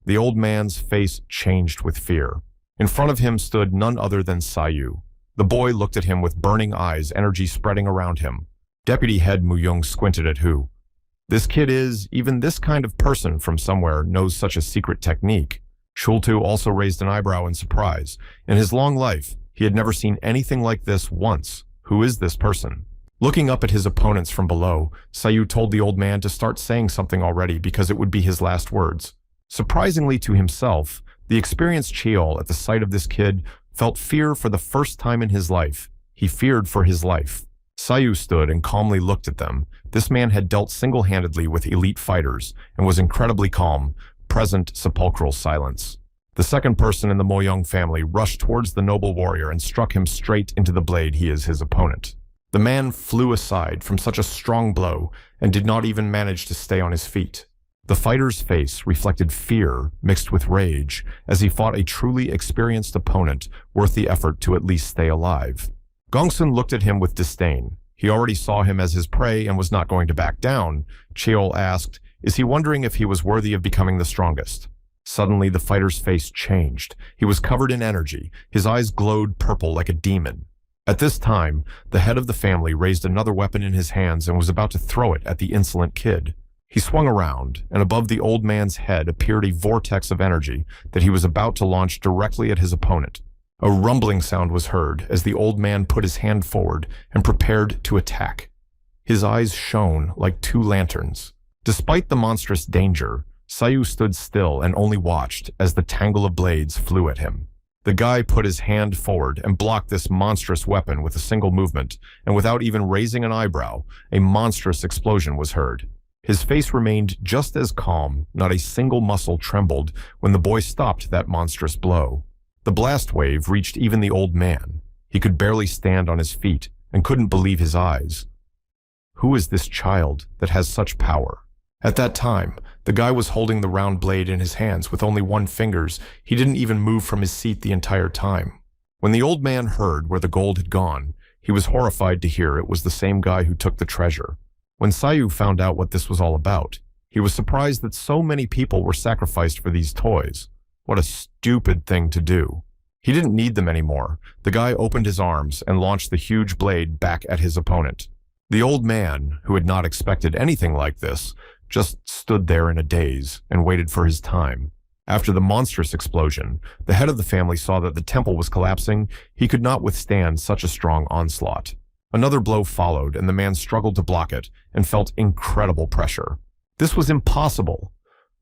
The old man's face changed with fear. In front of him stood none other than Sayu. The boy looked at him with burning eyes, energy spreading around him. Deputy Head Muyong squinted at Hu. This kid is, even this kind of person from somewhere knows such a secret technique. Shultu also raised an eyebrow in surprise. In his long life, he had never seen anything like this once. Who is this person? Looking up at his opponents from below, Sayu told the old man to start saying something already because it would be his last words. Surprisingly to himself, The experienced Cheol at the sight of this kid felt fear for the first time in his life. He feared for his life. Sayu stood and calmly looked at them. This man had dealt single-handedly with elite fighters and was incredibly calm, present sepulchral silence. The second person in the Moyong family rushed towards the noble warrior and struck him straight into the blade. He is his opponent. The man flew aside from such a strong blow and did not even manage to stay on his feet. The fighter's face reflected fear mixed with rage as he fought a truly experienced opponent worth the effort to at least stay alive. Gongsun looked at him with disdain. He already saw him as his prey and was not going to back down. Cheol asked, "Is he wondering if he was worthy of becoming the strongest?" Suddenly, the fighter's face changed. He was covered in energy. His eyes glowed purple like a demon. At this time, the head of the family raised another weapon in his hands and was about to throw it at the insolent kid. He swung around, and above the old man's head appeared a vortex of energy that he was about to launch directly at his opponent. A rumbling sound was heard as the old man put his hand forward and prepared to attack. His eyes shone like two lanterns. Despite the monstrous danger, Sayu stood still and only watched as the tangle of blades flew at him. The guy put his hand forward and blocked this monstrous weapon with a single movement, and without even raising an eyebrow, a monstrous explosion was heard. His face remained just as calm, not a single muscle trembled when the boy stopped that monstrous blow. The blast wave reached even the old man. He could barely stand on his feet and couldn't believe his eyes. Who is this child that has such power? At that time, the guy was holding the round blade in his hands with only one finger. He didn't even move from his seat the entire time. When the old man heard where the gold had gone, he was horrified to hear it was the same guy who took the treasure. When Sayu found out what this was all about, he was surprised that so many people were sacrificed for these toys. What a stupid thing to do. He didn't need them anymore. The guy opened his arms and launched the huge blade back at his opponent. The old man, who had not expected anything like this, just stood there in a daze and waited for his time. After the monstrous explosion, the head of the family saw that the temple was collapsing. He could not withstand such a strong onslaught. Another blow followed, and the man struggled to block it and felt incredible pressure. This was impossible.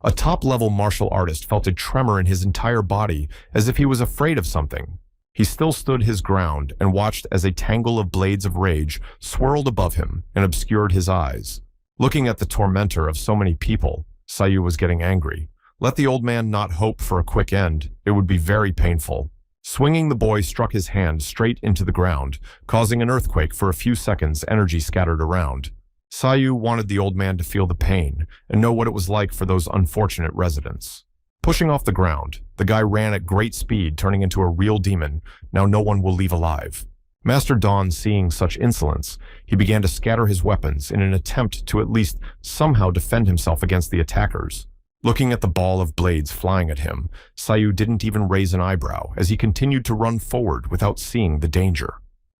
A top-level martial artist felt a tremor in his entire body as if he was afraid of something. He still stood his ground and watched as a tangle of blades of rage swirled above him and obscured his eyes. Looking at the tormentor of so many people, Sayu was getting angry. Let the old man not hope for a quick end. It would be very painful. Swinging, the boy struck his hand straight into the ground, causing an earthquake. For a few seconds. Energy scattered around. Sayu wanted the old man to feel the pain and know what it was like for those unfortunate residents. Pushing off the ground, the guy ran at great speed, turning into a real demon. Now no one will leave alive. Master Dawn, seeing such insolence, he began to scatter his weapons in an attempt to at least somehow defend himself against the attackers. Looking at the ball of blades flying at him, Sayu didn't even raise an eyebrow as he continued to run forward without seeing the danger.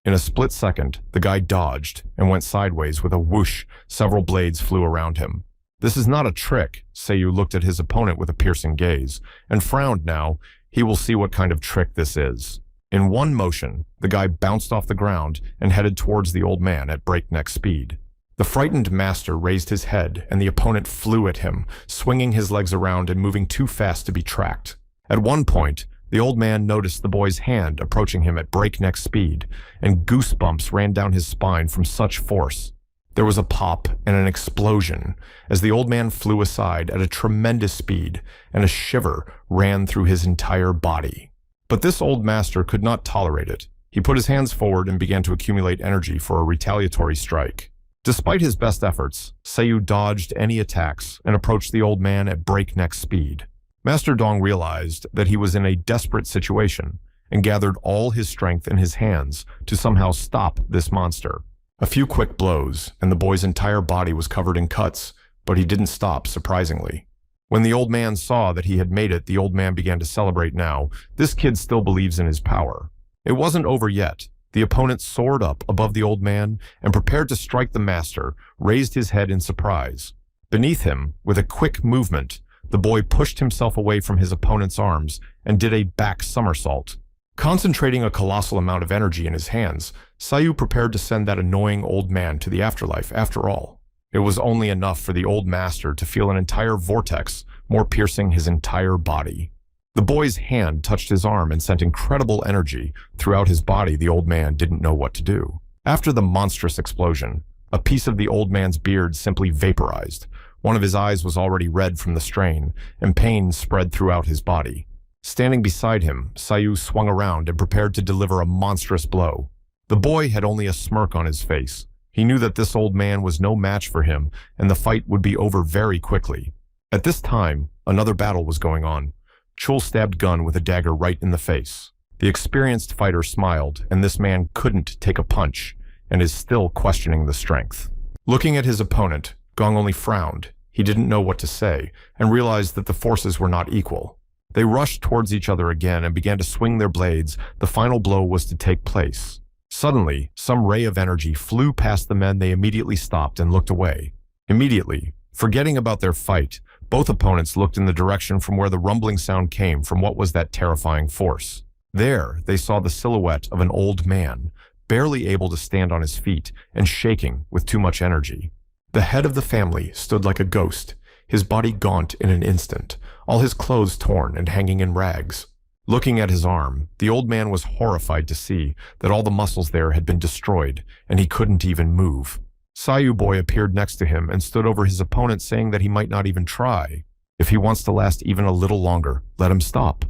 In a split second, the guy dodged and went sideways with a whoosh. Several blades flew around him. This is not a trick. Sayu looked at his opponent with a piercing gaze and frowned. Now, he will see what kind of trick this is. In one motion, the guy bounced off the ground and headed towards the old man at breakneck speed. The frightened master raised his head, and the opponent flew at him, swinging his legs around and moving too fast to be tracked. At one point, the old man noticed the boy's hand approaching him at breakneck speed, and goosebumps ran down his spine from such force. There was a pop and an explosion as the old man flew aside at a tremendous speed, and a shiver ran through his entire body. But this old master could not tolerate it. He put his hands forward and began to accumulate energy for a retaliatory strike. Despite his best efforts, Sayu dodged any attacks and approached the old man at breakneck speed. Master Dong realized that he was in a desperate situation and gathered all his strength in his hands to somehow stop this monster. A few quick blows, and the boy's entire body was covered in cuts, but he didn't stop, surprisingly. When the old man saw that he had made it, the old man began to celebrate. Now, this kid still believes in his power. It wasn't over yet. The opponent soared up above the old man and prepared to strike. The master raised his head in surprise. Beneath him, with a quick movement, the boy pushed himself away from his opponent's arms and did a back somersault. Concentrating a colossal amount of energy in his hands, Sayu prepared to send that annoying old man to the afterlife. After all, it was only enough for the old master to feel an entire vortex, more piercing his entire body. The boy's hand touched his arm and sent incredible energy throughout his body. The old man didn't know what to do. After the monstrous explosion, a piece of the old man's beard simply vaporized. One of his eyes was already red from the strain, and pain spread throughout his body. Standing beside him, Sayu swung around and prepared to deliver a monstrous blow. The boy had only a smirk on his face. He knew that this old man was no match for him, and the fight would be over very quickly. At this time, another battle was going on. Chul stabbed Gun with a dagger right in the face. The experienced fighter smiled, and this man couldn't take a punch, and is still questioning the strength. Looking at his opponent, Gong only frowned. He didn't know what to say, and realized that the forces were not equal. They rushed towards each other again and began to swing their blades. The final blow was to take place. Suddenly, some ray of energy flew past the men. They immediately stopped and looked away. Immediately, forgetting about their fight, both opponents looked in the direction from where the rumbling sound came from. What was that terrifying force? There, they saw the silhouette of an old man, barely able to stand on his feet and shaking with too much energy. The head of the family stood like a ghost, his body gaunt in an instant, all his clothes torn and hanging in rags. Looking at his arm, the old man was horrified to see that all the muscles there had been destroyed, and he couldn't even move. Sayu Boy appeared next to him and stood over his opponent, saying that he might not even try. If he wants to last even a little longer, let him stop.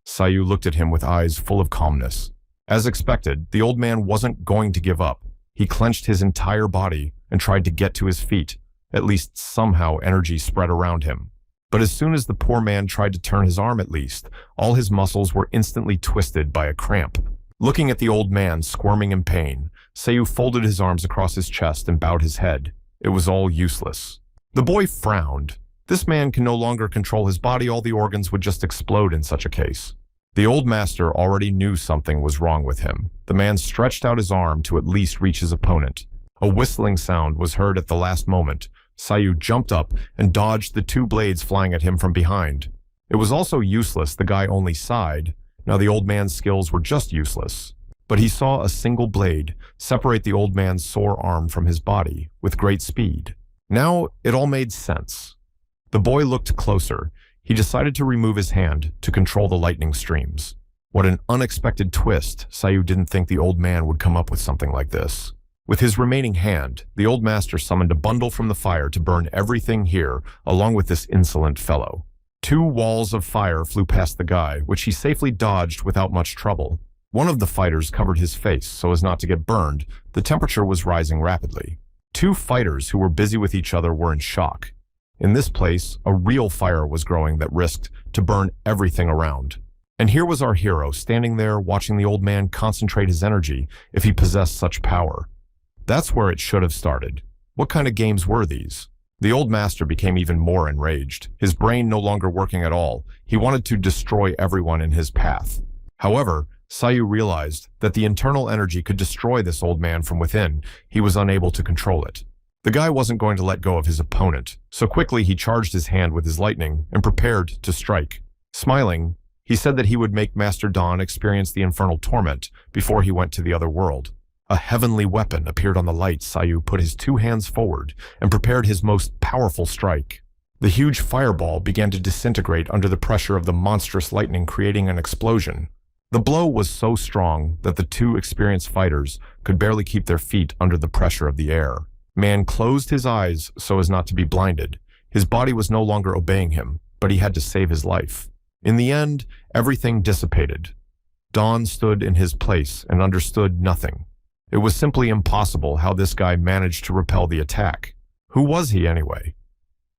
Sayu looked at him with eyes full of calmness. As expected, the old man wasn't going to give up. He clenched his entire body and tried to get to his feet. At least somehow energy spread around him. But as soon as the poor man tried to turn his arm at least, all his muscles were instantly twisted by a cramp. Looking at the old man squirming in pain, Sayu folded his arms across his chest and bowed his head. It was all useless. The boy frowned. This man can no longer control his body. All the organs would just explode in such a case. The old master already knew something was wrong with him. The man stretched out his arm to at least reach his opponent. A whistling sound was heard at the last moment. Sayu jumped up and dodged the two blades flying at him from behind. It was also useless. The guy only sighed. Now the old man's skills were just useless. But he saw a single blade separate the old man's sore arm from his body with great speed. Now it all made sense. The boy looked closer. He decided to remove his hand to control the lightning streams. What an unexpected twist. Sayu didn't think the old man would come up with something like this. With his remaining hand, the old master summoned a bundle from the fire to burn everything here, along with this insolent fellow. 2 walls of fire flew past the guy, which he safely dodged without much trouble. One of the fighters covered his face so as not to get burned. The temperature was rising rapidly. 2 fighters who were busy with each other were in shock. In this place, a real fire was growing that risked to burn everything around. And here was our hero standing there watching the old man concentrate his energy if he possessed such power. That's where it should have started. What kind of games were these? The old master became even more enraged, his brain no longer working at all. He wanted to destroy everyone in his path. However, Sayu realized that the internal energy could destroy this old man from within. He was unable to control it. The guy wasn't going to let go of his opponent, so quickly he charged his hand with his lightning and prepared to strike. Smiling, he said that he would make Master Dawn experience the infernal torment before he went to the other world. A heavenly weapon appeared on the light. Sayu put his 2 hands forward and prepared his most powerful strike. The huge fireball began to disintegrate under the pressure of the monstrous lightning, creating an explosion. The blow was so strong that the 2 experienced fighters could barely keep their feet under the pressure of the air. Man closed his eyes so as not to be blinded. His body was no longer obeying him, but he had to save his life. In the end, everything dissipated. Dawn stood in his place and understood nothing. It was simply impossible how this guy managed to repel the attack. Who was he anyway?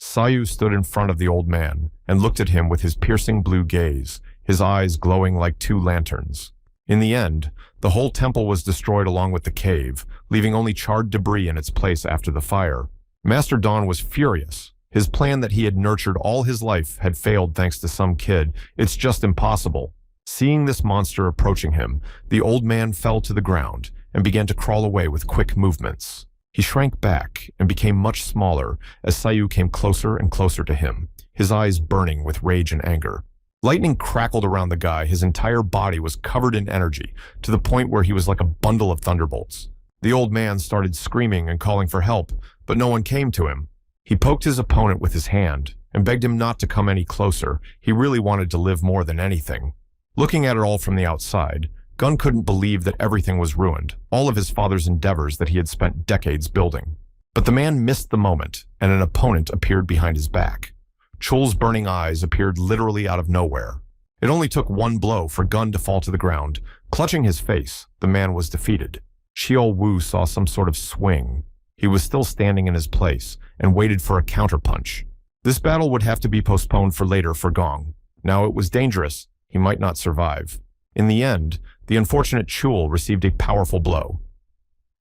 Sayu stood in front of the old man and looked at him with his piercing blue gaze, his eyes glowing like 2 lanterns. In the end, the whole temple was destroyed along with the cave, leaving only charred debris in its place after the fire. Master Dawn was furious. His plan that he had nurtured all his life had failed thanks to some kid. It's just impossible. Seeing this monster approaching him, the old man fell to the ground and began to crawl away with quick movements. He shrank back and became much smaller as Sayu came closer and closer to him, his eyes burning with rage and anger. Lightning crackled around the guy. His entire body was covered in energy, to the point where he was like a bundle of thunderbolts. The old man started screaming and calling for help, but no one came to him. He poked his opponent with his hand. and begged him not to come any closer. He really wanted to live more than anything. Looking at it all from the outside, Gun couldn't believe that everything was ruined, all of his father's endeavors that he had spent decades building. But the man missed the moment, and an opponent appeared behind his back. Chul's burning eyes appeared literally out of nowhere. It only took one blow for Gun to fall to the ground. Clutching his face, the man was defeated. Xiao Wu saw some sort of swing. He was still standing in his place and waited for a counterpunch. This battle would have to be postponed for later for Gong. Now it was dangerous. He might not survive. In the end, the unfortunate Chul received a powerful blow.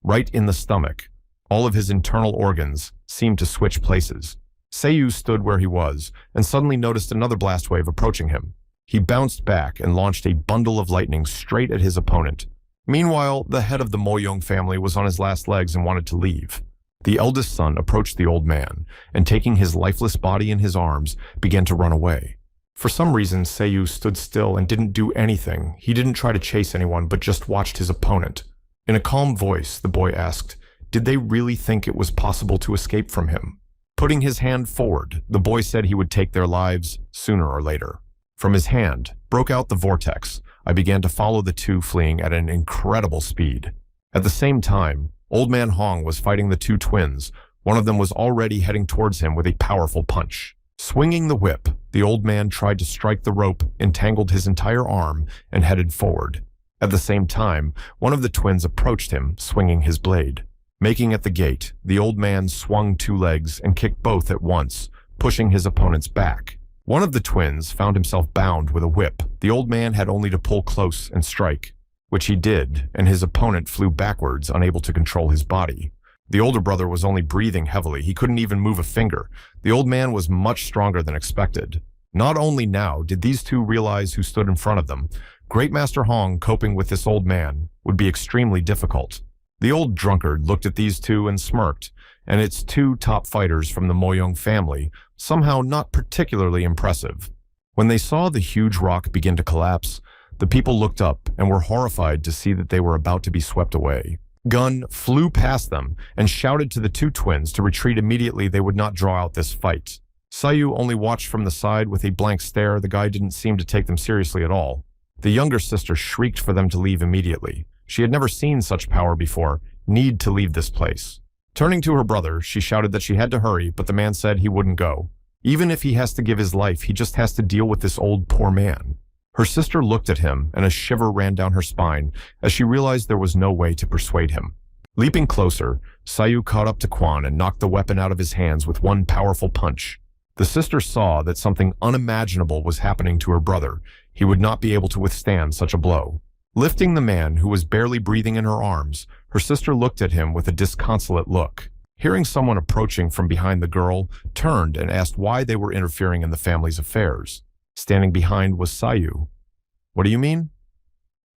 Right in the stomach. All of his internal organs seemed to switch places. Seiyu stood where he was and suddenly noticed another blast wave approaching him. He bounced back and launched a bundle of lightning straight at his opponent. Meanwhile, the head of the Moyong family was on his last legs and wanted to leave. The eldest son approached the old man and, taking his lifeless body in his arms, began to run away. For some reason, Seiyu stood still and didn't do anything. He didn't try to chase anyone, but just watched his opponent. In a calm voice, the boy asked, did they really think it was possible to escape from him? Putting his hand forward, the boy said he would take their lives sooner or later. From his hand broke out the vortex. I began to follow the two, fleeing at an incredible speed. At the same time, Old Man Hong was fighting the two twins. One of them was already heading towards him with a powerful punch. Swinging the whip, the old man tried to strike the rope, entangled his entire arm, and headed forward. At the same time, one of the twins approached him, swinging his blade. Making at the gate, the old man swung two legs and kicked both at once, pushing his opponents back. One of the twins found himself bound with a whip. The old man had only to pull close and strike, which he did, and his opponent flew backwards, unable to control his body. The older brother was only breathing heavily. He couldn't even move a finger. The old man was much stronger than expected. Not only now did these two realize who stood in front of them, Great Master Hong coping with this old man would be extremely difficult. The old drunkard looked at these two and smirked, and its two top fighters from the Moyong family, somehow not particularly impressive. When they saw the huge rock begin to collapse, the people looked up and were horrified to see that they were about to be swept away. Gun flew past them and shouted to the two twins to retreat immediately. They would not draw out this fight. Seiyu only watched from the side with a blank stare. The guy didn't seem to take them seriously at all. The younger sister shrieked for them to leave immediately. She had never seen such power before. Need to leave this place. Turning to her brother, she shouted that she had to hurry, but the man said he wouldn't go. Even if he has to give his life, he just has to deal with this old poor man. Her sister looked at him, and a shiver ran down her spine as she realized there was no way to persuade him. Leaping closer, Seiyu caught up to Quan and knocked the weapon out of his hands with one powerful punch. The sister saw that something unimaginable was happening to her brother. He would not be able to withstand such a blow. Lifting the man, who was barely breathing in her arms, her sister looked at him with a disconsolate look. Hearing someone approaching from behind, the girl turned and asked why they were interfering in the family's affairs. Standing behind was Seiyu. What do you mean?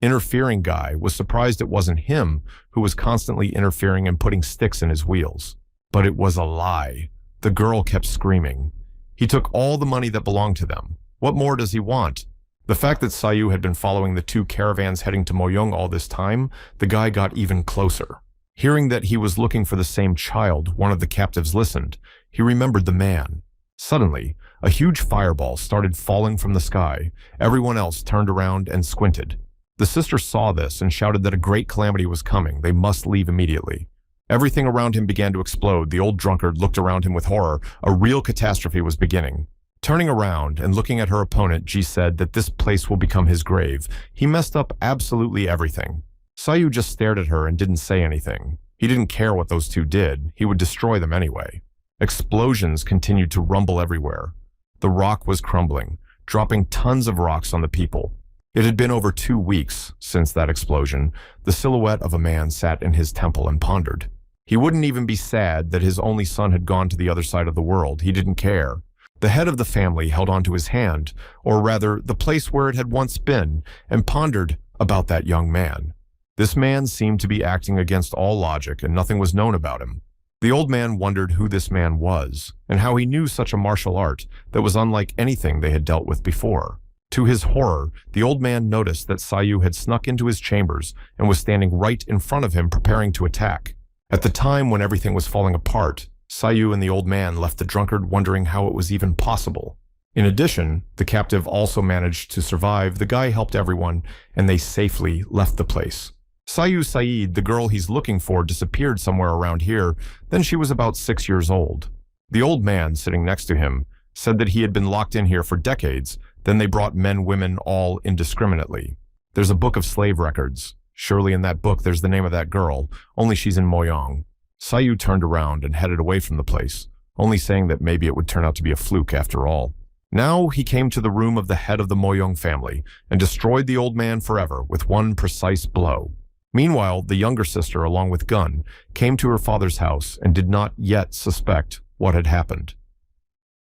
Interfering guy was surprised it wasn't him who was constantly interfering and putting sticks in his wheels. But it was a lie. The girl kept screaming. He took all the money that belonged to them. What more does he want? The fact that Seiyu had been following the two caravans heading to Moyong all this time, the guy got even closer. Hearing that he was looking for the same child, one of the captives listened. He remembered the man. Suddenly, a huge fireball started falling from the sky. Everyone else turned around and squinted. The sister saw this and shouted that a great calamity was coming. They must leave immediately. Everything around him began to explode. The old drunkard looked around him with horror. A real catastrophe was beginning. Turning around and looking at her opponent, Ji said that this place will become his grave. He messed up absolutely everything. Seiyu just stared at her and didn't say anything. He didn't care what those two did. He would destroy them anyway. Explosions continued to rumble everywhere. The rock was crumbling, dropping tons of rocks on the people. It had been over 2 weeks since that explosion. The silhouette of a man sat in his temple and pondered. He wouldn't even be sad that his only son had gone to the other side of the world. He didn't care. The head of the family held onto his hand, or rather, the place where it had once been, and pondered about that young man. This man seemed to be acting against all logic, and nothing was known about him. The old man wondered who this man was, and how he knew such a martial art that was unlike anything they had dealt with before. To his horror, the old man noticed that Seiyu had snuck into his chambers and was standing right in front of him preparing to attack. At the time when everything was falling apart, Sayu and the old man left the drunkard wondering how it was even possible. In addition, the captive also managed to survive, the guy helped everyone, and they safely left the place. Sayu Said, the girl he's looking for, disappeared somewhere around here, then she was about 6 years old. The old man, sitting next to him, said that he had been locked in here for decades, then they brought men, women, all indiscriminately. There's a book of slave records. Surely in that book there's the name of that girl, only she's in Moyang. Sayu turned around and headed away from the place, only saying that maybe it would turn out to be a fluke after all. Now he came to the room of the head of the Moyang family and destroyed the old man forever with one precise blow. Meanwhile, the younger sister, along with Gun, came to her father's house and did not yet suspect what had happened.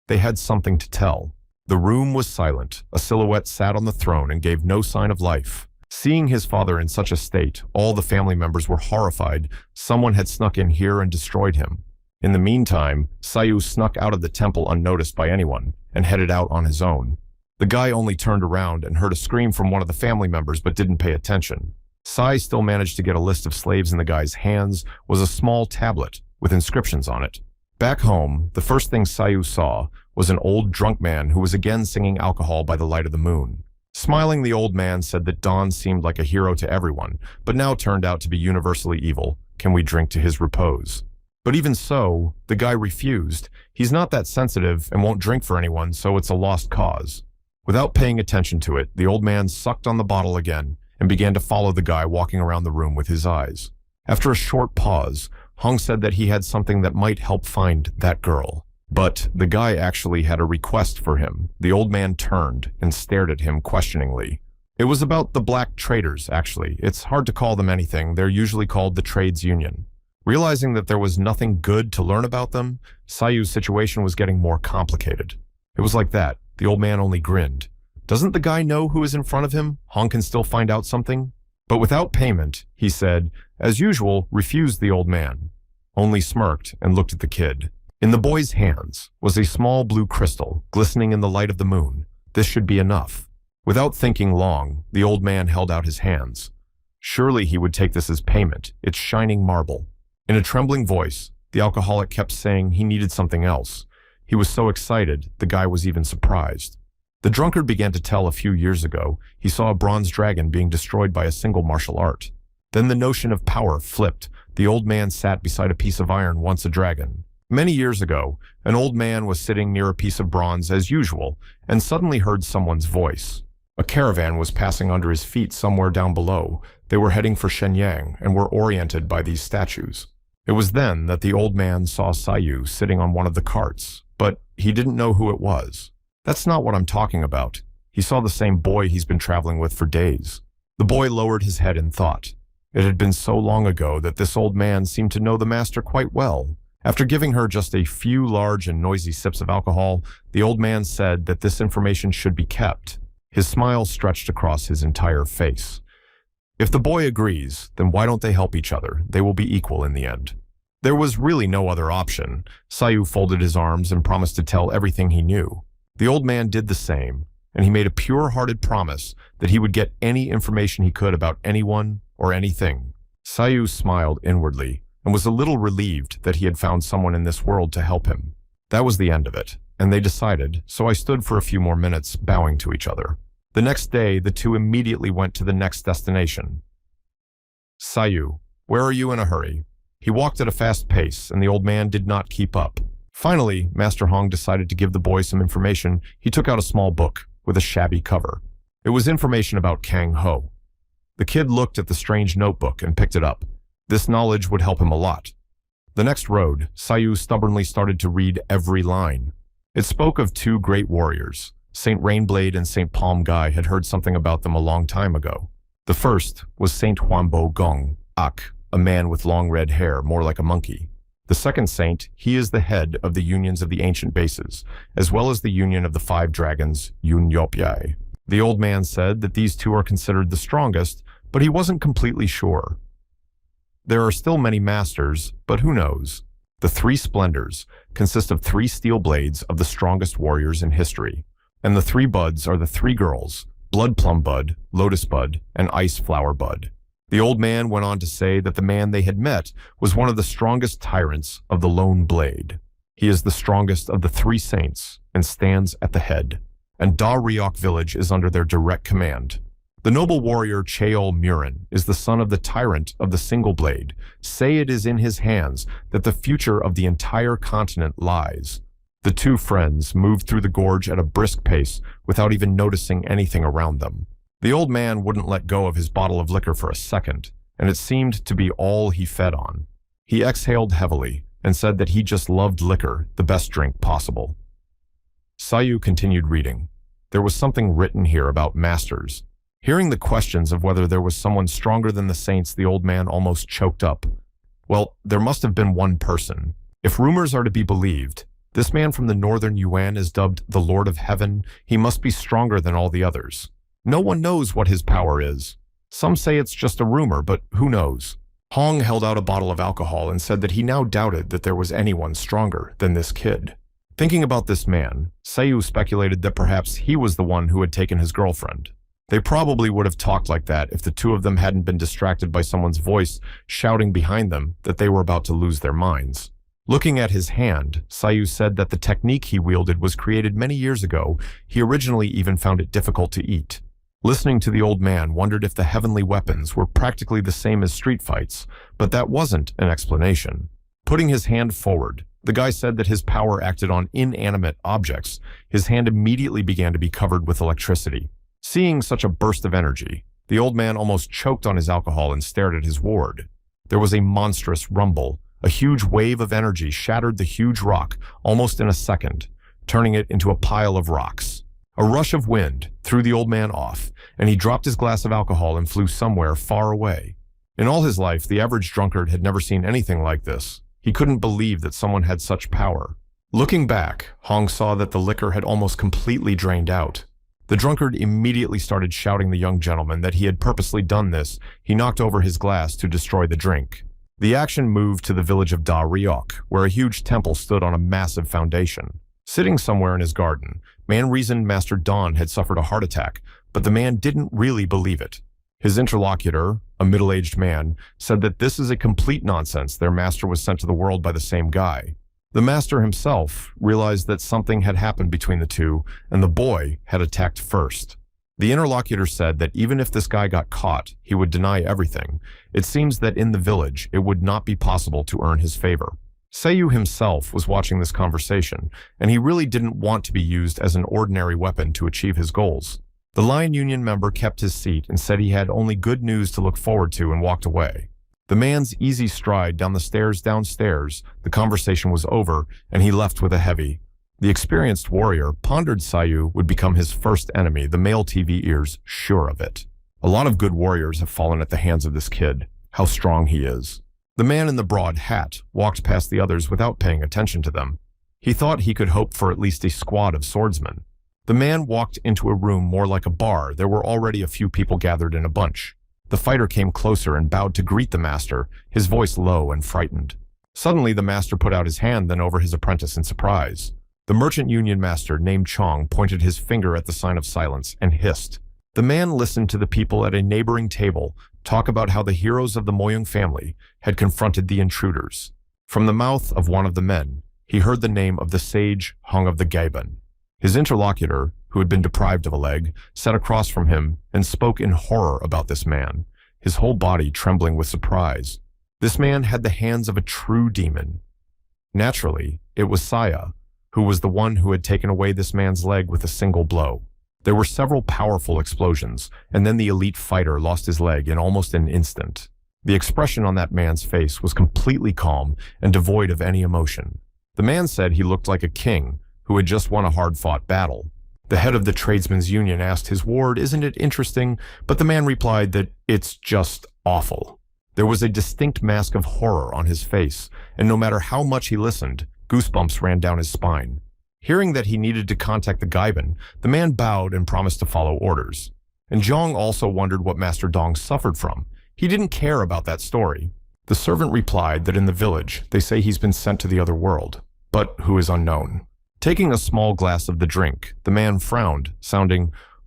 They had something to tell. The room was silent. A silhouette sat on the throne and gave no sign of life. Seeing his father in such a state, all the family members were horrified. Someone had snuck in here and destroyed him. In the meantime, Sayu snuck out of the temple unnoticed by anyone and headed out on his own. The guy only turned around and heard a scream from one of the family members but didn't pay attention. Sai still managed to get a list of slaves in the guy's hands was a small tablet with inscriptions on it. Back home, the first thing Sayu saw was an old drunk man who was again singing alcohol by the light of the moon. Smiling, the old man said that Don seemed like a hero to everyone, but now turned out to be universally evil. Can we drink to his repose? But even so, the guy refused. He's not that sensitive and won't drink for anyone, so it's a lost cause. Without paying attention to it, the old man sucked on the bottle again and began to follow the guy walking around the room with his eyes. After a short pause, Hong said that he had something that might help find that girl. But the guy actually had a request for him. The old man turned and stared at him questioningly. It was about the black traders, actually. It's hard to call them anything. They're usually called the trades union. Realizing that there was nothing good to learn about them, Sayu's situation was getting more complicated. It was like that. The old man only grinned. Doesn't the guy know who is in front of him? Hong can still find out something? But without payment, he said, as usual, refused the old man. Only smirked and looked at the kid. In the boy's hands was a small blue crystal, glistening in the light of the moon. This should be enough. Without thinking long, the old man held out his hands. Surely he would take this as payment. It's shining marble. In a trembling voice, the alcoholic kept saying he needed something else. He was so excited, the guy was even surprised. The drunkard began to tell a few years ago he saw a bronze dragon being destroyed by a single martial art. Then the notion of power flipped. The old man sat beside a piece of iron, once a dragon. Many years ago, an old man was sitting near a piece of bronze as usual and suddenly heard someone's voice. A caravan was passing under his feet somewhere down below. They were heading for Shenyang and were oriented by these statues. It was then that the old man saw Sayu sitting on one of the carts, but he didn't know who it was. That's not what I'm talking about. He saw the same boy he's been traveling with for days. The boy lowered his head in thought. It had been so long ago that this old man seemed to know the master quite well. After giving her just a few large and noisy sips of alcohol, the old man said that this information should be kept. His smile stretched across his entire face. If the boy agrees, then why don't they help each other? They will be equal in the end. There was really no other option. Sayu folded his arms and promised to tell everything he knew. The old man did the same, and he made a pure-hearted promise that he would get any information he could about anyone or anything. Sayu smiled inwardly and was a little relieved that he had found someone in this world to help him. That was the end of it, and they decided, so I stood for a few more minutes, bowing to each other. The next day, the two immediately went to the next destination. Sayu, where are you in a hurry? He walked at a fast pace, and the old man did not keep up. Finally, Master Hong decided to give the boy some information. He took out a small book with a shabby cover. It was information about Kang Ho. The kid looked at the strange notebook and picked it up. This knowledge would help him a lot. The next road, Sayu stubbornly started to read every line. It spoke of two great warriors. Saint Rainblade and Saint Palm Guy had heard something about them a long time ago. The first was Saint Huanbo Gong, Ak, a man with long red hair, more like a monkey. The second saint, he is the head of the unions of the ancient bases, as well as the union of the 5 dragons, Yun Yopyai. The old man said that these two are considered the strongest, but he wasn't completely sure. There are still many masters, but who knows? The 3 splendors consist of 3 steel blades of the strongest warriors in history, and the 3 buds are the 3 girls, Blood Plum Bud, Lotus Bud, and Ice Flower Bud. The old man went on to say that the man they had met was one of the strongest tyrants of the Lone Blade. He is the strongest of the three saints and stands at the head, and Da Ryok village is under their direct command. The noble warrior Cheol Murin is the son of the tyrant of the Single Blade. Say it is in his hands that the future of the entire continent lies. The two friends moved through the gorge at a brisk pace without even noticing anything around them. The old man wouldn't let go of his bottle of liquor for a second, and it seemed to be all he fed on. He exhaled heavily and said that he just loved liquor, the best drink possible. Sayu continued reading. There was something written here about masters. Hearing the questions of whether there was someone stronger than the saints, the old man almost choked up. Well, there must have been one person. If rumors are to be believed, this man from the northern Yuan is dubbed the Lord of Heaven. He must be stronger than all the others. No one knows what his power is. Some say it's just a rumor, but who knows? Hong held out a bottle of alcohol and said that he now doubted that there was anyone stronger than this kid. Thinking about this man, Sayu speculated that perhaps he was the one who had taken his girlfriend. They probably would have talked like that if the two of them hadn't been distracted by someone's voice shouting behind them that they were about to lose their minds. Looking at his hand, Sayu said that the technique he wielded was created many years ago. He originally even found it difficult to eat. Listening to the old man wondered if the heavenly weapons were practically the same as street fights, but that wasn't an explanation. Putting his hand forward, the guy said that his power acted on inanimate objects. His hand immediately began to be covered with electricity. Seeing such a burst of energy, the old man almost choked on his alcohol and stared at his ward. There was a monstrous rumble. A huge wave of energy shattered the huge rock almost in a second, turning it into a pile of rocks. A rush of wind threw the old man off, and he dropped his glass of alcohol and flew somewhere far away. In all his life, the average drunkard had never seen anything like this. He couldn't believe that someone had such power. Looking back, Hong saw that the liquor had almost completely drained out. The drunkard immediately started shouting the young gentleman that he had purposely done this. He knocked over his glass to destroy the drink. The action moved to the village of Da Ryok, where a huge temple stood on a massive foundation. Sitting somewhere in his garden, man reasoned Master Dawn had suffered a heart attack, but the man didn't really believe it. His interlocutor, a middle-aged man, said that this is a complete nonsense. Their master was sent to the world by the same guy. The master himself realized that something had happened between the two, and the boy had attacked first. The interlocutor said that even if this guy got caught, he would deny everything. It seems that in the village, it would not be possible to earn his favor. Sayu himself was watching this conversation, and he really didn't want to be used as an ordinary weapon to achieve his goals. The Lion Union member kept his seat and said he had only good news to look forward to and walked away. The man's easy stride down the stairs downstairs, the conversation was over, and he left with a heavy. The experienced warrior pondered Sayu would become his first enemy, the male TV ears sure of it. A lot of good warriors have fallen at the hands of this kid. How strong he is. The man in the broad hat walked past the others without paying attention to them. He thought he could hope for at least a squad of swordsmen. The man walked into a room more like a bar. There were already a few people gathered in a bunch. The fighter came closer and bowed to greet the master, his voice low and frightened. Suddenly, the master put out his hand, then over his apprentice in surprise. The merchant union master, named Chong, pointed his finger at the sign of silence and hissed. The man listened to the people at a neighboring table talk about how the heroes of the Moyung family had confronted the intruders. From the mouth of one of the men, he heard the name of the sage Hong of the Gaeben. His interlocutor, who had been deprived of a leg, sat across from him and spoke in horror about this man, his whole body trembling with surprise. This man had the hands of a true demon. Naturally, it was Saya, who was the one who had taken away this man's leg with a single blow. There were several powerful explosions, and then the elite fighter lost his leg in almost an instant. The expression on that man's face was completely calm and devoid of any emotion. The man said he looked like a king who had just won a hard-fought battle. The head of the tradesmen's union asked his ward, "Isn't it interesting?" But the man replied that it's just awful. There was a distinct mask of horror on his face, and no matter how much he listened, goosebumps ran down his spine. Hearing that he needed to contact the Gaeben, the man bowed and promised to follow orders. And Zhang also wondered what Master Dong suffered from. He didn't care about that story. The servant replied that in the village, they say he's been sent to the other world, but who is unknown. Taking a small glass of the drink, the man frowned,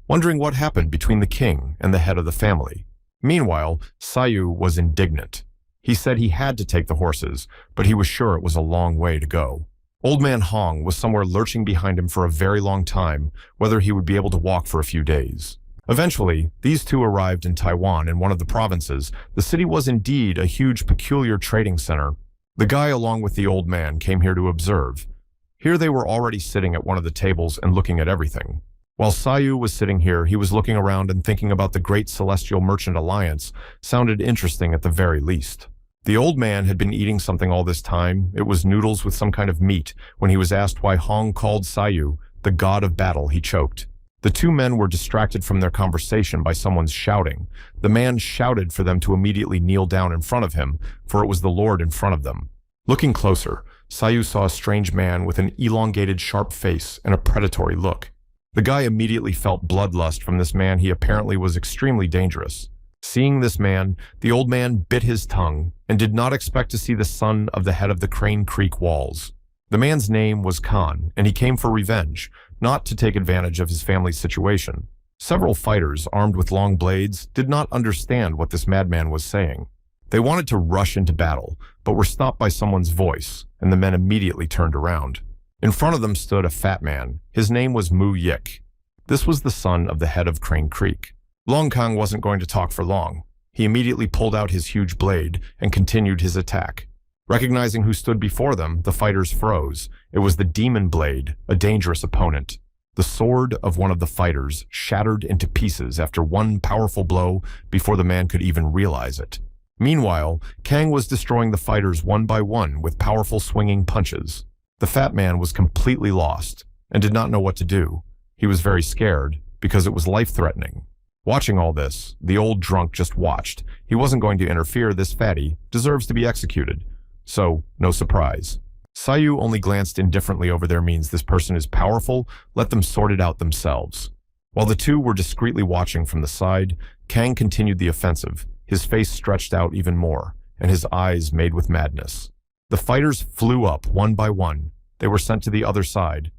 wondering what happened between the king and the head of the family. Meanwhile, Sayu was indignant. He said he had to take the horses, but he was sure it was a long way to go. Old Man Hong was somewhere lurching behind him for a very long time, whether he would be able to walk for a few days. Eventually, these two arrived in Taiwan in one of the provinces. The city was indeed a huge, peculiar trading center. The guy, along with the old man, came here to observe. Here they were already sitting at one of the tables and looking at everything. While Sayu was sitting here, he was looking around and thinking about the Great Celestial Merchant Alliance. Sounded interesting at the very least. The old man had been eating something all this time. It was noodles with some kind of meat. When he was asked why Hong called Sayu the god of battle, he choked. The two men were distracted from their conversation by someone's shouting. The man shouted for them to immediately kneel down in front of him, for it was the Lord in front of them. Looking closer, Sayu saw a strange man with an elongated, sharp face and a predatory look. The guy immediately felt bloodlust from this man. He apparently was extremely dangerous. Seeing this man, the old man bit his tongue and did not expect to see the son of the head of the Crane Creek walls. The man's name was Khan, and he came for revenge, not to take advantage of his family's situation. Several fighters, armed with long blades, did not understand what this madman was saying. They wanted to rush into battle, but were stopped by someone's voice, and the men immediately turned around. In front of them stood a fat man. His name was Mu Yik. This was the son of the head of Crane Creek. Long Kong wasn't going to talk for long. He immediately pulled out his huge blade and continued his attack. Recognizing who stood before them, the fighters froze. It was the demon blade, a dangerous opponent. The sword of one of the fighters shattered into pieces after one powerful blow before the man could even realize it. Meanwhile, Kang was destroying the fighters one by one with powerful swinging punches. The fat man was completely lost and did not know what to do. He was very scared because it was life-threatening. Watching all this, the old drunk just watched. He wasn't going to interfere. This fatty deserves to be executed. So, no surprise. Sayu only glanced indifferently over there. Means this person is powerful, let them sort it out themselves. While the two were discreetly watching from the side, Kang continued the offensive, his face stretched out even more, and his eyes made with madness. The fighters flew up one by one. They were sent to the other side.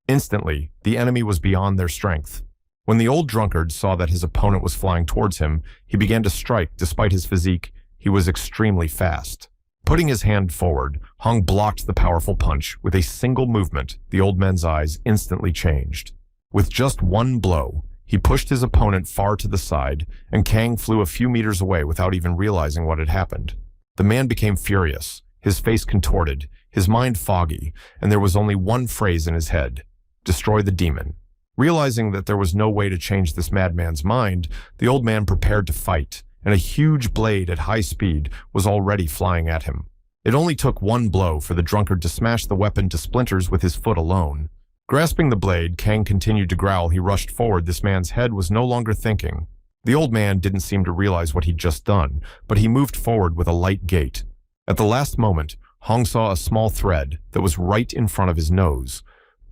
Instantly, the enemy was beyond their strength. When the old drunkard saw that his opponent was flying towards him, he began to strike. Despite his physique, he was extremely fast. Putting his hand forward, Hong blocked the powerful punch. With a single movement, the old man's eyes instantly changed. With just one blow, he pushed his opponent far to the side, and Kang flew a few meters away without even realizing what had happened. The man became furious, his face contorted, his mind foggy, and there was only one phrase in his head: destroy the demon. Realizing that there was no way to change this madman's mind, the old man prepared to fight, and a huge blade at high speed was already flying at him. It only took one blow for the drunkard to smash the weapon to splinters with his foot alone. Grasping the blade, Kang continued to growl. He rushed forward. This man's head was no longer thinking. The old man didn't seem to realize what he'd just done, but he moved forward with a light gait. At the last moment, Hong saw a small thread that was right in front of his nose.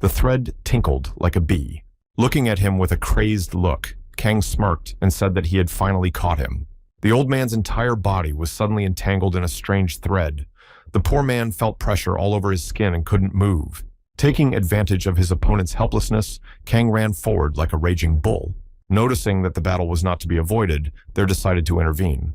The thread tinkled like a bee. Looking at him with a crazed look, Kang smirked and said that he had finally caught him. The old man's entire body was suddenly entangled in a strange thread. The poor man felt pressure all over his skin and couldn't move. Taking advantage of his opponent's helplessness, Kang ran forward like a raging bull. Noticing that the battle was not to be avoided, they decided to intervene.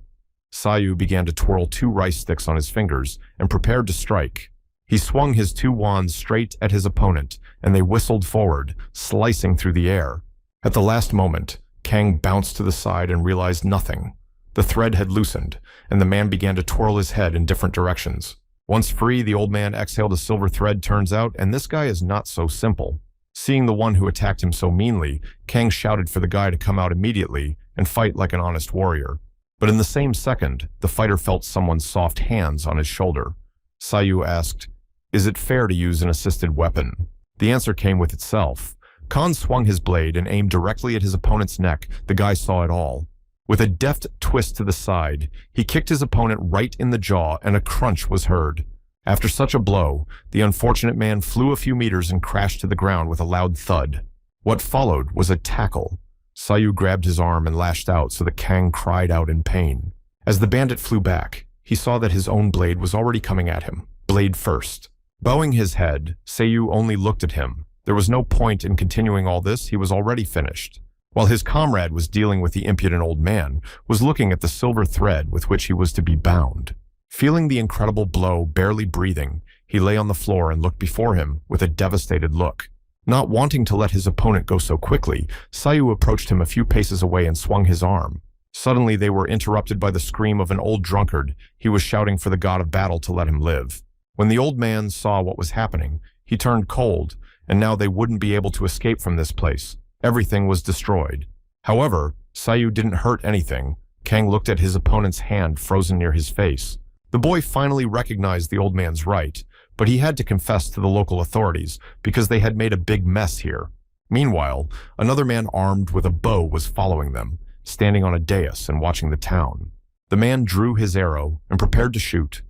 Sayu began to twirl 2 rice sticks on his fingers and prepared to strike. He swung his 2 wands straight at his opponent, and they whistled forward, slicing through the air. At the last moment, Kang bounced to the side and realized nothing. The thread had loosened, and the man began to twirl his head in different directions. Once free, the old man exhaled a silver thread. Turns out, and this guy is not so simple. Seeing the one who attacked him so meanly, Kang shouted for the guy to come out immediately and fight like an honest warrior. But in the same second, the fighter felt someone's soft hands on his shoulder. Sayu asked, "Is it fair to use an assisted weapon?" The answer came with itself. Khan swung his blade and aimed directly at his opponent's neck. The guy saw it all. With a deft twist to the side, he kicked his opponent right in the jaw, and a crunch was heard. After such a blow, the unfortunate man flew a few meters and crashed to the ground with a loud thud. What followed was a tackle. Sayu grabbed his arm and lashed out so that Kang cried out in pain. As the bandit flew back, he saw that his own blade was already coming at him, blade first. Bowing his head, Sayu only looked at him. There was no point in continuing all this. He was already finished. while his comrade was dealing with the impudent old man, was looking at the silver thread with which he was to be bound. Feeling the incredible blow, barely breathing, he lay on the floor and looked before him with a devastated look. Not wanting to let his opponent go so quickly, Sayu approached him a few paces away and swung his arm. Suddenly they were interrupted by the scream of an old drunkard. He was shouting for the god of battle to let him live. When the old man saw what was happening, he turned cold, and now they wouldn't be able to escape from this place. Everything was destroyed. However, Sayu didn't hurt anything. Kang looked at his opponent's hand frozen near his face. The boy finally recognized the old man's right, but he had to confess to the local authorities because they had made a big mess here. Meanwhile, another man armed with a bow was following them, standing on a dais and watching the town. The man drew his arrow and prepared to shoot.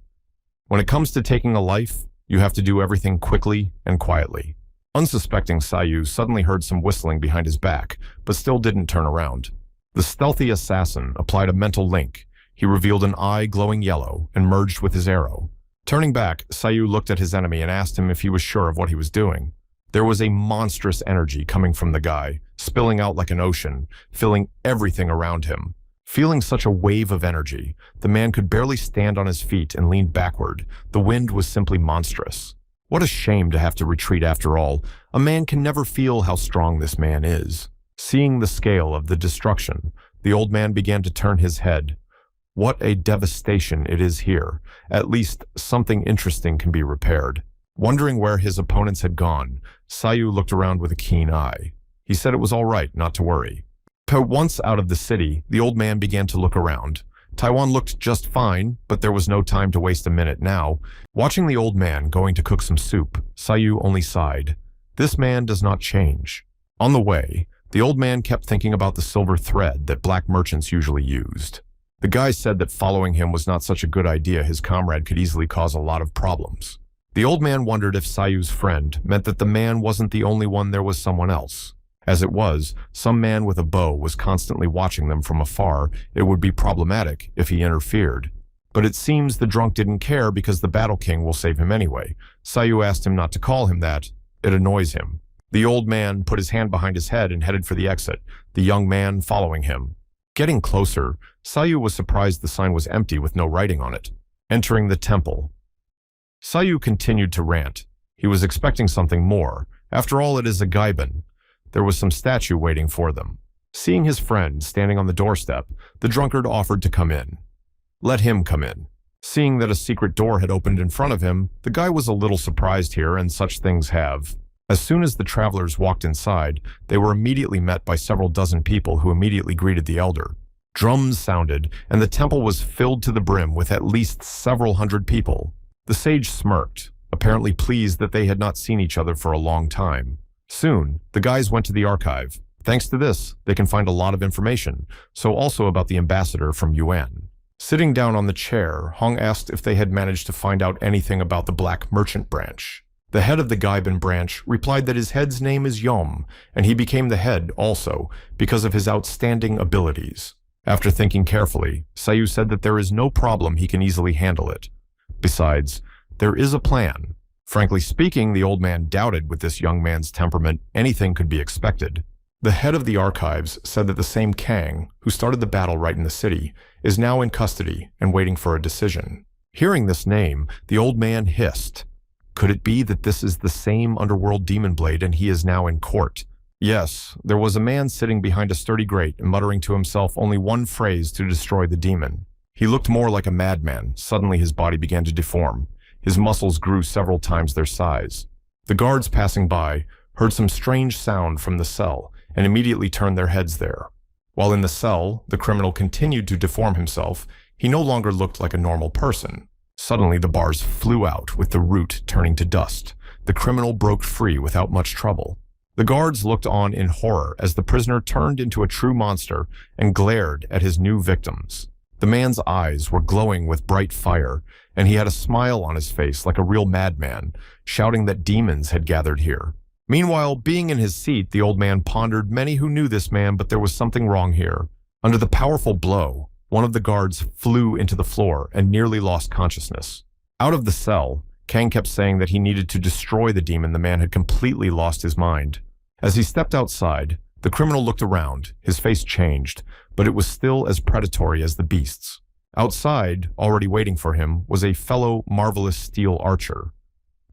When it comes to taking a life, you have to do everything quickly and quietly. Unsuspecting Sayu suddenly heard some whistling behind his back, but still didn't turn around. The stealthy assassin applied a mental link. He revealed an eye glowing yellow and merged with his arrow. Turning back, Sayu looked at his enemy and asked him if he was sure of what he was doing. There was a monstrous energy coming from the guy, spilling out like an ocean, filling everything around him. Feeling such a wave of energy, the man could barely stand on his feet and leaned backward. The wind was simply monstrous. What a shame to have to retreat after all. A man can never feel how strong this man is. Seeing the scale of the destruction, the old man began to turn his head. What a devastation it is here. At least something interesting can be repaired. Wondering where his opponents had gone, Sayu looked around with a keen eye. He said it was all right, not to worry. But once out of the city, the old man began to look around. Taiwan looked just fine, but there was no time to waste a minute now. Watching the old man going to cook some soup, Sayu only sighed. This man does not change. On the way, the old man kept thinking about the silver thread that black merchants usually used. The guy said that following him was not such a good idea. His comrade could easily cause a lot of problems. The old man wondered if Sayu's friend meant that the man wasn't the only one, there was someone else. As it was, some man with a bow was constantly watching them from afar. It would be problematic if he interfered. But it seems the drunk didn't care because the Battle King will save him anyway. Sayu asked him not to call him that. It annoys him. The old man put his hand behind his head and headed for the exit, the young man following him. Getting closer, Sayu was surprised the sign was empty with no writing on it. Entering the temple. Sayu continued to rant. He was expecting something more. After all, it is a Gaibin. There was some statue waiting for them. Seeing his friend standing on the doorstep, the drunkard offered to come in. Let him come in. Seeing that a secret door had opened in front of him, the guy was a little surprised here, and such things have. As soon as the travelers walked inside, they were immediately met by several dozen people who immediately greeted the elder. Drums sounded, and the temple was filled to the brim with at least several hundred people. The sage smirked, apparently pleased that they had not seen each other for a long time. Soon, the guys went to the archive. Thanks to this, they can find a lot of information, so also about the ambassador from Yuan. Sitting down on the chair, Hong asked if they had managed to find out anything about the Black Merchant branch. The head of the Gaibin branch replied that his head's name is Yom, and he became the head also because of his outstanding abilities. After thinking carefully, Sayu said that there is no problem, he can easily handle it. Besides, there is a plan. Frankly speaking, the old man doubted with this young man's temperament anything could be expected. The head of the archives said that the same Kang, who started the battle right in the city, is now in custody and waiting for a decision. Hearing this name, the old man hissed. Could it be that this is the same underworld demon blade and he is now in court? Yes, there was a man sitting behind a sturdy grate and muttering to himself only one phrase to destroy the demon. He looked more like a madman. Suddenly his body began to deform. His muscles grew several times their size. The guards passing by heard some strange sound from the cell and immediately turned their heads there. While in the cell, the criminal continued to deform himself. He no longer looked like a normal person. Suddenly the bars flew out with the root turning to dust. The criminal broke free without much trouble. The guards looked on in horror as the prisoner turned into a true monster and glared at his new victims. The man's eyes were glowing with bright fire, and he had a smile on his face like a real madman, shouting that demons had gathered here. Meanwhile, being in his seat, the old man pondered many who knew this man, but there was something wrong here. Under the powerful blow, one of the guards flew into the floor and nearly lost consciousness. Out of the cell, Kang kept saying that he needed to destroy the demon. The man had completely lost his mind. As he stepped outside, The criminal looked around, his face changed, but it was still as predatory as the beasts. Outside, already waiting for him, was a fellow marvelous steel archer.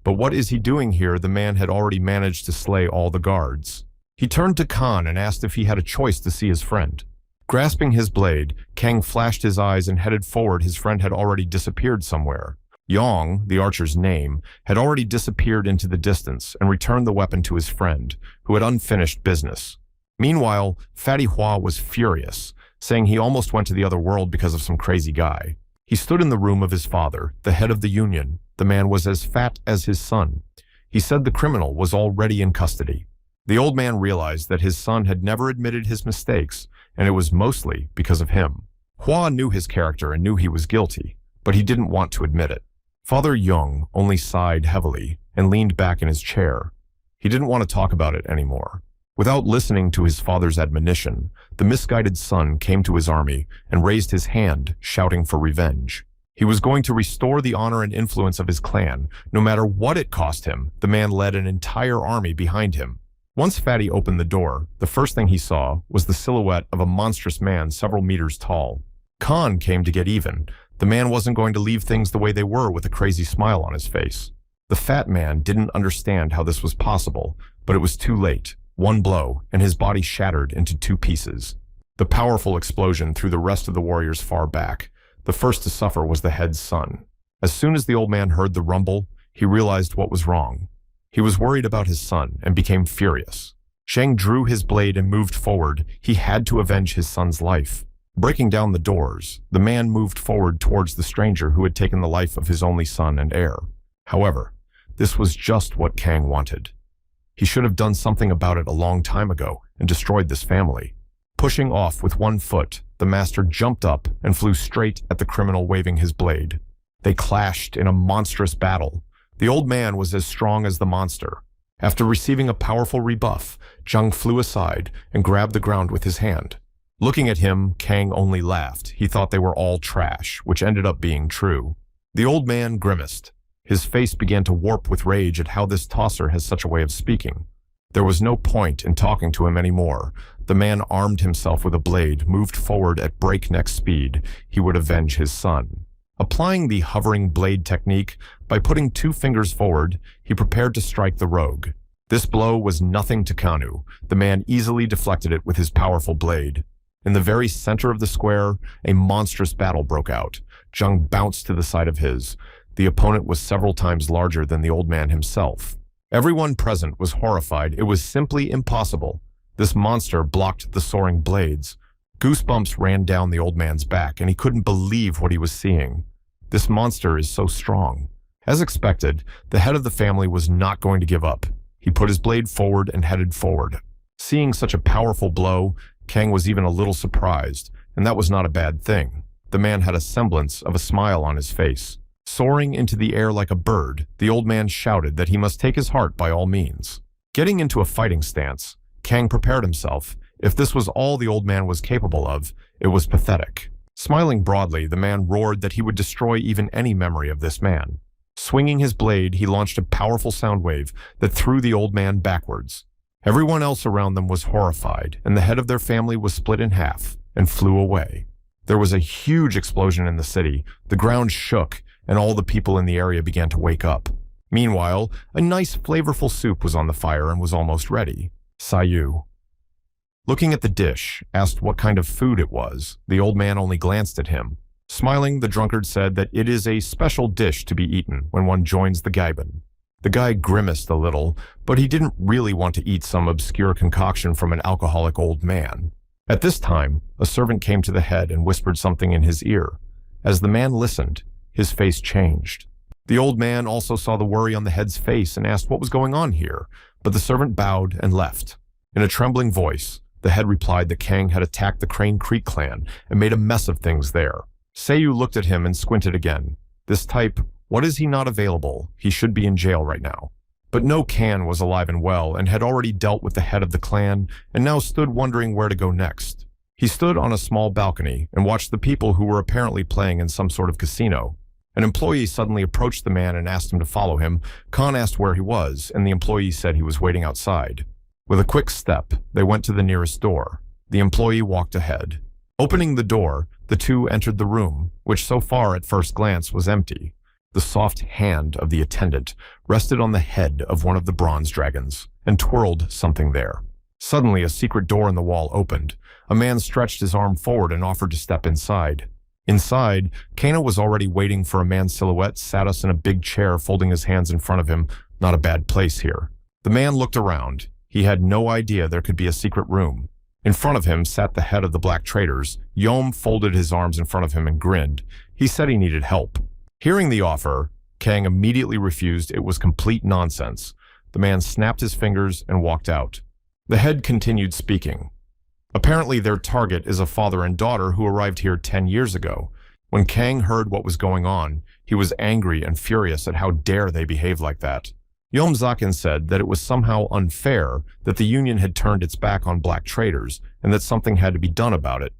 But what is he doing here? The man had already managed to slay all the guards. He turned to Khan and asked if he had a choice to see his friend. Grasping his blade, Kang flashed his eyes and headed forward. His friend had already disappeared somewhere. Yong, the archer's name, had already disappeared into the distance and returned the weapon to his friend, who had unfinished business. Meanwhile, Fatty Hua was furious, saying he almost went to the other world because of some crazy guy. He stood in the room of his father, the head of the union. The man was as fat as his son. He said the criminal was already in custody. The old man realized that his son had never admitted his mistakes, and it was mostly because of him. Hua knew his character and knew he was guilty, but he didn't want to admit it. Father Young only sighed heavily and leaned back in his chair. He didn't want to talk about it anymore. Without listening to his father's admonition, the misguided son came to his army and raised his hand, shouting for revenge. He was going to restore the honor and influence of his clan, no matter what it cost him. The man led an entire army behind him. Once Fatty opened the door, the first thing he saw was the silhouette of a monstrous man several meters tall. Khan came to get even. The man wasn't going to leave things the way they were with a crazy smile on his face. The fat man didn't understand how this was possible, but it was too late. One blow, and his body shattered into two pieces. The powerful explosion threw the rest of the warriors far back. The first to suffer was the head's son. As soon as the old man heard the rumble, he realized what was wrong. He was worried about his son and became furious. Shang drew his blade and moved forward. He had to avenge his son's life. Breaking down the doors, the man moved forward towards the stranger who had taken the life of his only son and heir. However, this was just what Kang wanted. He should have done something about it a long time ago and destroyed this family. Pushing off with one foot, the master jumped up and flew straight at the criminal, waving his blade. They clashed in a monstrous battle. The old man was as strong as the monster. After receiving a powerful rebuff, Zhang flew aside and grabbed the ground with his hand. Looking at him, Kang only laughed. He thought they were all trash, which ended up being true. The old man grimaced. His face began to warp with rage at how this tosser has such a way of speaking. There was no point in talking to him anymore. The man armed himself with a blade, moved forward at breakneck speed. He would avenge his son. Applying the hovering blade technique, by putting two fingers forward, he prepared to strike the rogue. This blow was nothing to Kanu. The man easily deflected it with his powerful blade. In the very center of the square, a monstrous battle broke out. Zhang bounced to the side of his. The opponent was several times larger than the old man himself. Everyone present was horrified. It was simply impossible. This monster blocked the soaring blades. Goosebumps ran down the old man's back, and he couldn't believe what he was seeing. This monster is so strong. As expected, the head of the family was not going to give up. He put his blade forward and headed forward. Seeing such a powerful blow, Kang was even a little surprised, and that was not a bad thing. The man had a semblance of a smile on his face. Soaring into the air like a bird, the old man shouted that he must take his heart by all means. Getting into a fighting stance, Kang prepared himself. If this was all the old man was capable of, it was pathetic. Smiling broadly, the man roared that he would destroy even any memory of this man. Swinging his blade, he launched a powerful sound wave that threw the old man backwards. Everyone else around them was horrified, and the head of their family was split in half and flew away. There was a huge explosion in the city. The ground shook, and all the people in the area began to wake up. Meanwhile, a nice flavorful soup was on the fire and was almost ready. Sayu, looking at the dish, asked what kind of food it was. The old man only glanced at him. Smiling, the drunkard said that it is a special dish to be eaten when one joins the Gaiban. The guy grimaced a little, but he didn't really want to eat some obscure concoction from an alcoholic old man. At this time, a servant came to the head and whispered something in his ear. As the man listened, his face changed. The old man also saw the worry on the head's face and asked what was going on here, but the servant bowed and left. In a trembling voice, the head replied that Kang had attacked the Crane Creek clan and made a mess of things there. Seiyu looked at him and squinted again. This type, what is he not available? He should be in jail right now. But no Kan was alive and well and had already dealt with the head of the clan and now stood wondering where to go next. He stood on a small balcony and watched the people who were apparently playing in some sort of casino. An employee suddenly approached the man and asked him to follow him. Khan asked where he was, and the employee said he was waiting outside. With a quick step, they went to the nearest door. The employee walked ahead. Opening the door, the two entered the room, which so far at first glance was empty. The soft hand of the attendant rested on the head of one of the bronze dragons and twirled something there. Suddenly, a secret door in the wall opened. A man stretched his arm forward and offered to step inside. Inside, Kano was already waiting for a man's silhouette, sat us in a big chair, folding his hands in front of him. Not a bad place here. The man looked around. He had no idea there could be a secret room. In front of him sat the head of the black traders. Yom folded his arms in front of him and grinned. He said he needed help. Hearing the offer, Kang immediately refused. It was complete nonsense. The man snapped his fingers and walked out. The head continued speaking. Apparently their target is a father and daughter who arrived here 10 years ago. When Kang heard what was going on, he was angry and furious at how dare they behave like that. Yom Zakin said that it was somehow unfair that the Union had turned its back on black traders and that something had to be done about it.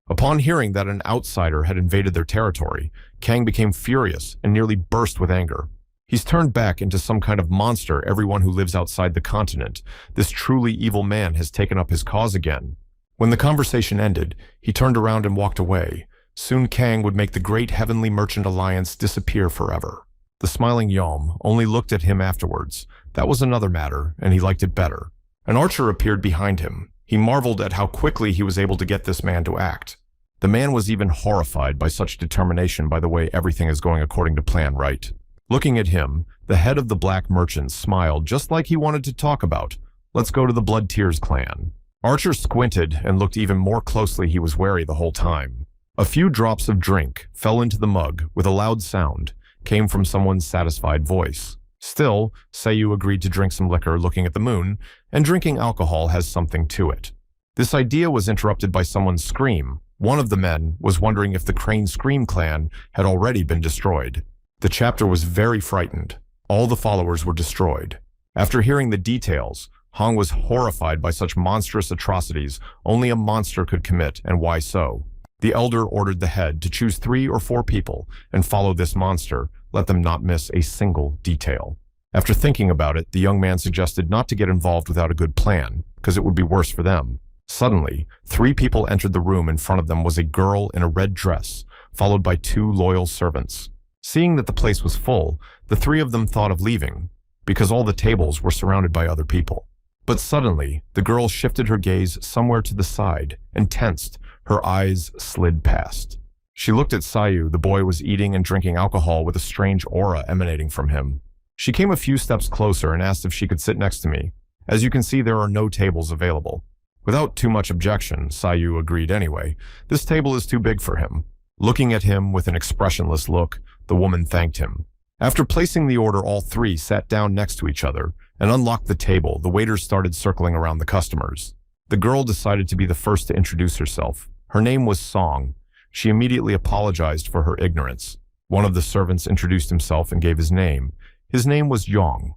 Upon hearing that an outsider had invaded their territory, Kang became furious and nearly burst with anger. He's turned back into some kind of monster everyone who lives outside the continent. This truly evil man has taken up his cause again. When the conversation ended, he turned around and walked away. Soon Kang would make the great heavenly merchant alliance disappear forever. The smiling Yom only looked at him afterwards. That was another matter, and he liked it better. An archer appeared behind him. He marveled at how quickly he was able to get this man to act. The man was even horrified by such determination. By the way, everything is going according to plan, right? Looking at him, the head of the black merchants smiled just like he wanted to talk about. Let's go to the Bloodthirsty clan. Archer squinted and looked even more closely. He was wary the whole time. A few drops of drink fell into the mug with a loud sound. Came from someone's satisfied voice. Still, Seiyu agreed to drink some liquor looking at the moon, and drinking alcohol has something to it. This idea was interrupted by someone's scream. One of the men was wondering if the Crane Scream clan had already been destroyed. The chapter was very frightened. All the followers were destroyed. After hearing the details, Hong was horrified by such monstrous atrocities only a monster could commit, and why so? The elder ordered the head to choose 3 or 4 people and follow this monster, let them not miss a single detail. After thinking about it, the young man suggested not to get involved without a good plan, because it would be worse for them. Suddenly, 3 people entered the room. In front of them was a girl in a red dress, followed by 2 loyal servants. Seeing that the place was full, the 3 of them thought of leaving, because all the tables were surrounded by other people. But suddenly, the girl shifted her gaze somewhere to the side and tensed. Her eyes slid past. She looked at Seiyu. The boy was eating and drinking alcohol with a strange aura emanating from him. She came a few steps closer and asked if she could sit next to me. As you can see, there are no tables available. Without too much objection, Seiyu agreed anyway. This table is too big for him. Looking at him with an expressionless look, the woman thanked him. After placing the order, all 3 sat down next to each other and unlocked the table. The waiters started circling around the customers. The girl decided to be the first to introduce herself. Her name was Song. She immediately apologized for her ignorance. One of the servants introduced himself and gave his name. His name was Yong.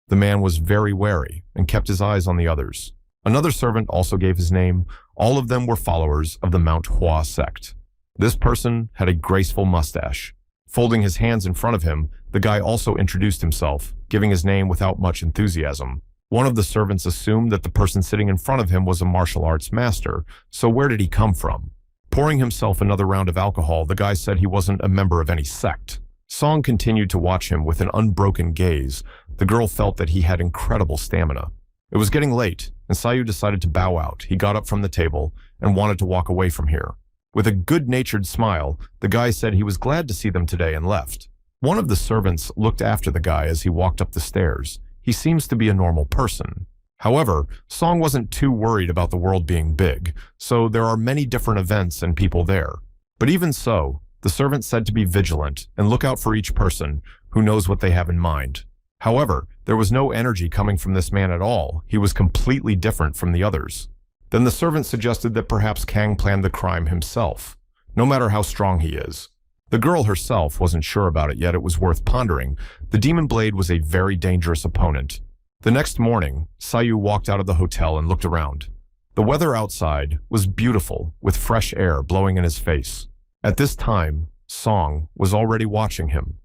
The man was very wary and kept his eyes on the others. Another servant also gave his name. All of them were followers of the Manhwa sect. This person had a graceful mustache. Folding his hands in front of him, the guy also introduced himself, giving his name without much enthusiasm. One of the servants assumed that the person sitting in front of him was a martial arts master, so where did he come from? Pouring himself another round of alcohol, the guy said he wasn't a member of any sect. Song continued to watch him with an unbroken gaze. The girl felt that he had incredible stamina. It was getting late, and Seiyu decided to bow out. He got up from the table and wanted to walk away from here. With a good-natured smile, the guy said he was glad to see them today and left. One of the servants looked after the guy as he walked up the stairs. He seems to be a normal person. However, Song wasn't too worried about the world being big, so there are many different events and people there. But even so, the servant said to be vigilant and look out for each person who knows what they have in mind. However, there was no energy coming from this man at all. He was completely different from the others. Then the servant suggested that perhaps Kang planned the crime himself, no matter how strong he is. The girl herself wasn't sure about it yet. It was worth pondering. The Demon Blade was a very dangerous opponent. The next morning, Seiyu walked out of the hotel and looked around. The weather outside was beautiful, with fresh air blowing in his face. At this time, Song was already watching him.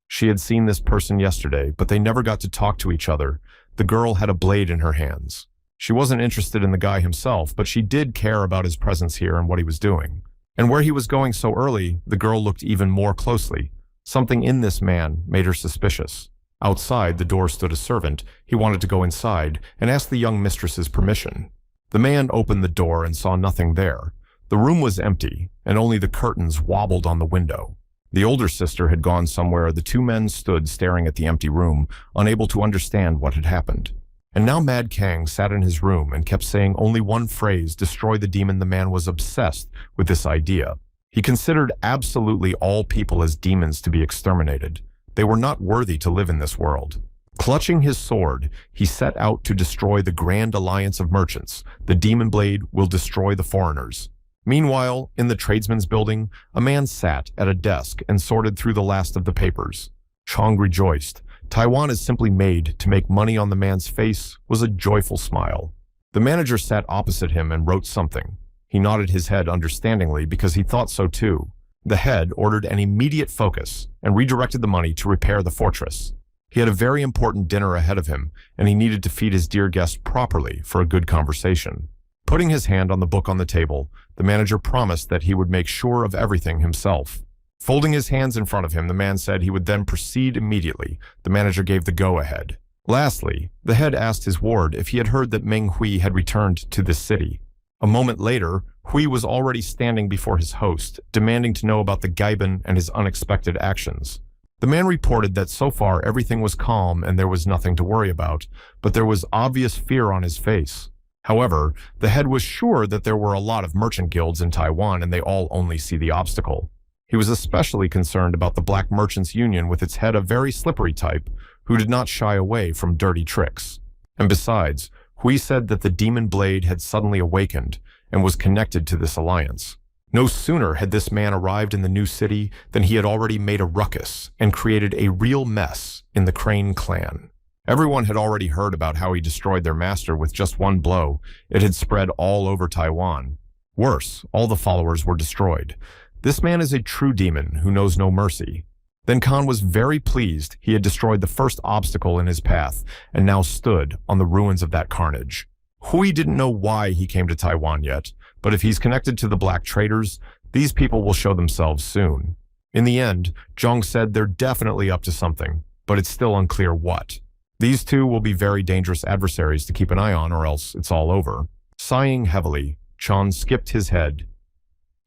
She had seen this person yesterday, but they never got to talk to each other. The girl had a blade in her hands. She wasn't interested in the guy himself, but she did care about his presence here and what he was doing. And where he was going so early, the girl looked even more closely. Something in this man made her suspicious. Outside the door stood a servant. He wanted to go inside and asked the young mistress's permission. The man opened the door and saw nothing there. The room was empty, and only the curtains wobbled on the window. The older sister had gone somewhere. The two men stood staring at the empty room, unable to understand what had happened. And now Mad Kang sat in his room and kept saying only one phrase, destroy the demon. The man was obsessed with this idea. He considered absolutely all people as demons to be exterminated. They were not worthy to live in this world. Clutching his sword, he set out to destroy the Grand Alliance of Merchants. The demon blade will destroy the foreigners. Meanwhile, in the tradesman's building, a man sat at a desk and sorted through the last of the papers. Chong rejoiced. Taiwan is simply made to make money. On the man's face was a joyful smile. The manager sat opposite him and wrote something. He nodded his head understandingly because he thought so too. The head ordered an immediate focus and redirected the money to repair the fortress. He had a very important dinner ahead of him, and he needed to feed his dear guest properly for a good conversation. Putting his hand on the book on the table, the manager promised that he would make sure of everything himself. Folding his hands in front of him, the man said he would then proceed immediately. The manager gave the go-ahead. Lastly, the head asked his ward if he had heard that Meng Hui had returned to this city. A moment later, Hui was already standing before his host, demanding to know about the Gaibin and his unexpected actions. The man reported that so far everything was calm and there was nothing to worry about, but there was obvious fear on his face. However, the head was sure that there were a lot of merchant guilds in Taiwan and they all only see the obstacle. He was especially concerned about the Black Merchants Union with its head, a very slippery type, who did not shy away from dirty tricks. And besides, Hui said that the demon blade had suddenly awakened and was connected to this alliance. No sooner had this man arrived in the new city than he had already made a ruckus and created a real mess in the Crane clan. Everyone had already heard about how he destroyed their master with just one blow. It had spread all over Taiwan. Worse, all the followers were destroyed. This man is a true demon who knows no mercy. Then Khan was very pleased he had destroyed the first obstacle in his path and now stood on the ruins of that carnage. Hui didn't know why he came to Taiwan yet, but if he's connected to the black traders, these people will show themselves soon. In the end, Zhang said they're definitely up to something, but it's still unclear what. These two will be very dangerous adversaries to keep an eye on, or else it's all over. Sighing heavily, Chan skipped his head.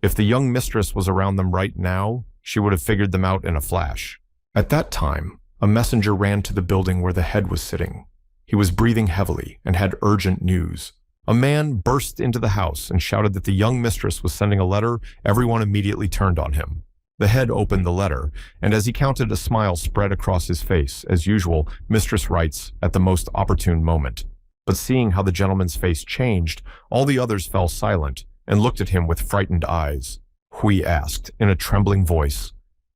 If the young mistress was around them right now, she would have figured them out in a flash. At that time, a messenger ran to the building where the head was sitting. He was breathing heavily and had urgent news. A man burst into the house and shouted that the young mistress was sending a letter. Everyone immediately turned on him. The head opened the letter, and as he counted, a smile spread across his face. As usual, mistress writes at the most opportune moment. But seeing how the gentleman's face changed, all the others fell silent and looked at him with frightened eyes. Hui asked in a trembling voice,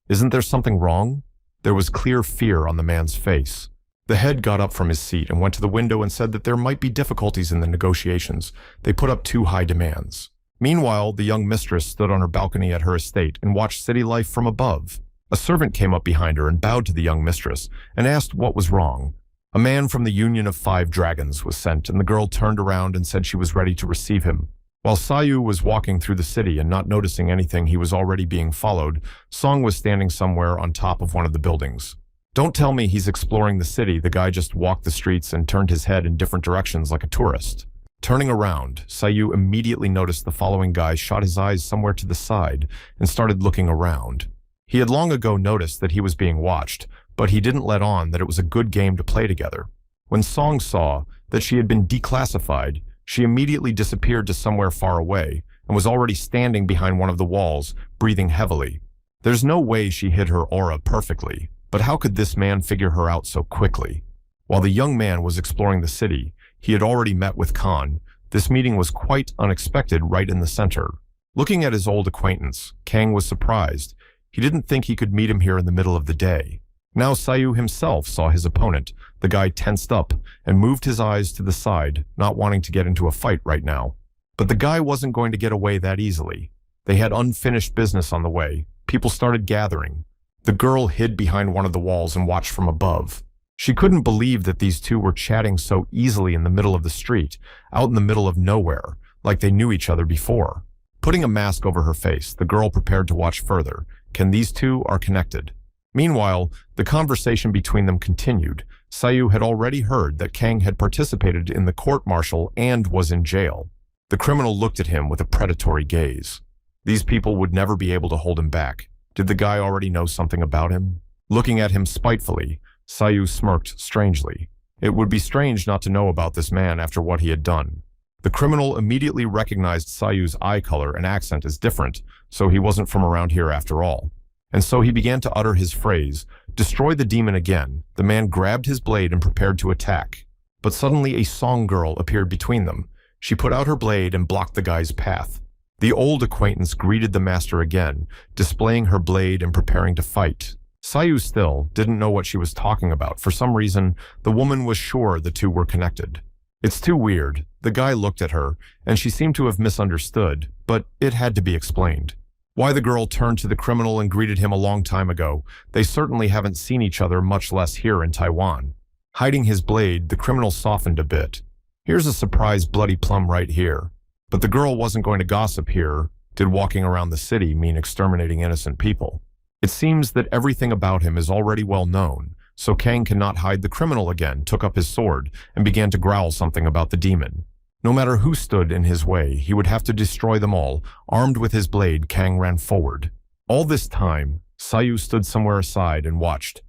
"Isn't there something wrong?" There was clear fear on the man's face. The head got up from his seat and went to the window and said that there might be difficulties in the negotiations. They put up too high demands. Meanwhile, the young mistress stood on her balcony at her estate and watched city life from above. A servant came up behind her and bowed to the young mistress and asked what was wrong. A man from the Union of Five Dragons was sent, and the girl turned around and said she was ready to receive him. While Sayu was walking through the city and not noticing anything, he was already being followed. Song was standing somewhere on top of one of the buildings. Don't tell me he's exploring the city. The guy just walked the streets and turned his head in different directions like a tourist. Turning around, Sayu immediately noticed the following guy shot his eyes somewhere to the side and started looking around. He had long ago noticed that he was being watched, but he didn't let on that it was a good game to play together. When Song saw that she had been declassified, she immediately disappeared to somewhere far away and was already standing behind one of the walls, breathing heavily. There's no way she hid her aura perfectly, but how could this man figure her out so quickly? While the young man was exploring the city, he had already met with Khan. This meeting was quite unexpected right in the center. Looking at his old acquaintance, Kang was surprised. He didn't think he could meet him here in the middle of the day. Now Sayu himself saw his opponent. The guy tensed up and moved his eyes to the side, not wanting to get into a fight right now. But the guy wasn't going to get away that easily. They had unfinished business on the way. People started gathering. The girl hid behind one of the walls and watched from above. She couldn't believe that these two were chatting so easily in the middle of the street, out in the middle of nowhere, like they knew each other before. Putting a mask over her face, the girl prepared to watch further. Can these two are connected? Meanwhile, the conversation between them continued. Sayu had already heard that Kang had participated in the court-martial and was in jail. The criminal looked at him with a predatory gaze. These people would never be able to hold him back. Did the guy already know something about him? Looking at him spitefully, Sayu smirked strangely. It would be strange not to know about this man after what he had done. The criminal immediately recognized Sayu's eye color and accent as different, so he wasn't from around here after all. And so he began to utter his phrase, "Destroy the demon again." The man grabbed his blade and prepared to attack. But suddenly a song girl appeared between them. She put out her blade and blocked the guy's path. The old acquaintance greeted the master again, displaying her blade and preparing to fight. Sayu still didn't know what she was talking about. For some reason, the woman was sure the two were connected. It's too weird. The guy looked at her, and she seemed to have misunderstood, but it had to be explained. Why the girl turned to the criminal and greeted him a long time ago. They certainly haven't seen each other, much less here in Taiwan. Hiding his blade, the criminal softened a bit. Here's a surprise bloody plum right here. But the girl wasn't going to gossip here. Did walking around the city mean exterminating innocent people? It seems that everything about him is already well known, so Kang cannot hide. The criminal again took up his sword and began to growl something about the demon. No matter who stood in his way, he would have to destroy them all. Armed with his blade, Kang ran forward. All this time, Sayu stood somewhere aside and watched.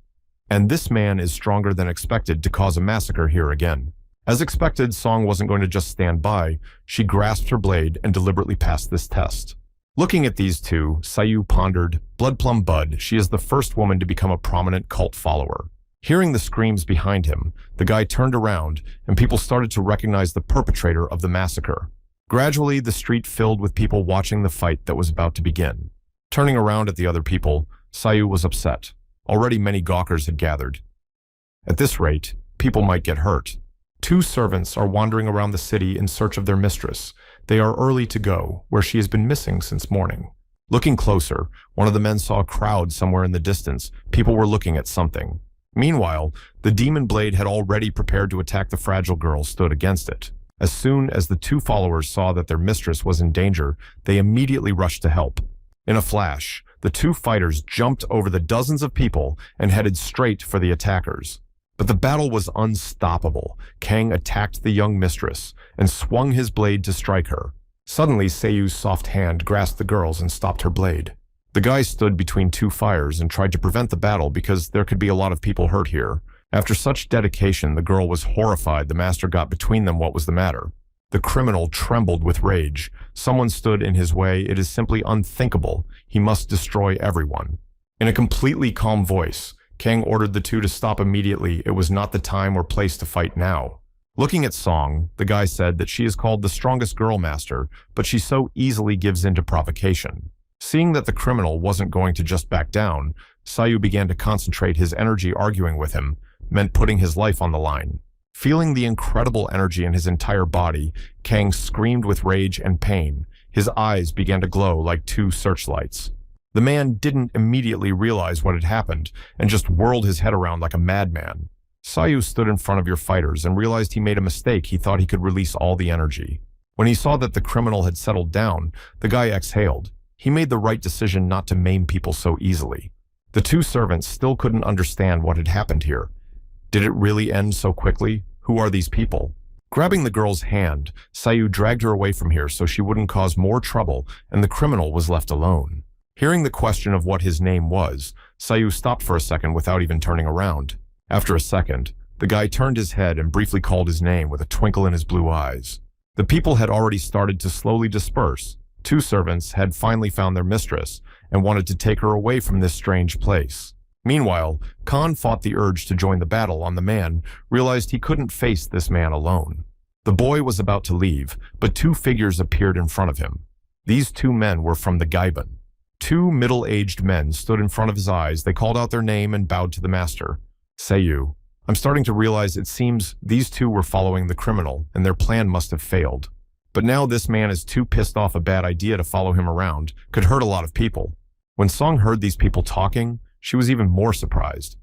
And this man is stronger than expected to cause a massacre here again. As expected, Song wasn't going to just stand by. She grasped her blade and deliberately passed this test. Looking at these two, Sayu pondered, Bloodplum Bud, she is the first woman to become a prominent cult follower. Hearing the screams behind him, the guy turned around, and people started to recognize the perpetrator of the massacre. Gradually, the street filled with people watching the fight that was about to begin. Turning around at the other people, Sayu was upset. Already many gawkers had gathered. At this rate, people might get hurt. Two servants are wandering around the city in search of their mistress. They are early to go, where she has been missing since morning. Looking closer, one of the men saw a crowd somewhere in the distance. People were looking at something. Meanwhile, the demon blade had already prepared to attack. The fragile girl stood against it. As soon as the two followers saw that their mistress was in danger, they immediately rushed to help. In a flash, the two fighters jumped over the dozens of people and headed straight for the attackers. But the battle was unstoppable. Kang attacked the young mistress and swung his blade to strike her. Suddenly, Sayu's soft hand grasped the girl's and stopped her blade. The guy stood between two fires and tried to prevent the battle because there could be a lot of people hurt here. After such dedication, the girl was horrified. The master got between them. What was the matter? The criminal trembled with rage. Someone stood in his way. It is simply unthinkable. He must destroy everyone. In a completely calm voice, Kang ordered the two to stop immediately. It was not the time or place to fight now. Looking at Song, the guy said that she is called the strongest girl master, but she so easily gives in to provocation. Seeing that the criminal wasn't going to just back down, Sayu began to concentrate. His energy arguing with him meant putting his life on the line. Feeling the incredible energy in his entire body, Kang screamed with rage and pain. His eyes began to glow like two searchlights. The man didn't immediately realize what had happened and just whirled his head around like a madman. Sayu stood in front of your fighters and realized he made a mistake. He thought he could release all the energy. When he saw that the criminal had settled down, the guy exhaled. He made the right decision not to maim people so easily. The two servants still couldn't understand what had happened here. Did it really end so quickly? Who are these people? Grabbing the girl's hand, Sayu dragged her away from here so she wouldn't cause more trouble, and the criminal was left alone. Hearing the question of what his name was, Sayu stopped for a second without even turning around. After a second, the guy turned his head and briefly called his name with a twinkle in his blue eyes. The people had already started to slowly disperse. Two servants had finally found their mistress and wanted to take her away from this strange place. Meanwhile, Khan fought the urge to join the battle on the man, realized he couldn't face this man alone. The boy was about to leave, but two figures appeared in front of him. These two men were from the Gaiban. Two middle-aged men stood in front of his eyes. They called out their name and bowed to the master. Sayu, I'm starting to realize it seems these two were following the criminal, and their plan must have failed. But now this man is too pissed off. A bad idea to follow him around. Could hurt a lot of people. When Song heard these people talking, she was even more surprised.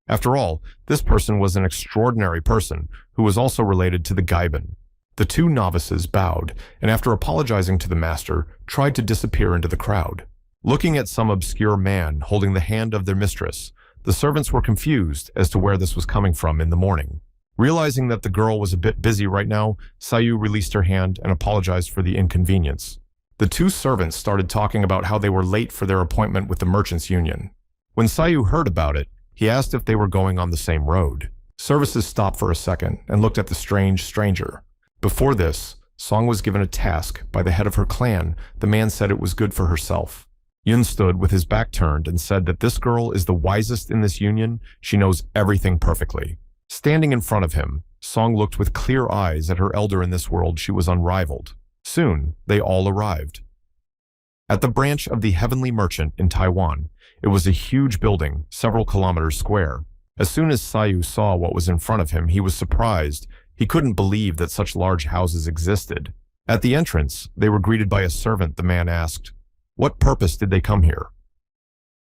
After all, this person was an extraordinary person who was also related to the Gaibin. The two novices bowed, and after apologizing to the master, tried to disappear into the crowd. Looking at some obscure man holding the hand of their mistress, the servants were confused as to where this was coming from in the morning. Realizing that the girl was a bit busy right now, Sayu released her hand and apologized for the inconvenience. The two servants started talking about how they were late for their appointment with the Merchants' Union. When Sayu heard about it, he asked if they were going on the same road. Services stopped for a second and looked at the strange stranger. Before this, Song was given a task by the head of her clan. The man said it was good for herself. Yun stood with his back turned and said that this girl is the wisest in this union. She knows everything perfectly. Standing in front of him, Song looked with clear eyes at her elder in this world. She was unrivaled. Soon, they all arrived. At the branch of the Heavenly Merchant in Taiwan, it was a huge building, several kilometers square. As soon as Sayu saw what was in front of him, he was surprised. He couldn't believe that such large houses existed. At the entrance, they were greeted by a servant. The man asked, "What purpose did they come here?"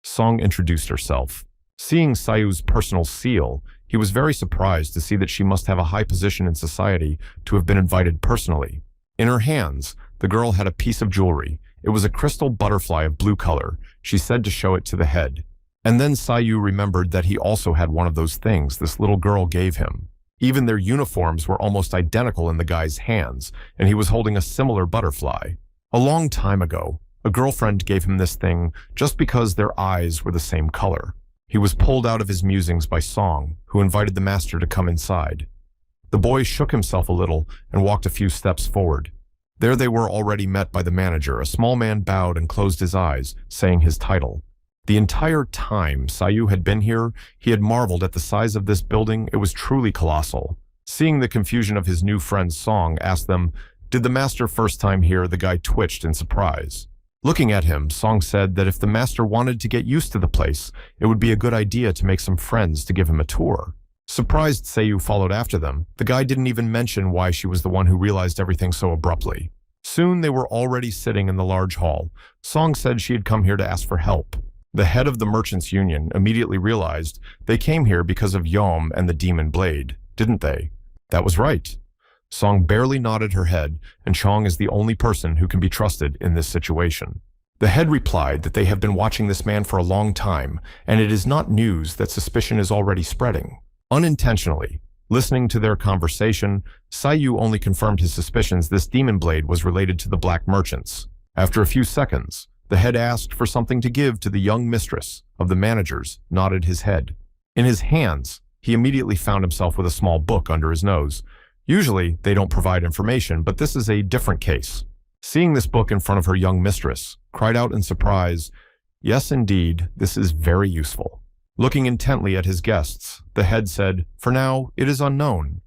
Song introduced herself. Seeing Sayu's personal seal, he was very surprised to see that she must have a high position in society to have been invited personally. In her hands, the girl had a piece of jewelry. It was a crystal butterfly of blue color. She said to show it to the head. And then Sayu remembered that he also had one of those things this little girl gave him. Even their uniforms were almost identical in the guy's hands, and he was holding a similar butterfly. A long time ago, a girlfriend gave him this thing just because their eyes were the same color. He was pulled out of his musings by Song, who invited the master to come inside. The boy shook himself a little and walked a few steps forward. There they were already met by the manager. A small man bowed and closed his eyes, saying his title. The entire time Sayu had been here, he had marveled at the size of this building. It was truly colossal. Seeing the confusion of his new friend's Song, asked them, "Did the master first time here?" The guy twitched in surprise. Looking at him, Song said that if the master wanted to get used to the place, it would be a good idea to make some friends to give him a tour. Surprised Sayu followed after them, the guy didn't even mention why she was the one who realized everything so abruptly. Soon they were already sitting in the large hall. Song said she had come here to ask for help. The head of the Merchants' Union immediately realized they came here because of Yom and the Demon Blade, didn't they? That was right. Song barely nodded her head, and Chong is the only person who can be trusted in this situation. The head replied that they have been watching this man for a long time, and it is not news that suspicion is already spreading. Unintentionally, listening to their conversation, Sayu only confirmed his suspicions this demon blade was related to the black merchants. After a few seconds, the head asked for something to give to the young mistress of the managers, nodded his head. In his hands, he immediately found himself with a small book under his nose. Usually, they don't provide information, but this is a different case. Seeing this book in front of her young mistress, cried out in surprise, "Yes, indeed, this is very useful." Looking intently at his guests, the head said, "For now, it is unknown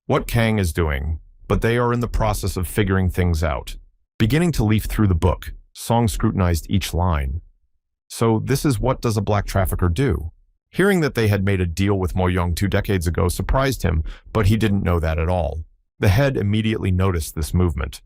what Kang is doing, but they are in the process of figuring things out." Beginning to leaf through the book, Song scrutinized each line. So this is what does a black trafficker do? Hearing that they had made a deal with Mo Young 2 decades ago surprised him, but he didn't know that at all. The head immediately noticed this movement.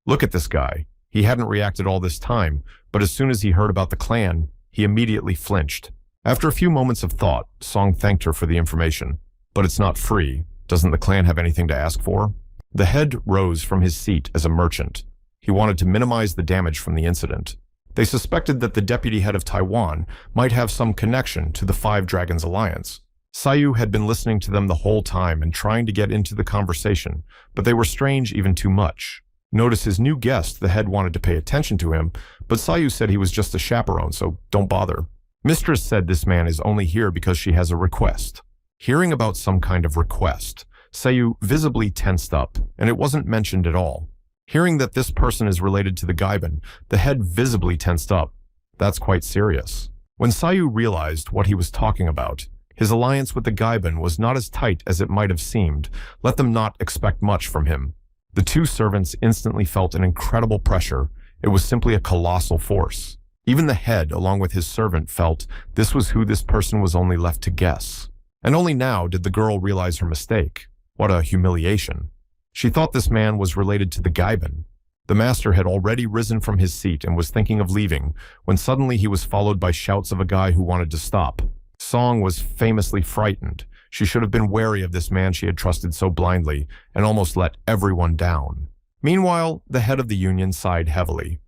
Look at this guy. He hadn't reacted all this time, but as soon as he heard about the clan, he immediately flinched. After a few moments of thought, Song thanked her for the information. But it's not free. Doesn't the clan have anything to ask for? The head rose from his seat as a merchant. He wanted to minimize the damage from the incident. They suspected that the deputy head of Taiwan might have some connection to the Five Dragons Alliance. Sayu had been listening to them the whole time and trying to get into the conversation, but they were strange even too much. Notice his new guest, the head wanted to pay attention to him, but Sayu said he was just a chaperone, so don't bother. Mistress said this man is only here because she has a request. Hearing about some kind of request, Sayu visibly tensed up, and it wasn't mentioned at all. Hearing that this person is related to the Gaibin, the head visibly tensed up. That's quite serious. When Sayu realized what he was talking about, his alliance with the Gaibin was not as tight as it might have seemed. Let them not expect much from him. The two servants instantly felt an incredible pressure. It was simply a colossal force. Even the head, along with his servant, felt this was who this person was only left to guess. And only now did the girl realize her mistake. What a humiliation. She thought this man was related to the Gaibin. The master had already risen from his seat and was thinking of leaving, when suddenly he was followed by shouts of a guy who wanted to stop. Song was famously frightened. She should have been wary of this man she had trusted so blindly and almost let everyone down. Meanwhile, the head of the union sighed heavily.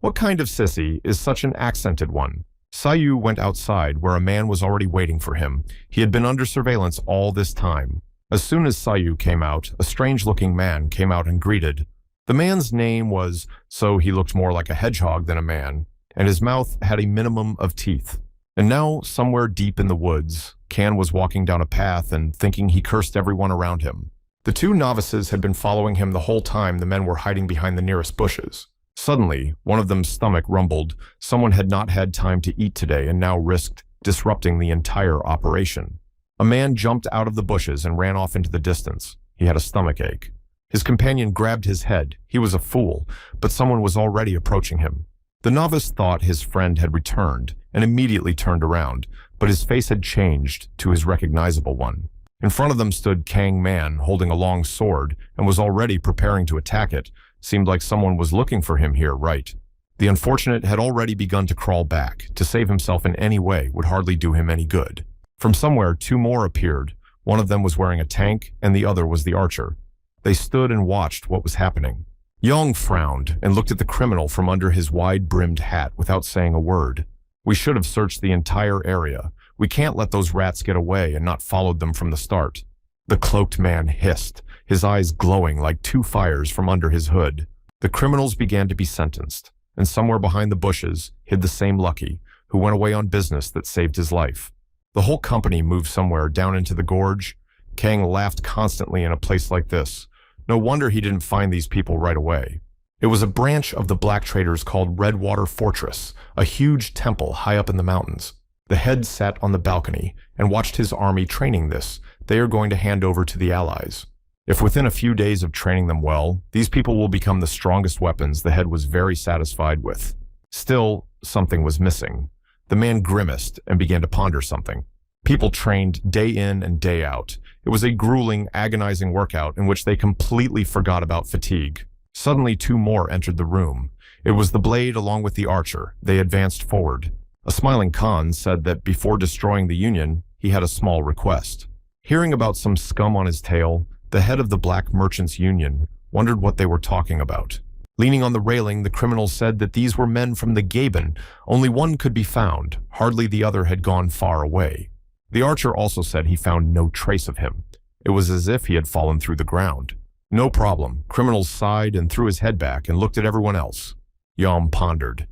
What kind of sissy is such an accented one? Sayu went outside where a man was already waiting for him. He had been under surveillance all this time. As soon as Sayu came out, a strange-looking man came out and greeted. The man's name was, so he looked more like a hedgehog than a man, and his mouth had a minimum of teeth. And now, somewhere deep in the woods, Kan was walking down a path and thinking he cursed everyone around him. The two novices had been following him the whole time the men were hiding behind the nearest bushes. Suddenly, one of them's stomach rumbled. Someone had not had time to eat today and now risked disrupting the entire operation. A man jumped out of the bushes and ran off into the distance. He had a stomach ache. His companion grabbed his head. He was a fool, but someone was already approaching him. The novice thought his friend had returned and immediately turned around, but his face had changed to his recognizable one. In front of them stood Kang Man holding a long sword and was already preparing to attack it. Seemed like someone was looking for him here, right? The unfortunate had already begun to crawl back. To save himself in any way would hardly do him any good. From somewhere, two more appeared. One of them was wearing a tank, and the other was the archer. They stood and watched what was happening. Yong frowned and looked at the criminal from under his wide-brimmed hat without saying a word. We should have searched the entire area. We can't let those rats get away and not followed them from the start. The cloaked man hissed, his eyes glowing like two fires from under his hood. The criminals began to be sentenced, and somewhere behind the bushes hid the same Lucky, who went away on business that saved his life. The whole company moved somewhere down into the gorge. Kang laughed constantly in a place like this. No wonder he didn't find these people right away. It was a branch of the black traders called Redwater Fortress, a huge temple high up in the mountains. The head sat on the balcony and watched his army training this. They are going to hand over to the allies. If within a few days of training them well, these people will become the strongest weapons, the head was very satisfied with. Still, something was missing. The man grimaced and began to ponder something. People trained day in and day out. It was a grueling, agonizing workout in which they completely forgot about fatigue. Suddenly, two more entered the room. It was the blade along with the archer. They advanced forward. A smiling Khan said that before destroying the Union, he had a small request. Hearing about some scum on his tail, the head of the Black Merchants Union wondered what they were talking about. Leaning on the railing, the criminal said that these were men from the Gaben. Only one could be found. Hardly the other had gone far away. The archer also said he found no trace of him. It was as if he had fallen through the ground. No problem. Criminal sighed and threw his head back and looked at everyone else. Yom pondered.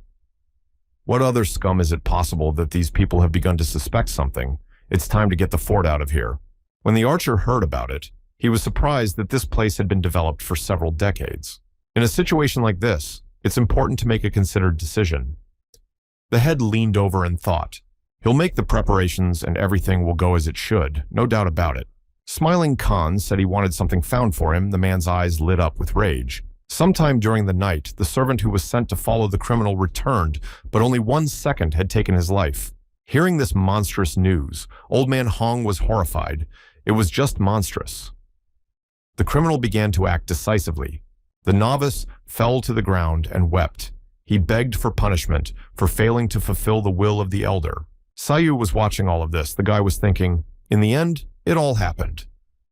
What other scum is it possible that these people have begun to suspect something? It's time to get the fort out of here. When the archer heard about it, he was surprised that this place had been developed for several decades. In a situation like this, it's important to make a considered decision. The head leaned over and thought. He'll make the preparations and everything will go as it should, no doubt about it. Smiling Khan said he wanted something found for him. The man's eyes lit up with rage. Sometime during the night, the servant who was sent to follow the criminal returned, but only 1 second had taken his life. Hearing this monstrous news, Old Man Hong was horrified. It was just monstrous. The criminal began to act decisively. The novice fell to the ground and wept. He begged for punishment for failing to fulfill the will of the elder. Sayu was watching all of this. The guy was thinking, in the end, it all happened.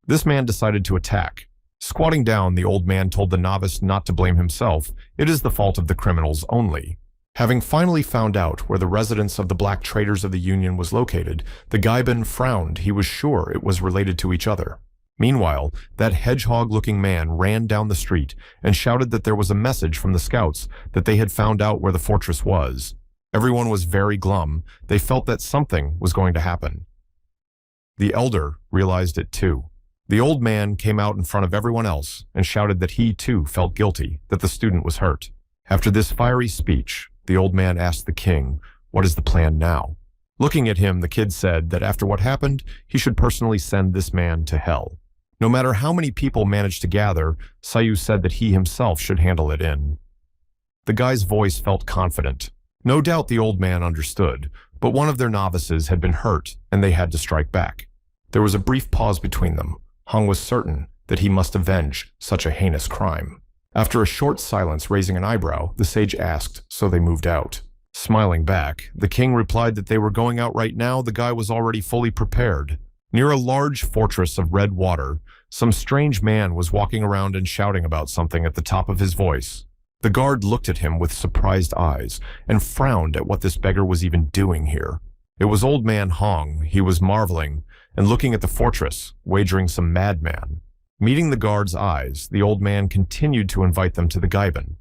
This man decided to attack. Squatting down, the old man told the novice not to blame himself. It is the fault of the criminals only. Having finally found out where the residence of the black traders of the Union was located, the Gaiban frowned. He was sure it was related to each other. Meanwhile, that hedgehog-looking man ran down the street and shouted that there was a message from the scouts that they had found out where the fortress was. Everyone was very glum. They felt that something was going to happen. The elder realized it too. The old man came out in front of everyone else and shouted that he too felt guilty, that the student was hurt. After this fiery speech, the old man asked the king, "What is the plan now?" Looking at him, the kid said that after what happened, he should personally send this man to hell. No matter how many people managed to gather, Sayu said that he himself should handle it in. The guy's voice felt confident. No doubt the old man understood, but one of their novices had been hurt and they had to strike back. There was a brief pause between them. Hong was certain that he must avenge such a heinous crime. After a short silence, raising an eyebrow, the sage asked, so they moved out. Smiling back, the king replied that they were going out right now. The guy was already fully prepared. Near a large fortress of red water, some strange man was walking around and shouting about something at the top of his voice. The guard looked at him with surprised eyes and frowned at what this beggar was even doing here. It was old man Hong. He was marveling and looking at the fortress, wagering some madman. Meeting the guard's eyes, the old man continued to invite them to the Gaiban.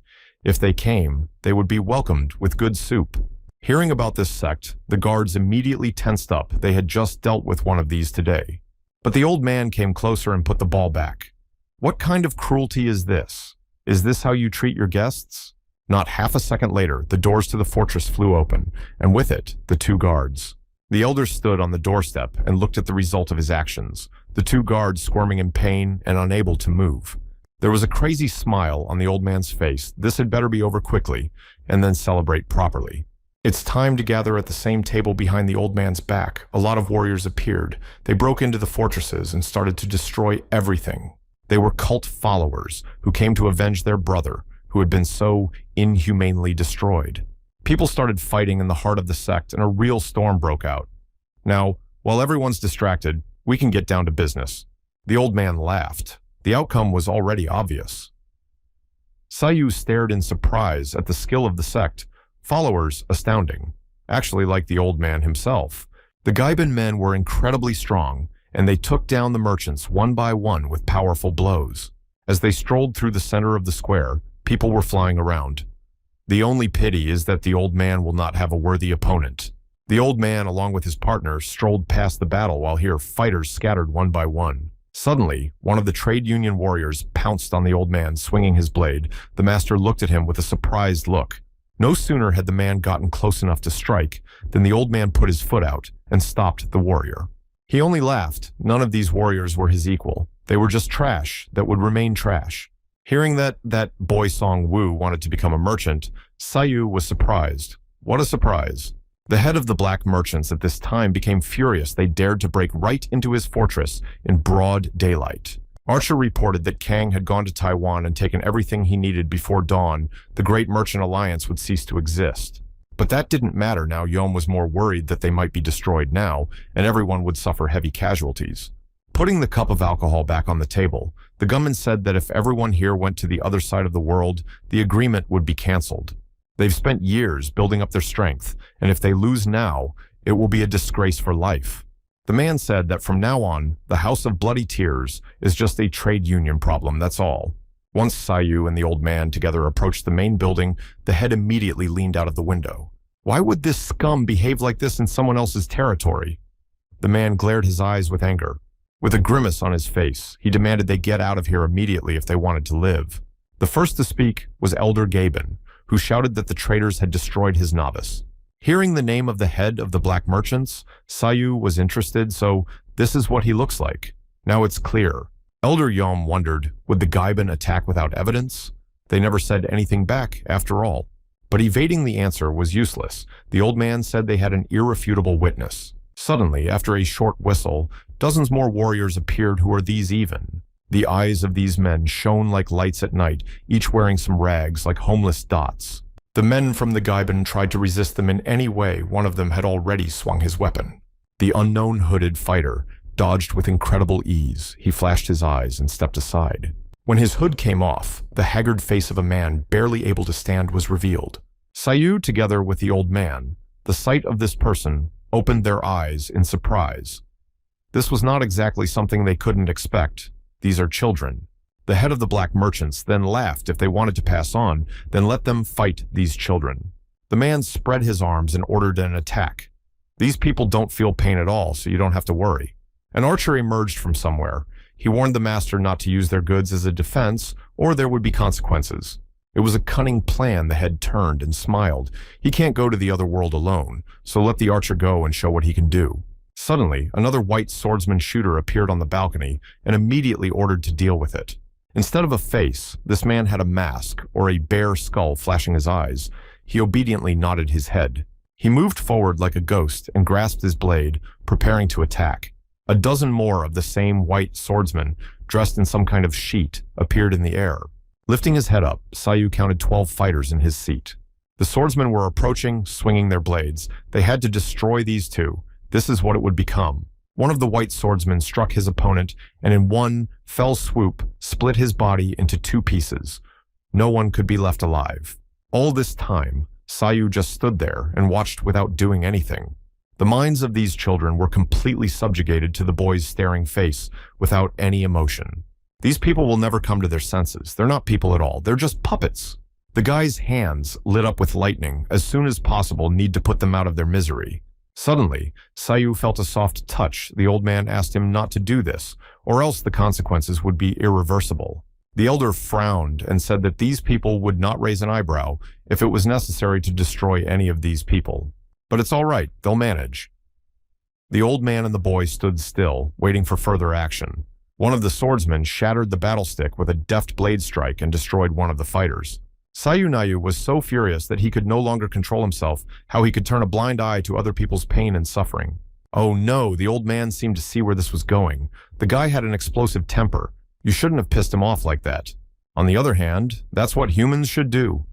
If they came, they would be welcomed with good soup. Hearing about this sect, the guards immediately tensed up. They had just dealt with one of these today. But the old man came closer and put the ball back. What kind of cruelty is this? Is this how you treat your guests? Not half a second later, the doors to the fortress flew open, and with it, the two guards. The elder stood on the doorstep and looked at the result of his actions, the two guards squirming in pain and unable to move. There was a crazy smile on the old man's face. This had better be over quickly, and then celebrate properly. It's time to gather at the same table behind the old man's back. A lot of warriors appeared. They broke into the fortresses and started to destroy everything. They were cult followers who came to avenge their brother, who had been so inhumanely destroyed. People started fighting in the heart of the sect, and a real storm broke out. Now, while everyone's distracted, we can get down to business. The old man laughed. The outcome was already obvious. Sayu stared in surprise at the skill of the sect, followers astounding, actually like the old man himself. The Gaiban men were incredibly strong, and they took down the merchants one by one with powerful blows. As they strolled through the center of the square, people were flying around. The only pity is that the old man will not have a worthy opponent. The old man, along with his partner, strolled past the battle while here fighters scattered one by one. Suddenly, one of the trade union warriors pounced on the old man, swinging his blade. The master looked at him with a surprised look. No sooner had the man gotten close enough to strike than the old man put his foot out and stopped the warrior. He only laughed. None of these warriors were his equal. They were just trash that would remain trash. Hearing that boy Song Wu wanted to become a merchant, Sayu was surprised. What a surprise. The head of the black merchants at this time became furious. They dared to break right into his fortress in broad daylight. Archer reported that Kang had gone to Taiwan and taken everything he needed before dawn. The Great Merchant Alliance would cease to exist. But that didn't matter now. Yom was more worried that they might be destroyed now, and everyone would suffer heavy casualties. Putting the cup of alcohol back on the table, the gunman said that if everyone here went to the other side of the world, the agreement would be canceled. They've spent years building up their strength, and if they lose now, it will be a disgrace for life. The man said that from now on, the House of Bloody Tears is just a trade union problem, that's all. Once Sayu and the old man together approached the main building, the head immediately leaned out of the window. Why would this scum behave like this in someone else's territory? The man glared his eyes with anger. With a grimace on his face, he demanded they get out of here immediately if they wanted to live. The first to speak was Elder Gaben, who shouted that the traitors had destroyed his novice. Hearing the name of the head of the black merchants, Sayu was interested, so this is what he looks like. Now it's clear. Elder Yom wondered, would the Gaiban attack without evidence? They never said anything back, after all. But evading the answer was useless. The old man said they had an irrefutable witness. Suddenly, after a short whistle, dozens more warriors appeared. Who are these even? The eyes of these men shone like lights at night, each wearing some rags like homeless dots. The men from the Gaiban tried to resist them in any way. One of them had already swung his weapon. The unknown hooded fighter dodged with incredible ease. He flashed his eyes and stepped aside. When his hood came off, the haggard face of a man barely able to stand was revealed. Sayu, together with the old man, the sight of this person, opened their eyes in surprise. This was not exactly something they couldn't expect. These are children. The head of the black merchants then laughed. If they wanted to pass on, then let them fight these children. The man spread his arms and ordered an attack. These people don't feel pain at all, so you don't have to worry. An archer emerged from somewhere. He warned the master not to use their goods as a defense, or there would be consequences. It was a cunning plan. The head turned and smiled. He can't go to the other world alone, so let the archer go and show what he can do. Suddenly, another white swordsman shooter appeared on the balcony and immediately ordered to deal with it. Instead of a face, this man had a mask, or a bare skull flashing his eyes. He obediently nodded his head. He moved forward like a ghost and grasped his blade, preparing to attack. A dozen more of the same white swordsmen, dressed in some kind of sheet, appeared in the air. Lifting his head up, Sayu counted 12 fighters in his seat. The swordsmen were approaching, swinging their blades. They had to destroy these two. This is what it would become. One of the white swordsmen struck his opponent and in one fell swoop split his body into two pieces. No one could be left alive. All this time, Sayu just stood there and watched without doing anything. The minds of these children were completely subjugated to the boy's staring face without any emotion. These people will never come to their senses. They're not people at all. They're just puppets. The guy's hands, lit up with lightning, as soon as possible need to put them out of their misery. Suddenly, Sayu felt a soft touch. The old man asked him not to do this, or else the consequences would be irreversible. The elder frowned and said that these people would not raise an eyebrow if it was necessary to destroy any of these people. But it's all right, they'll manage. The old man and the boy stood still, waiting for further action. One of the swordsmen shattered the battle stick with a deft blade strike and destroyed one of the fighters. Sayunayu was so furious that he could no longer control himself, how he could turn a blind eye to other people's pain and suffering. Oh no, the old man seemed to see where this was going. The guy had an explosive temper. You shouldn't have pissed him off like that. On the other hand, that's what humans should do.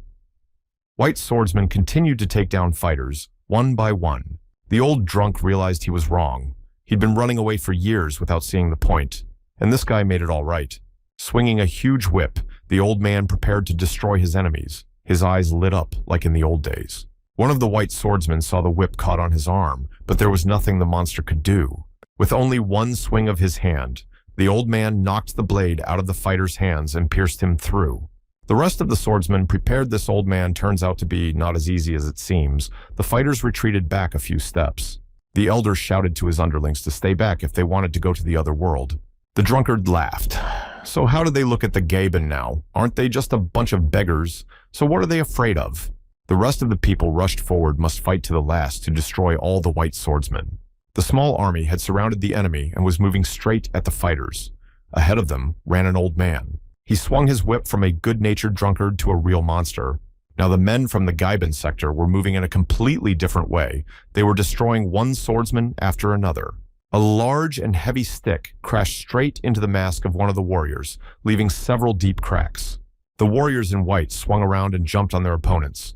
White swordsmen continued to take down fighters, one by one. The old drunk realized he was wrong. He'd been running away for years without seeing the point, and this guy made it all right. Swinging a huge whip, the old man prepared to destroy his enemies. His eyes lit up like in the old days. One of the white swordsmen saw the whip caught on his arm, but there was nothing the monster could do. With only one swing of his hand, the old man knocked the blade out of the fighter's hands and pierced him through. The rest of the swordsmen prepared. This old man turns out to be not as easy as it seems. The fighters retreated back a few steps. The elder shouted to his underlings to stay back if they wanted to go to the other world. The drunkard laughed. So how do they look at the Gaben now? Aren't they just a bunch of beggars? So what are they afraid of? The rest of the people rushed forward, must fight to the last to destroy all the white swordsmen. The small army had surrounded the enemy and was moving straight at the fighters. Ahead of them ran an old man. He swung his whip from a good-natured drunkard to a real monster. Now the men from the Gaben sector were moving in a completely different way. They were destroying one swordsman after another. A large and heavy stick crashed straight into the mask of one of the warriors, leaving several deep cracks. The warriors in white swung around and jumped on their opponents.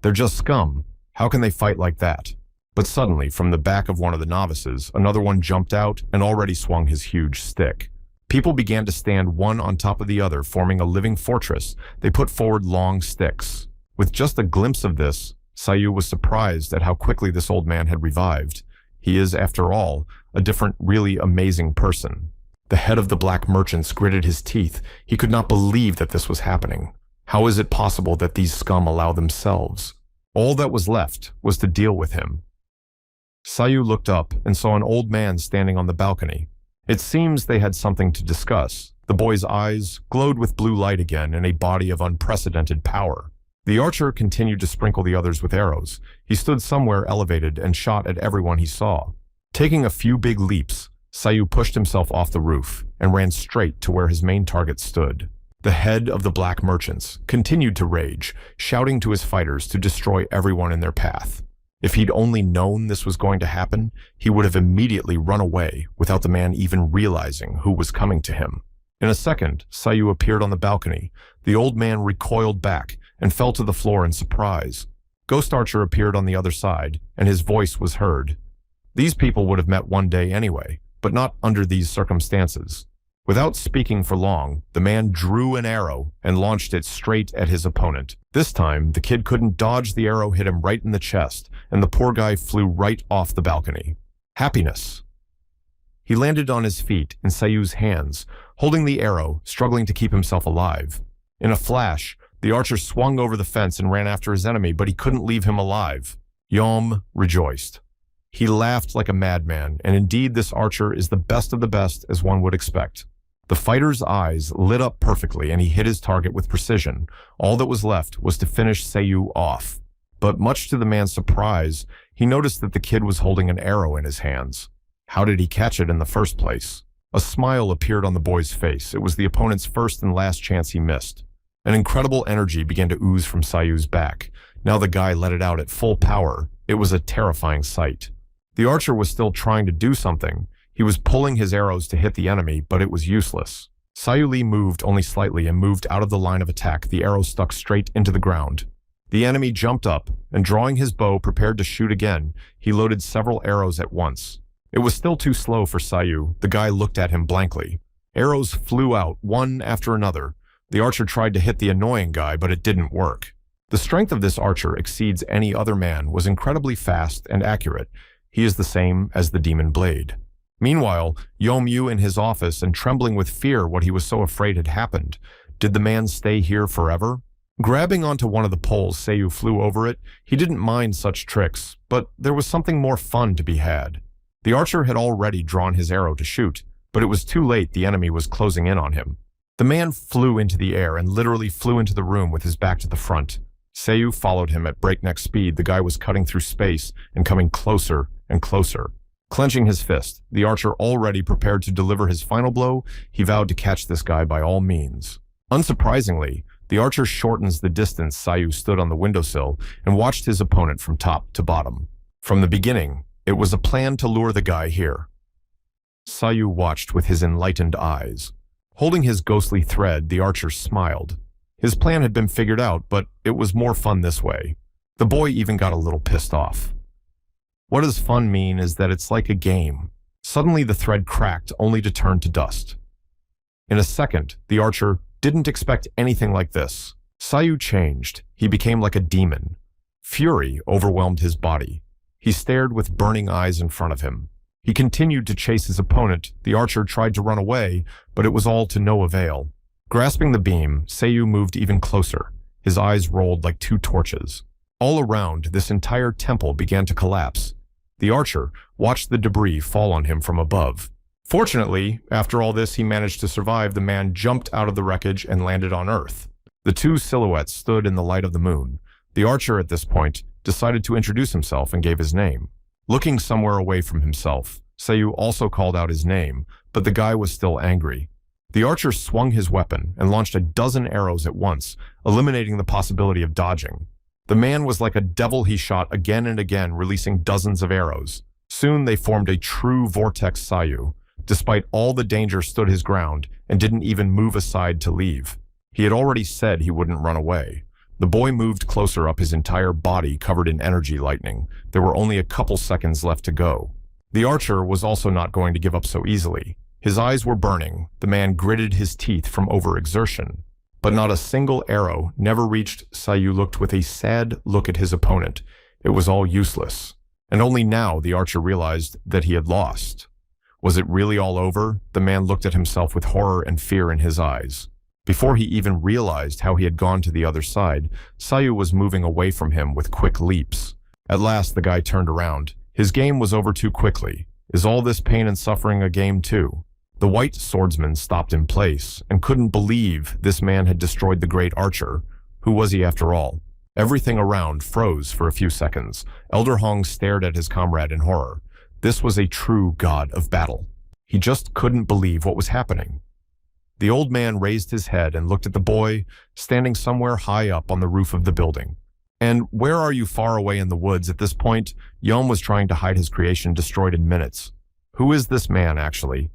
They're just scum. How can they fight like that? But suddenly, from the back of one of the novices, another one jumped out and already swung his huge stick. People began to stand one on top of the other, forming a living fortress. They put forward long sticks. With just a glimpse of this, Sayu was surprised at how quickly this old man had revived. He is, after all, a different, really amazing person. The head of the black merchants gritted his teeth. He could not believe that this was happening. How is it possible that these scum allow themselves? All that was left was to deal with him. Sayu looked up and saw an old man standing on the balcony. It seems they had something to discuss. The boy's eyes glowed with blue light again in a body of unprecedented power. The archer continued to sprinkle the others with arrows. He stood somewhere elevated and shot at everyone he saw. Taking a few big leaps, Sayu pushed himself off the roof and ran straight to where his main target stood. The head of the black merchants continued to rage, shouting to his fighters to destroy everyone in their path. If he'd only known this was going to happen, he would have immediately run away without the man even realizing who was coming to him. In a second, Sayu appeared on the balcony. The old man recoiled back and fell to the floor in surprise. Ghost Archer appeared on the other side, and his voice was heard. These people would have met one day anyway, but not under these circumstances. Without speaking for long, the man drew an arrow and launched it straight at his opponent. This time, the kid couldn't dodge. The arrow hit him right in the chest, and the poor guy flew right off the balcony. Happiness. He landed on his feet in Sayu's hands, holding the arrow, struggling to keep himself alive. In a flash, the archer swung over the fence and ran after his enemy, but he couldn't leave him alive. Yom rejoiced. He laughed like a madman, and indeed this archer is the best of the best, as one would expect. The fighter's eyes lit up perfectly, and he hit his target with precision. All that was left was to finish Sayu off. But much to the man's surprise, he noticed that the kid was holding an arrow in his hands. How did he catch it in the first place? A smile appeared on the boy's face. It was the opponent's first and last chance he missed. An incredible energy began to ooze from Sayu's back. Now the guy let it out at full power. It was a terrifying sight. The archer was still trying to do something. He was pulling his arrows to hit the enemy, but it was useless. Sayu Lee moved only slightly and moved out of the line of attack. The arrow stuck straight into the ground. The enemy jumped up, and drawing his bow prepared to shoot again, he loaded several arrows at once. It was still too slow for Sayu. The guy looked at him blankly. Arrows flew out, one after another. The archer tried to hit the annoying guy, but it didn't work. The strength of this archer exceeds any other man, was incredibly fast and accurate. He is the same as the demon blade. Meanwhile, Yomyu in his office and trembling with fear what he was so afraid had happened. Did the man stay here forever? Grabbing onto one of the poles, Sayu flew over it. He didn't mind such tricks, but there was something more fun to be had. The archer had already drawn his arrow to shoot, but it was too late. The enemy was closing in on him. The man flew into the air and literally flew into the room with his back to the front. Sayu followed him at breakneck speed. The guy was cutting through space and coming closer and closer. Clenching his fist, the archer already prepared to deliver his final blow, he vowed to catch this guy by all means. Unsurprisingly, the archer shortens the distance. Sayu stood on the windowsill and watched his opponent from top to bottom. From the beginning, it was a plan to lure the guy here. Sayu watched with his enlightened eyes. Holding his ghostly thread, the archer smiled. His plan had been figured out, but it was more fun this way. The boy even got a little pissed off. What does fun mean is that it's like a game. Suddenly the thread cracked, only to turn to dust. In a second, the archer didn't expect anything like this. Sayu changed. He became like a demon. Fury overwhelmed his body. He stared with burning eyes in front of him. He continued to chase his opponent. The archer tried to run away, but it was all to no avail. Grasping the beam, Sayu moved even closer. His eyes rolled like two torches. All around, this entire temple began to collapse. The archer watched the debris fall on him from above. Fortunately, after all this, he managed to survive. The man jumped out of the wreckage and landed on Earth. The two silhouettes stood in the light of the moon. The archer, at this point, decided to introduce himself and gave his name. Looking somewhere away from himself, Sayu also called out his name, but the guy was still angry. The archer swung his weapon and launched a dozen arrows at once, eliminating the possibility of dodging. The man was like a devil. He shot again and again, releasing dozens of arrows. Soon they formed a true vortex. Sayu, despite all the danger, stood his ground and didn't even move aside to leave. He had already said he wouldn't run away. The boy moved closer up, his entire body covered in energy lightning. There were only a couple seconds left to go. The archer was also not going to give up so easily. His eyes were burning. The man gritted his teeth from overexertion. But not a single arrow never reached. Sayu looked with a sad look at his opponent. It was all useless. And only now the archer realized that he had lost. Was it really all over? The man looked at himself with horror and fear in his eyes. Before he even realized how he had gone to the other side, Sayu was moving away from him with quick leaps. At last the guy turned around. His game was over too quickly. Is all this pain and suffering a game too? The white swordsman stopped in place and couldn't believe this man had destroyed the great archer. Who was he after all? Everything around froze for a few seconds. Elder Hong stared at his comrade in horror. This was a true god of battle. He just couldn't believe what was happening. The old man raised his head and looked at the boy, standing somewhere high up on the roof of the building. And where are you? Far away in the woods. At this point, Yom was trying to hide his creation, destroyed in minutes. Who is this man, actually?